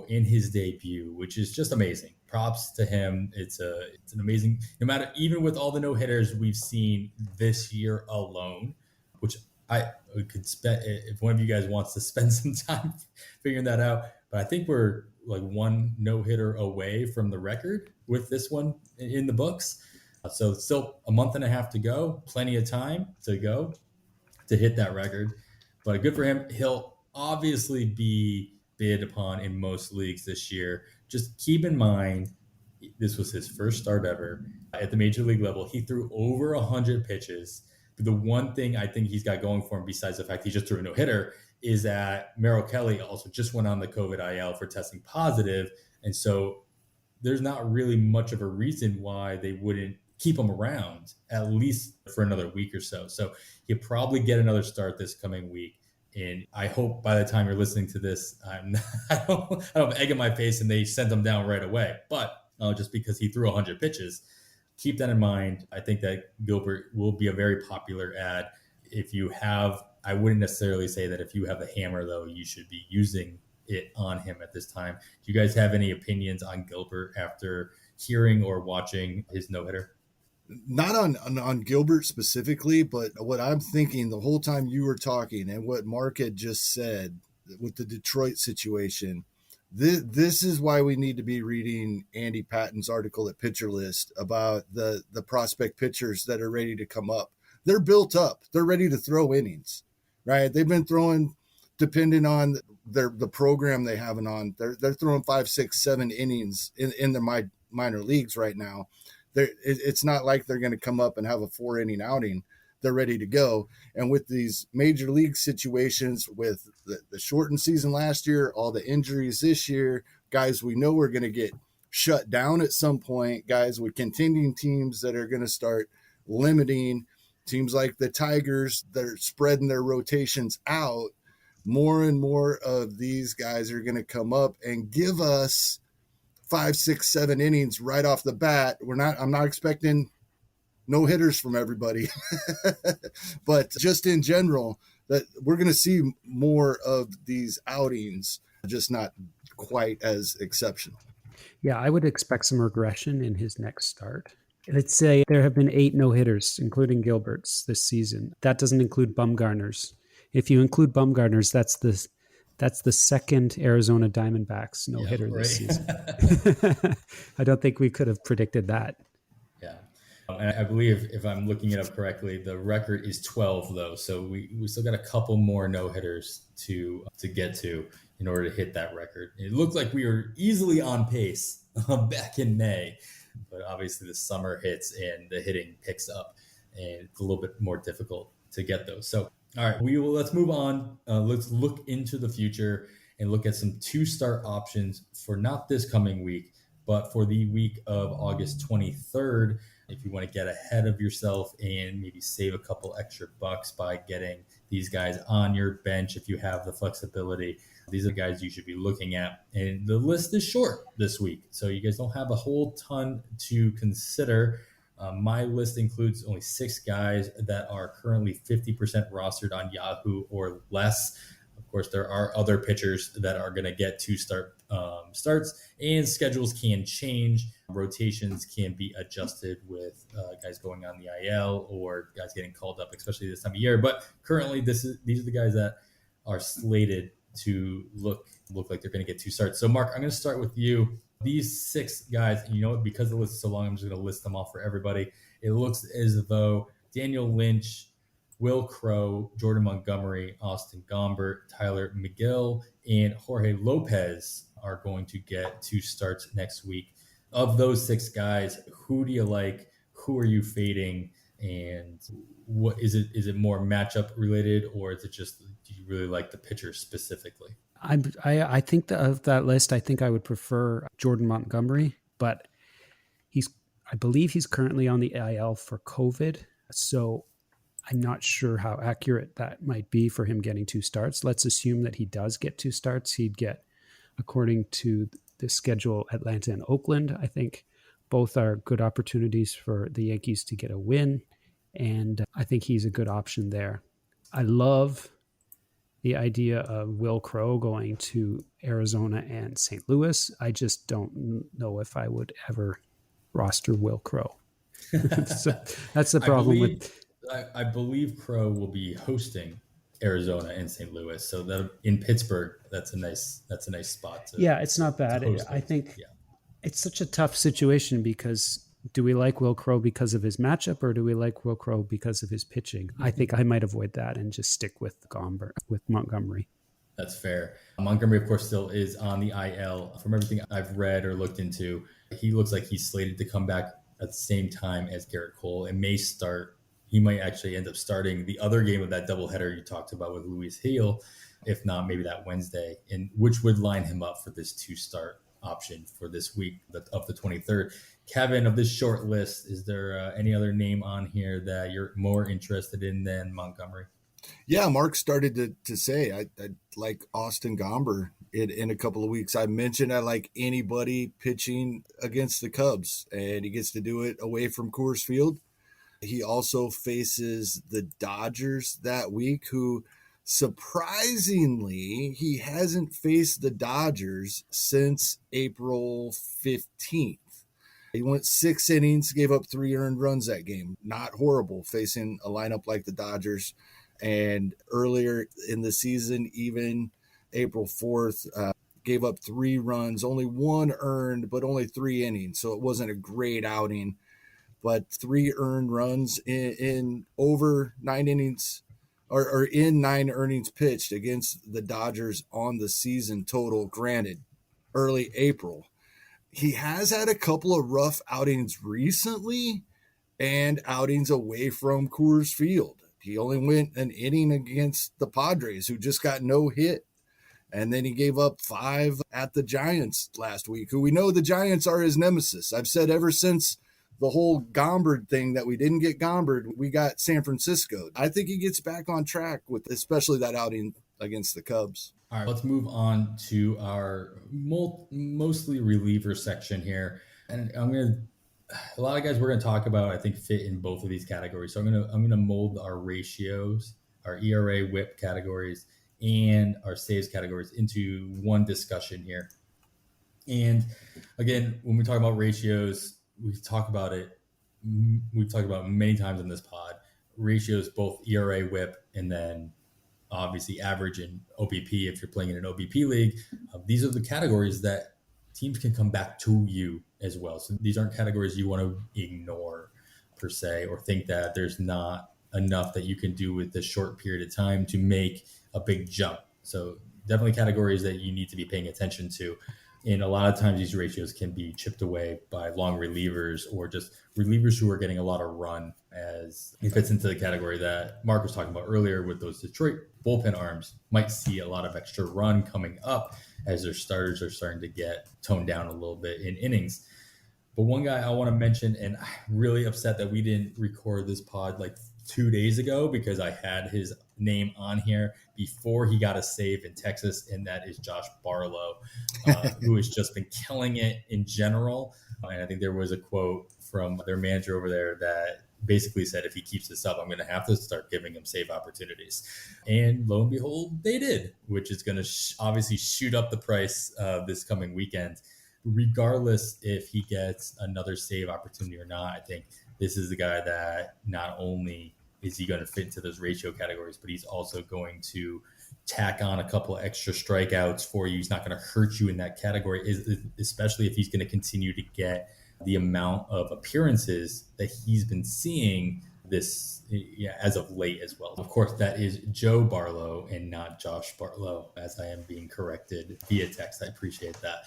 in his debut, which is just amazing. Props to him. It's an amazing, no matter, even with all the no-hitters we've seen this year alone, which I could spend, if one of you guys wants to spend some time figuring that out. But I think we're like 1 no-hitter away from the record with this one in the books. So it's still a month and a half to go, plenty of time to go to hit that record. But good for him. He'll obviously be bid upon in most leagues this year. Just keep in mind, this was his first start ever at the major league level. He threw over 100 pitches. But the one thing I think he's got going for him, besides the fact he just threw a no-hitter, is that Merrill Kelly also just went on the COVID IL for testing positive. And so there's not really much of a reason why they wouldn't keep him around, at least for another week or so. So he'll probably get another start this coming week. And I hope by the time you're listening to this, I don't have egg in my face and they sent him down right away. But just because he threw 100 pitches, keep that in mind. I think that Gilbert will be a very popular ad. If you have, I wouldn't necessarily say that if you have the hammer, though, you should be using it on him at this time. Do you guys have any opinions on Gilbert after hearing or watching his no-hitter? Not on Gilbert specifically, but what I'm thinking the whole time you were talking and what Mark had just said with the Detroit situation, this is why we need to be reading Andy Patton's article at Pitcher List about the prospect pitchers that are ready to come up. They're built up. They're ready to throw innings, right? They've been throwing, depending on the program they have on, they're throwing 5, 6, 7 innings in the minor leagues right now. It's not like they're going to come up and have a 4-inning outing. They're ready to go. And with these major league situations, with the shortened season last year, all the injuries this year, guys we know are going to get shut down at some point, guys with contending teams that are going to start limiting. Teams like the Tigers, they're spreading their rotations out. More and more of these guys are going to come up and give us 5, 6, 7 innings right off the bat. I'm not expecting no hitters from everybody, but just in general, that we're going to see more of these outings, just not quite as exceptional. Yeah, I would expect some regression in his next start. Let's say there have been 8 no-hitters, including Gilbert's, this season. That doesn't include Bumgarner's. If you include Bumgarner's, that's the second Arizona Diamondbacks no-hitter this season. I don't think we could have predicted that. Yeah. And I believe, if I'm looking it up correctly, the record is 12, though. So we still got a couple more no-hitters to get to in order to hit that record. It looked like we were easily on pace back in May. But obviously the summer hits and the hitting picks up, and it's a little bit more difficult to get those. So, all right, let's move on. Let's look into the future and look at some 2-start options for not this coming week, but for the week of August 23rd. If you want to get ahead of yourself and maybe save a couple extra bucks by getting these guys on your bench, if you have the flexibility, these are the guys you should be looking at. And the list is short this week, so you guys don't have a whole ton to consider. My list includes only 6 guys that are currently 50% rostered on Yahoo or less. Of course, there are other pitchers that are going to get 2 starts, and schedules can change. Rotations can be adjusted with guys going on the IL or guys getting called up, especially this time of year. But currently, these are the guys that are slated to look like they're going to get 2 starts. So, Mark, I'm going to start with you. These 6 guys, and you know what, because the list is so long, I'm just going to list them off for everybody. It looks as though Daniel Lynch, Will Crow, Jordan Montgomery, Austin Gombert, Tyler McGill, and Jorge Lopez are going to get 2 starts next week. Of those 6 guys, who do you like? Who are you fading? And what is it? Is it more matchup related, or is it just do you really like the pitcher specifically? I think of that list, I think I would prefer Jordan Montgomery, but I believe he's currently on the IL for COVID. So I'm not sure how accurate that might be for him getting 2 starts. Let's assume that he does get 2 starts. He'd get, according to the schedule, Atlanta and Oakland. I think both are good opportunities for the Yankees to get a win, and I think he's a good option there. I love the idea of Will Crowe going to Arizona and St. Louis. I just don't know if I would ever roster Will Crowe. So that's the problem I believe Crowe will be hosting Arizona and St. Louis. So that in Pittsburgh, that's a nice spot. It's not bad. I think it's such a tough situation because do we like Will Crowe because of his matchup or do we like Will Crowe because of his pitching? I think I might avoid that and just stick with Montgomery. That's fair. Montgomery, of course, still is on the IL. From everything I've read or looked into, he looks like he's slated to come back at the same time as Garrett Cole and may start. He might actually end up starting the other game of that doubleheader you talked about with Luis Gil, if not maybe that Wednesday, and which would line him up for this 2-start option for this week of the 23rd. Kevin, of this short list, is there any other name on here that you're more interested in than Montgomery? Yeah, Mark started to say I like Austin Gomber in a couple of weeks. I mentioned I like anybody pitching against the Cubs, and he gets to do it away from Coors Field. He also faces the Dodgers that week, who surprisingly, he hasn't faced the Dodgers since April 15th. He went 6 innings, gave up 3 earned runs that game. Not horrible facing a lineup like the Dodgers. And earlier in the season, even April 4th, gave up 3 runs, only 1 earned, but only 3 innings. So it wasn't a great outing. But 3 earned runs in over 9 innings or in 9 innings pitched against the Dodgers on the season total, granted, early April. He has had a couple of rough outings recently and outings away from Coors Field. He only went an inning against the Padres, who just got no hit. And then he gave up 5 at the Giants last week, who we know the Giants are his nemesis. I've said ever since the whole Gombard thing that we didn't get Gombard, we got San Francisco. I think he gets back on track with especially that outing against the Cubs. All right, let's move on to our mostly reliever section here. And a lot of guys we're going to talk about, I think, fit in both of these categories. So I'm going to mold our ratios, our ERA, WHIP categories, and our saves categories into one discussion here. And again, when we talk about ratios, we've talked about it many times in this pod. Ratios, both ERA, WHIP, and then obviously average and OBP if you're playing in an OBP league. These are the categories that teams can come back to you as well. So these aren't categories you want to ignore per se, or think that there's not enough that you can do with this short period of time to make a big jump. So definitely categories that you need to be paying attention to. And a lot of times these ratios can be chipped away by long relievers or just relievers who are getting a lot of run, as it fits into the category that Mark was talking about earlier with those Detroit bullpen arms might see a lot of extra run coming up as their starters are starting to get toned down a little bit in innings. But one guy I want to mention, and I'm really upset that we didn't record this pod like 2 days ago because I had his name on here before he got a save in Texas, and that is Josh Barlow, who has just been killing it in general. And I think there was a quote from their manager over there that basically said, if he keeps this up, I'm going to have to start giving him save opportunities. And lo and behold, they did, which is going to obviously shoot up the price this coming weekend. Regardless if he gets another save opportunity or not, I think this is the guy that not only is he going to fit into those ratio categories, but he's also going to tack on a couple of extra strikeouts for you. He's not going to hurt you in that category, especially if he's going to continue to get the amount of appearances that he's been seeing as of late as well. Of course, that is Joe Barlow and not Josh Barlow, as I am being corrected via text. I appreciate that.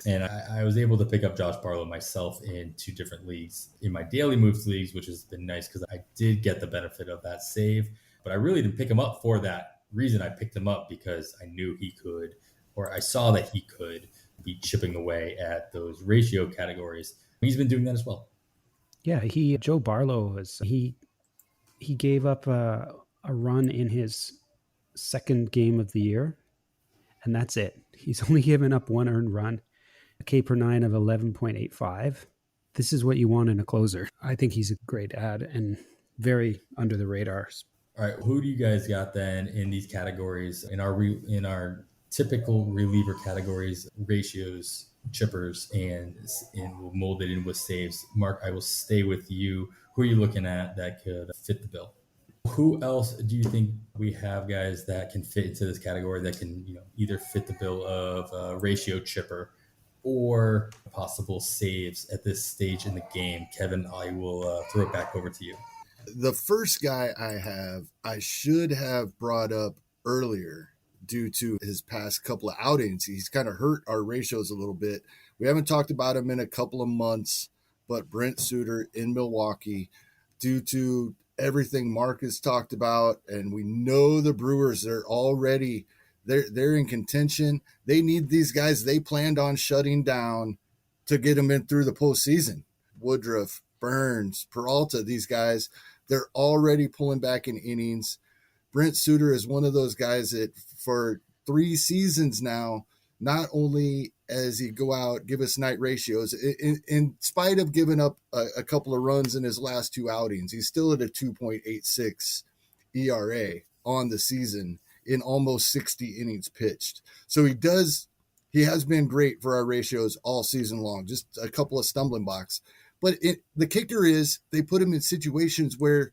And I was able to pick up Josh Barlow myself in 2 different leagues, in my daily moves leagues, which has been nice because I did get the benefit of that save, but I really didn't pick him up for that reason I picked him up because I knew he could, or I saw that he could be chipping away at those ratio categories. He's been doing that as well. Yeah, Joe Barlow he gave up a run in his second game of the year, and that's it. He's only given up one earned run, a K per 9 of 11.85. This is what you want in a closer. I think he's a great ad and very under the radar. All right, who do you guys got then in these categories? In our typical reliever categories, ratios, chippers, and we'll mold it in with saves. Mark, I will stay with you. Who are you looking at that could fit the bill? Who else do you think we have, guys, that can fit into this category that can, either fit the bill of a ratio chipper or possible saves at this stage in the game? Kevin, I will throw it back over to you. The first guy I should have brought up earlier due to his past couple of outings. He's kind of hurt our ratios a little bit. We haven't talked about him in a couple of months, but Brent Suter in Milwaukee, due to everything Mark has talked about, and we know the Brewers are already they're in contention. They need these guys they planned on shutting down to get them in through the postseason. Woodruff, Burns, Peralta, these guys, they're already pulling back in innings. Brent Suter is one of those guys that for 3 seasons now, not only as he go out, give us night ratios, in spite of giving up a couple of runs in his last 2 outings, he's still at a 2.86 ERA on the season in almost 60 innings pitched. So he has been great for our ratios all season long, just a couple of stumbling blocks. But the kicker is they put him in situations where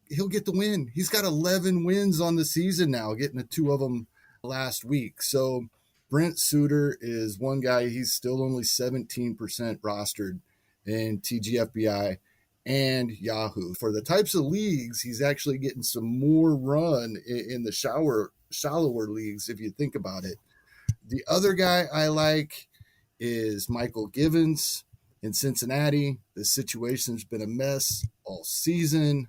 he'll get the win. He's got 11 wins on the season now, getting 2 of them last week. So Brent Suter is one guy. He's still only 17% rostered in TGFBI and Yahoo. For the types of leagues, he's actually getting some more run in the shallower leagues, if you think about it. The other guy I like is Michael Givens in Cincinnati. The situation's been a mess all season.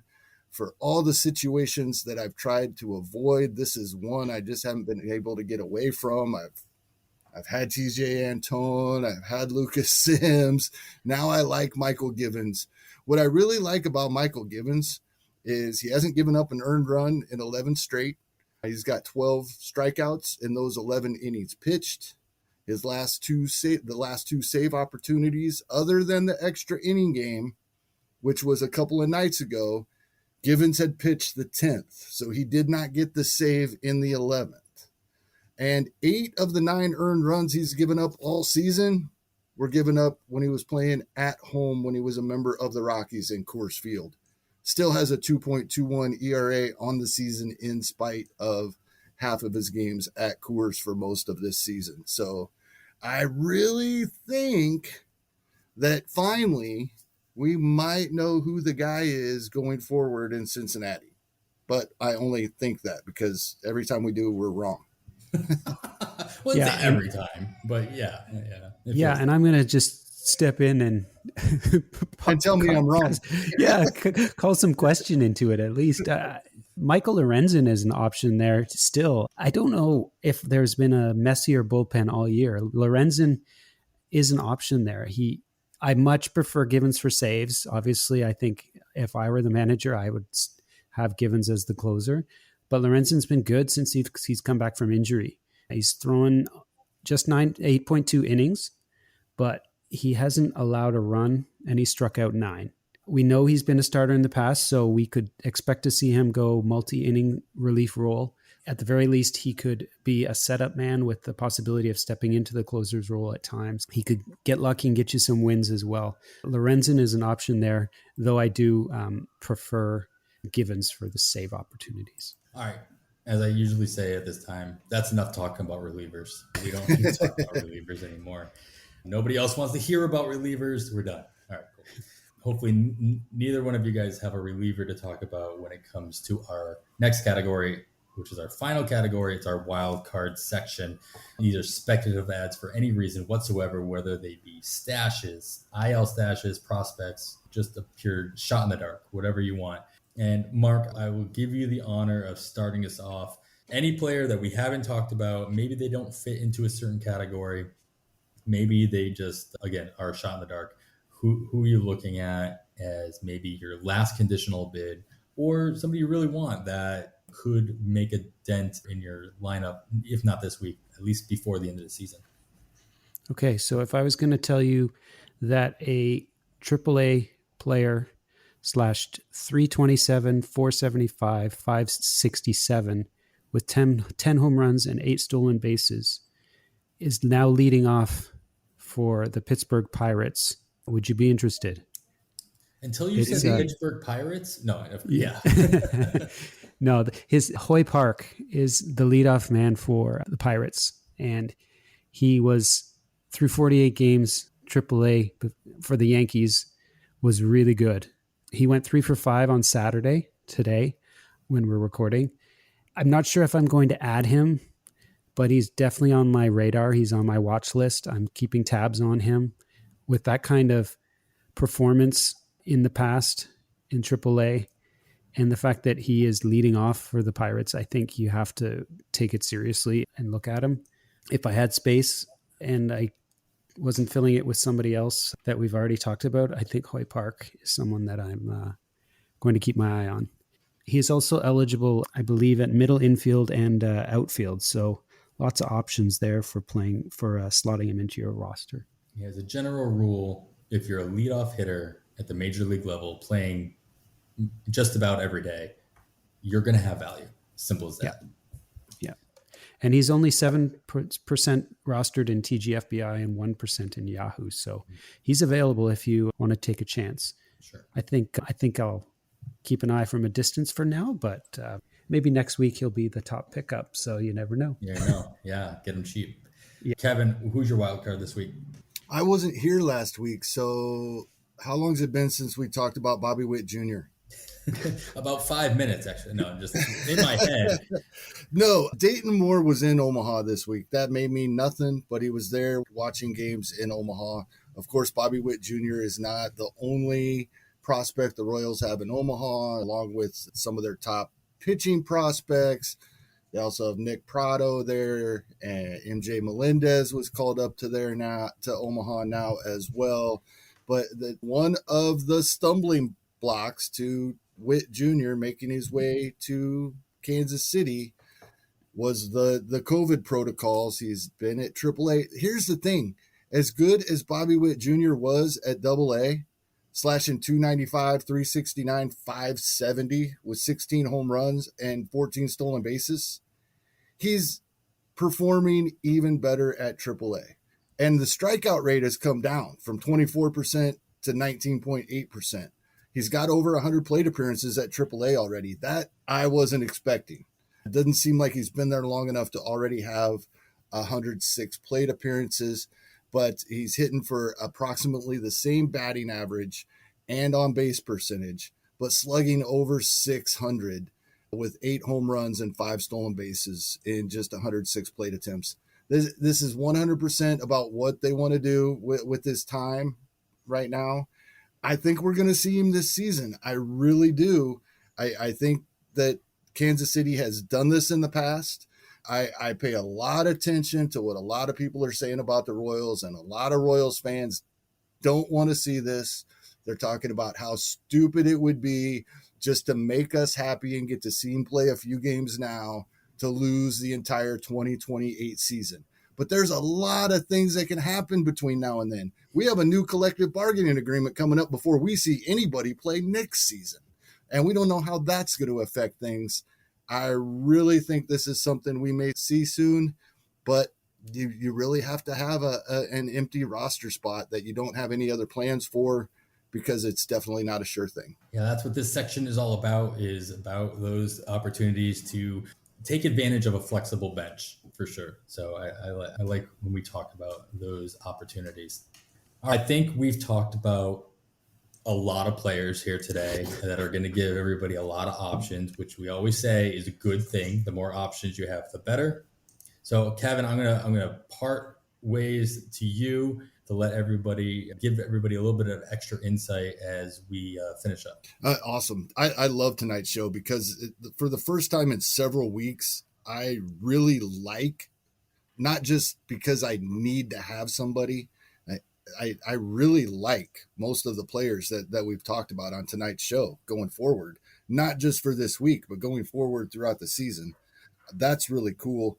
For all the situations that I've tried to avoid, this is one I just haven't been able to get away from. I've had TJ Antone, I've had Lucas Sims. Now I like Michael Givens. What I really like about Michael Givens is he hasn't given up an earned run in 11 straight. He's got 12 strikeouts in those 11 innings pitched. His last two save opportunities, other than the extra inning game, which was a couple of nights ago, Givens had pitched the 10th, so he did not get the save in the 11th. And 8 of the 9 earned runs he's given up all season were given up when he was playing at home when he was a member of the Rockies in Coors Field. Still has a 2.21 ERA on the season in spite of half of his games at Coors for most of this season. So I really think that finally we might know who the guy is going forward in Cincinnati. But I only think that because every time we do, we're wrong. Well, yeah, every time, but yeah. And I'm going to just step in and tell me I'm wrong. Call some question into it at least. Michael Lorenzen is an option there still. I don't know if there's been a messier bullpen all year. Lorenzen is an option there. I much prefer Givens for saves. Obviously, I think if I were the manager, I would have Givens as the closer. But Lorenzen's been good since he's come back from injury. He's thrown just 8.2 innings, but he hasn't allowed a run, and he struck out 9. We know he's been a starter in the past, so we could expect to see him go multi-inning relief role. At the very least, he could be a setup man with the possibility of stepping into the closer's role at times. He could get lucky and get you some wins as well. Lorenzen is an option there, though I do prefer Givens for the save opportunities. All right. As I usually say at this time, that's enough talking about relievers. We don't need to talk about relievers anymore. Nobody else wants to hear about relievers. We're done. All right, cool. Hopefully neither one of you guys have a reliever to talk about when it comes to our next category, which is our final category. It's our wild card section. These are speculative ads for any reason whatsoever, whether they be stashes, IL stashes, prospects, just a pure shot in the dark, whatever you want. And Mark, I will give you the honor of starting us off. Any player that we haven't talked about, maybe they don't fit into a certain category. Maybe they just, again, are a shot in the dark. Who are you looking at as maybe your last conditional bid, or somebody you really want that could make a dent in your lineup, if not this week, at least before the end of the season? Okay, so if I was going to tell you that a AAA player slashed 327, 475, 567 with 10 home runs and 8 stolen bases is now leading off for the Pittsburgh Pirates, would you be interested? Until you said the Pittsburgh Pirates? No, yeah. No, his Hoy Park is the leadoff man for the Pirates, and he was through 48 games, AAA for the Yankees, was really good. He went 3 for 5 on Saturday, today, when we're recording. I'm not sure if I'm going to add him, but he's definitely on my radar. He's on my watch list. I'm keeping tabs on him. With that kind of performance in the past in AAA, and the fact that he is leading off for the Pirates, I think you have to take it seriously and look at him. If I had space and I wasn't filling it with somebody else that we've already talked about, I think Hoy Park is someone that I'm going to keep my eye on. He is also eligible, I believe, at middle infield and outfield. So lots of options there for slotting him into your roster. Yeah, as a general rule, if you're a leadoff hitter at the major league level playing just about every day, you're going to have value. Simple as that. Yeah. And he's only 7% rostered in TGFBI and 1% in Yahoo. So he's available if you want to take a chance. Sure. I think I'll keep an eye from a distance for now, but maybe next week he'll be the top pickup. So you never know. Yeah, get him cheap. Yeah. Kevin, who's your wild card this week? I wasn't here last week, so how long's it been since we talked about Bobby Witt Jr.? About 5 minutes, actually. No, I'm just in my head. No, Dayton Moore was in Omaha this week. That may mean nothing, but he was there watching games in Omaha. Of course, Bobby Witt Jr. is not the only prospect the Royals have in Omaha, along with some of their top pitching prospects. They also have Nick Prado there, and MJ Melendez was called up to Omaha now as well. But one of the stumbling blocks to Witt Jr. making his way to Kansas City was the COVID protocols. He's been at AAA. Here's the thing. As good as Bobby Witt Jr. was at AA, slashing 295, 369, 570 with 16 home runs and 14 stolen bases, he's performing even better at AAA. And the strikeout rate has come down from 24% to 19.8%. He's got over 100 plate appearances at AAA already. That I wasn't expecting. It doesn't seem like he's been there long enough to already have 106 plate appearances, but he's hitting for approximately the same batting average and on base percentage, but slugging over 600 with 8 home runs and 5 stolen bases in just 106 plate attempts. This is 100% about what they want to do with this time right now. I think we're going to see him this season. I really do. I think that Kansas City has done this in the past. I pay a lot of attention to what a lot of people are saying about the Royals, and a lot of Royals fans don't want to see this. They're talking about how stupid it would be just to make us happy and get to see him play a few games now to lose the entire 2028 season. But there's a lot of things that can happen between now and then. We have a new collective bargaining agreement coming up before we see anybody play next season. And we don't know how that's going to affect things. I really think this is something we may see soon, but you really have to have an empty roster spot that you don't have any other plans for, because it's definitely not a sure thing. Yeah, that's what this section is all about, is about those opportunities to take advantage of a flexible bench, for sure. So I like when we talk about those opportunities. I think we've talked about a lot of players here today that are going to give everybody a lot of options, which we always say is a good thing. The more options you have, the better. So Kevin, I'm gonna part ways to you to let give everybody a little bit of extra insight as we finish up. Awesome. I love tonight's show because for the first time in several weeks, I really like, not just because I need to have somebody. I really like most of the players that we've talked about on tonight's show going forward, not just for this week, but going forward throughout the season. That's really cool.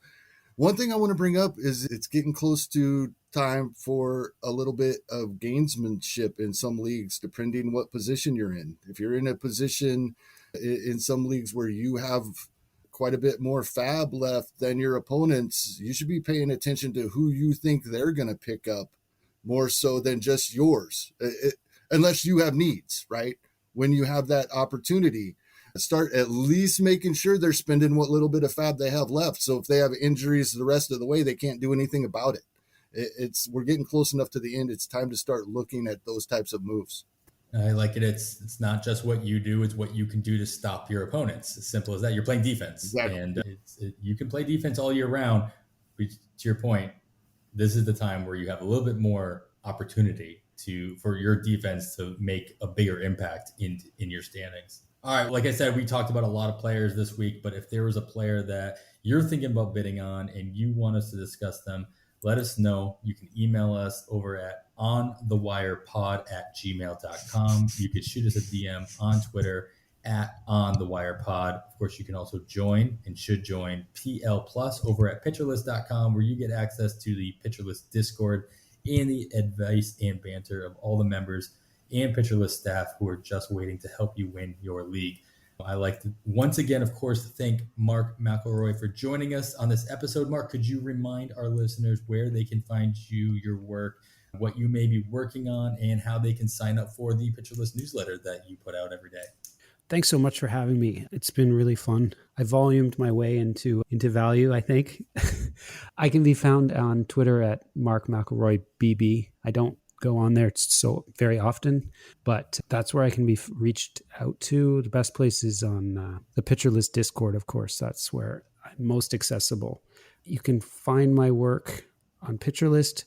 One thing I want to bring up is it's getting close to time for a little bit of gamesmanship in some leagues, depending what position you're in. If you're in a position in some leagues where you have quite a bit more FAAB left than your opponents, you should be paying attention to who you think they're going to pick up more so than just yours, unless you have needs, right? When you have that opportunity, start at least making sure they're spending what little bit of FAAB they have left. So if they have injuries the rest of the way, they can't do anything about it. We're getting close enough to the end. It's time to start looking at those types of moves. I like it. It's not just what you do, it's what you can do to stop your opponents. As simple as that. You're playing defense. Exactly. And you can play defense all year round. But to your point, this is the time where you have a little bit more opportunity for your defense to make a bigger impact in your standings. All right, like I said, we talked about a lot of players this week, but if there was a player that you're thinking about bidding on and you want us to discuss them, let us know. You can email us over at onthewirepod@gmail.com. You could shoot us a DM on Twitter at onthewirepod. Of course, you can also join and should join PL Plus over at pitcherlist.com, where you get access to the PitcherList Discord and the advice and banter of all the members and PitcherList staff who are just waiting to help you win your league. I like to once again, of course, thank Mark McElroy for joining us on this episode. Mark, could you remind our listeners where they can find you, your work, what you may be working on, and how they can sign up for the PitcherList newsletter that you put out every day? Thanks so much for having me. It's been really fun. I volumed my way into value, I think. I can be found on Twitter at Mark McElroy BB. I don't go on there so very often, but that's where I can be reached out to. The best place is on the PitcherList Discord, of course. That's where I'm most accessible. You can find my work on PitcherList.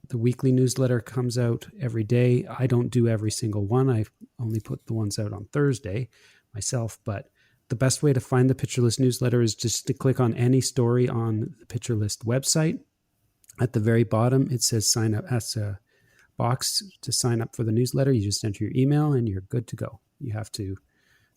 The weekly newsletter comes out every day. I don't do every single one. I only put the ones out on Thursday myself, but the best way to find the PitcherList newsletter is just to click on any story on the PitcherList website. At the very bottom, it says sign up. That's a box to sign up for the newsletter. You just enter your email and you're good to go. You have to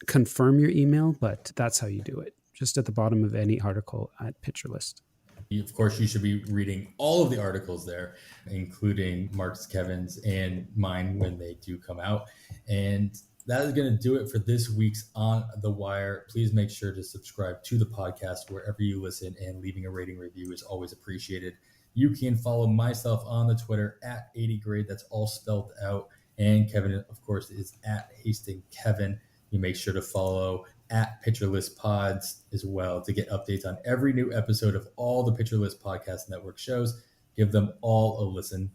confirm your email, but that's how you do it. Just at the bottom of any article at PitcherList. Of course, you should be reading all of the articles there, including Mark's, Kevin's, and mine when they do come out. And that is going to do it for this week's On the Wire. Please make sure to subscribe to the podcast wherever you listen, and leaving a rating review is always appreciated. You can follow myself on the Twitter at 80grade. That's all spelled out. And Kevin, of course, is at HastingKevin. You make sure to follow at PitcherList Pods as well to get updates on every new episode of all the PitcherList Podcast Network shows. Give them all a listen.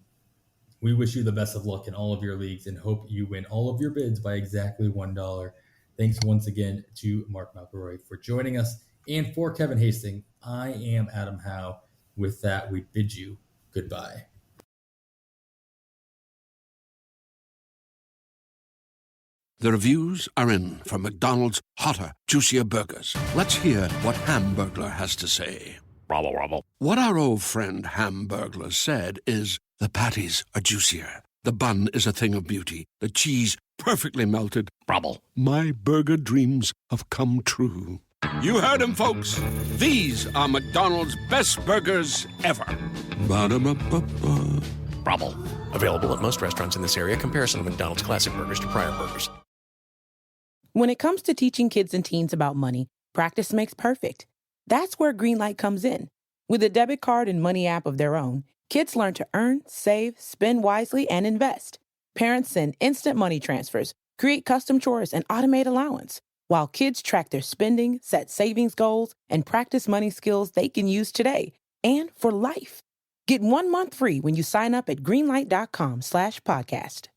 We wish you the best of luck in all of your leagues and hope you win all of your bids by exactly $1. Thanks once again to Mark McElroy for joining us. And for Kevin Hastings, I am Adam Howe. With that, we bid you goodbye. The reviews are in for McDonald's hotter, juicier burgers. Let's hear what Hamburglar has to say. Rubble, rubble. What our old friend Hamburglar said is, the patties are juicier. The bun is a thing of beauty. The cheese perfectly melted. Rubble. My burger dreams have come true. You heard him, folks. These are McDonald's best burgers ever. Ba-da-ba-ba-ba. Rubble. Available at most restaurants in this area. Comparison of McDonald's classic burgers to prior burgers. When it comes to teaching kids and teens about money, practice makes perfect. That's where Greenlight comes in. With a debit card and money app of their own, kids learn to earn, save, spend wisely, and invest. Parents send instant money transfers, create custom chores, and automate allowance, while kids track their spending, set savings goals, and practice money skills they can use today and for life. Get 1 month free when you sign up at greenlight.com/podcast.